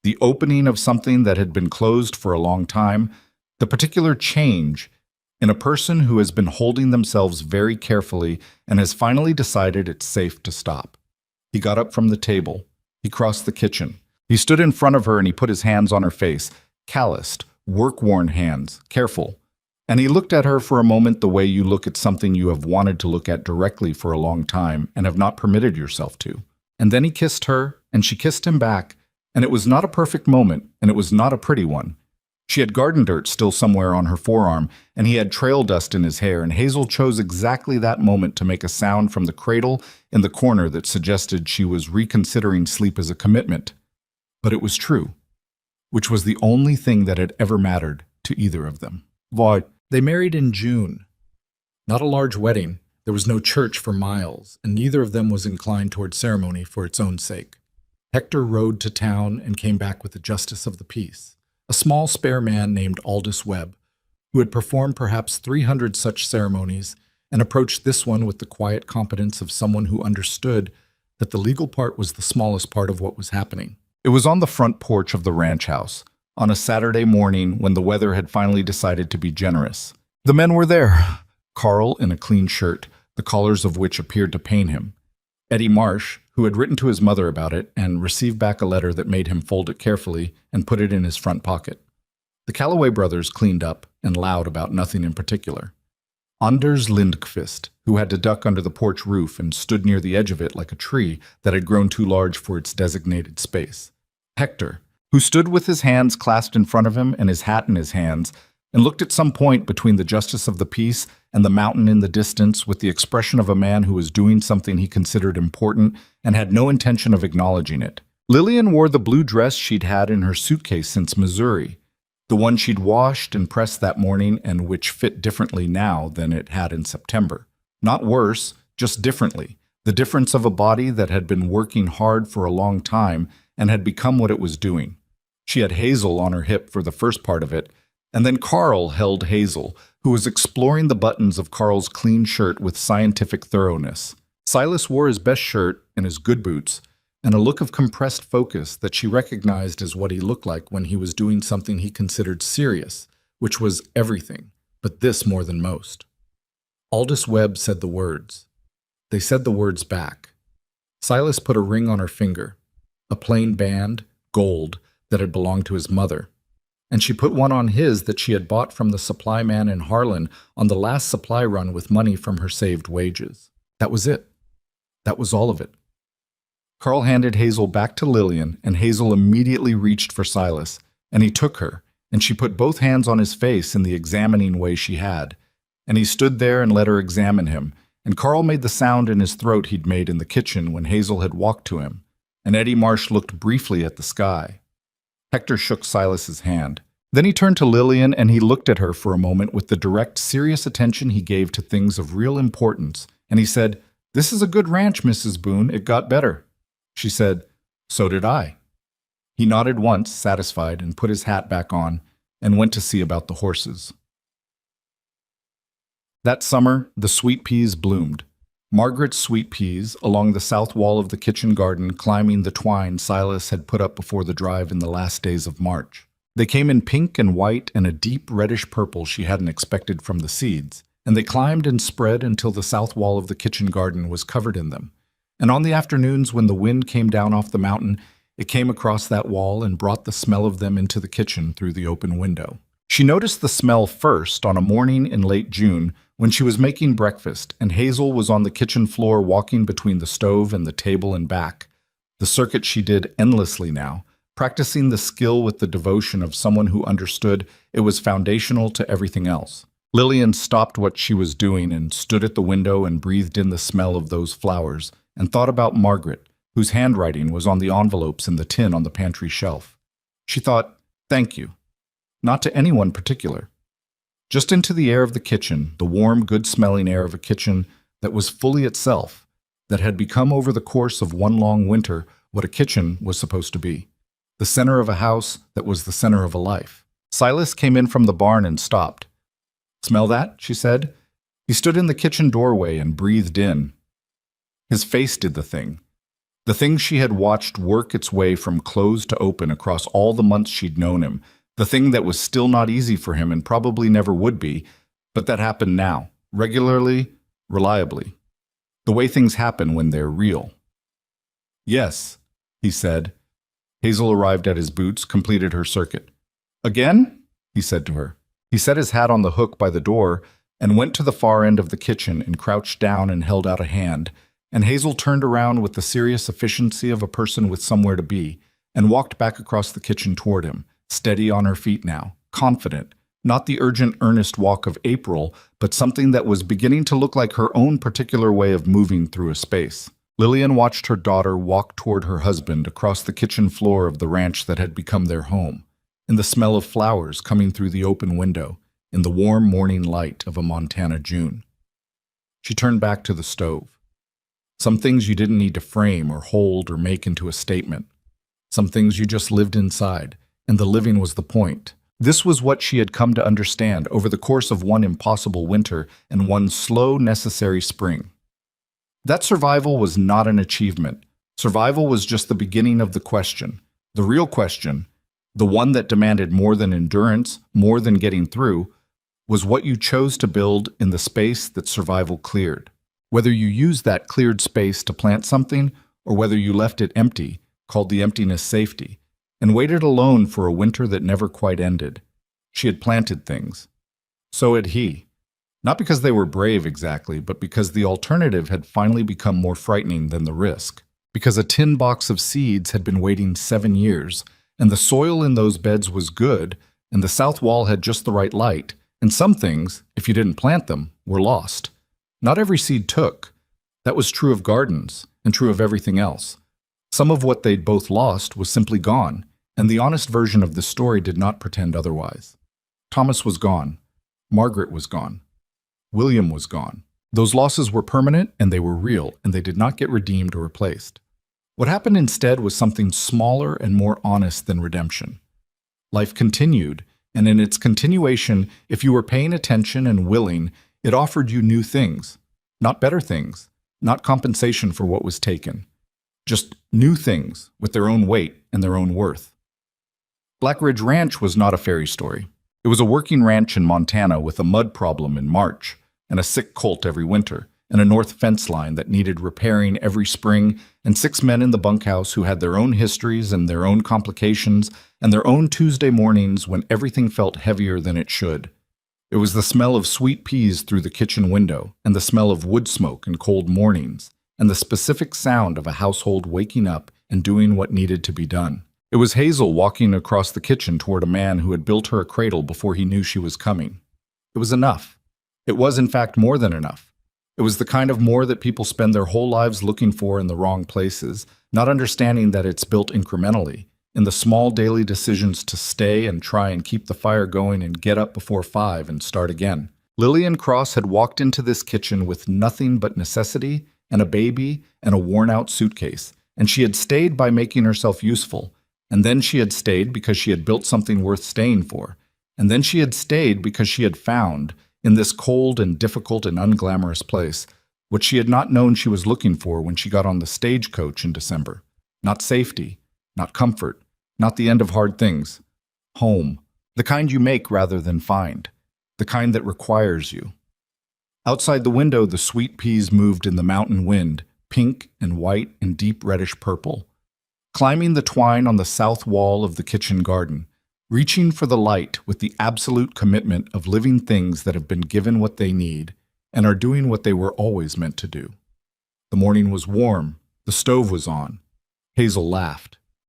The opening of something that had been closed for a long time, the particular change in a person who has been holding themselves very carefully and has finally decided it's safe to stop. He got up from the table. He crossed the kitchen. He stood in front of her and he put his hands on her face, calloused, work-worn hands, careful. And he looked at her for a moment the way you look at something you have wanted to look at directly for a long time and have not permitted yourself to. And then he kissed her, and she kissed him back, and it was not a perfect moment, and it was not a pretty one. She had garden dirt still somewhere on her forearm, and he had trail dust in his hair, and Hazel chose exactly that moment to make a sound from the cradle in the corner that suggested she was reconsidering sleep as a commitment. But it was true, which was the only thing that had ever mattered to either of them. "Why, They married in June. Not a large wedding, there was no church for miles, and neither of them was inclined toward ceremony for its own sake. Hector rode to town and came back with the justice of the peace, a small spare man named Aldous Webb, who had performed perhaps 300 such ceremonies and approached this one with the quiet competence of someone who understood that the legal part was the smallest part of what was happening. It was on the front porch of the ranch house, on a Saturday morning when the weather had finally decided to be generous. The men were there. Carl in a clean shirt, the collars of which appeared to pain him. Eddie Marsh, who had written to his mother about it and received back a letter that made him fold it carefully and put it in his front pocket. The Calloway brothers cleaned up and loud about nothing in particular. Anders Lindqvist, who had to duck under the porch roof and stood near the edge of it like a tree that had grown too large for its designated space. Hector, who stood with his hands clasped in front of him and his hat in his hands, and looked at some point between the justice of the peace and the mountain in the distance with the expression of a man who was doing something he considered important and had no intention of acknowledging it. Lillian wore the blue dress she'd had in her suitcase since Missouri, the one she'd washed and pressed that morning and which fit differently now than it had in September. Not worse, just differently. The difference of a body that had been working hard for a long time and had become what it was doing. She had Hazel on her hip for the first part of it, and then Carl held Hazel, who was exploring the buttons of Carl's clean shirt with scientific thoroughness. Silas wore his best shirt and his good boots, and a look of compressed focus that she recognized as what he looked like when he was doing something he considered serious, which was everything, but this more than most. Aldous Webb said the words. They said the words back. Silas put a ring on her finger, a plain band, gold, that had belonged to his mother, and she put one on his that she had bought from the supply man in Harlan on the last supply run with money from her saved wages. That was it. That was all of it. Carl handed Hazel back to Lillian, and Hazel immediately reached for Silas, and he took her, and she put both hands on his face in the examining way she had, and he stood there and let her examine him, and Carl made the sound in his throat he'd made in the kitchen when Hazel had walked to him, and Eddie Marsh looked briefly at the sky. Hector shook Silas's hand. Then he turned to Lillian and he looked at her for a moment with the direct, serious attention he gave to things of real importance, and he said, "This is a good ranch, Mrs. Boone. It got better." She said, "So did I." He nodded once, satisfied, and put his hat back on and went to see about the horses. That summer, the sweet peas bloomed. Margaret's sweet peas, along the south wall of the kitchen garden, climbing the twine Silas had put up before the drive in the last days of March. They came in pink and white and a deep reddish purple she hadn't expected from the seeds, and they climbed and spread until the south wall of the kitchen garden was covered in them. And on the afternoons when the wind came down off the mountain, it came across that wall and brought the smell of them into the kitchen through the open window. She noticed the smell first on a morning in late June when she was making breakfast and Hazel was on the kitchen floor walking between the stove and the table and back. The circuit she did endlessly now, practicing the skill with the devotion of someone who understood it was foundational to everything else. Lillian stopped what she was doing and stood at the window and breathed in the smell of those flowers and thought about Margaret, whose handwriting was on the envelopes in the tin on the pantry shelf. She thought, "Thank you." Not to anyone particular. Just into the air of the kitchen, the warm, good-smelling air of a kitchen that was fully itself, that had become over the course of one long winter what a kitchen was supposed to be. The center of a house that was the center of a life. Silas came in from the barn and stopped. "Smell that?" she said. He stood in the kitchen doorway and breathed in. His face did the thing she had watched work its way from closed to open across all the months she'd known him, the thing that was still not easy for him and probably never would be, but that happened now, regularly, reliably. The way things happen when they're real. "Yes," he said. Hazel arrived at his boots, completed her circuit. "Again?" he said to her. He set his hat on the hook by the door and went to the far end of the kitchen and crouched down and held out a hand, and Hazel turned around with the serious efficiency of a person with somewhere to be and walked back across the kitchen toward him, steady on her feet now, confident, not the urgent, earnest walk of April, but something that was beginning to look like her own particular way of moving through a space. Lillian watched her daughter walk toward her husband across the kitchen floor of the ranch that had become their home, in the smell of flowers coming through the open window, in the warm morning light of a Montana June. She turned back to the stove. Some things you didn't need to frame or hold or make into a statement. Some things you just lived inside, and the living was the point. This was what she had come to understand over the course of one impossible winter and one slow, necessary spring. That survival was not an achievement. Survival was just the beginning of the question. The real question, the one that demanded more than endurance, more than getting through, was what you chose to build in the space that survival cleared. Whether you used that cleared space to plant something, or whether you left it empty, called the emptiness safety, and waited alone for a winter that never quite ended. She had planted things. So had he. Not because they were brave exactly, but because the alternative had finally become more frightening than the risk. Because a tin box of seeds had been waiting 7 years, and the soil in those beds was good, and the south wall had just the right light, and some things, if you didn't plant them, were lost. Not every seed took. That was true of gardens, and true of everything else. Some of what they'd both lost was simply gone, and the honest version of the story did not pretend otherwise. Thomas was gone. Margaret was gone. William was gone. Those losses were permanent, and they were real, and they did not get redeemed or replaced. What happened instead was something smaller and more honest than redemption. Life continued, and in its continuation, if you were paying attention and willing, it offered you new things. Not better things, not compensation for what was taken. Just new things with their own weight and their own worth. Black Ridge Ranch was not a fairy story. It was a working ranch in Montana with a mud problem in March, and a sick colt every winter, and a north fence line that needed repairing every spring, and 6 men in the bunkhouse who had their own histories and their own complications, and their own Tuesday mornings when everything felt heavier than it should. It was the smell of sweet peas through the kitchen window, and the smell of wood smoke in cold mornings, and the specific sound of a household waking up and doing what needed to be done. It was Hazel walking across the kitchen toward a man who had built her a cradle before he knew she was coming. It was enough. It was, in fact, more than enough. It was the kind of more that people spend their whole lives looking for in the wrong places, not understanding that it's built incrementally, in the small daily decisions to stay and try and keep the fire going and get up before 5 and start again. Lillian Cross had walked into this kitchen with nothing but necessity and a baby and a worn-out suitcase, and she had stayed by making herself useful, and then she had stayed because she had built something worth staying for, and then she had stayed because she had found, in this cold and difficult and unglamorous place, what she had not known she was looking for when she got on the stagecoach in December. Not safety, not comfort, not the end of hard things. Home, the kind you make rather than find, the kind that requires you. Outside the window, the sweet peas moved in the mountain wind, pink and white and deep reddish purple. Climbing the twine on the south wall of the kitchen garden, reaching for the light with the absolute commitment of living things that have been given what they need and are doing what they were always meant to do. The morning was warm. The stove was on. Hazel laughed.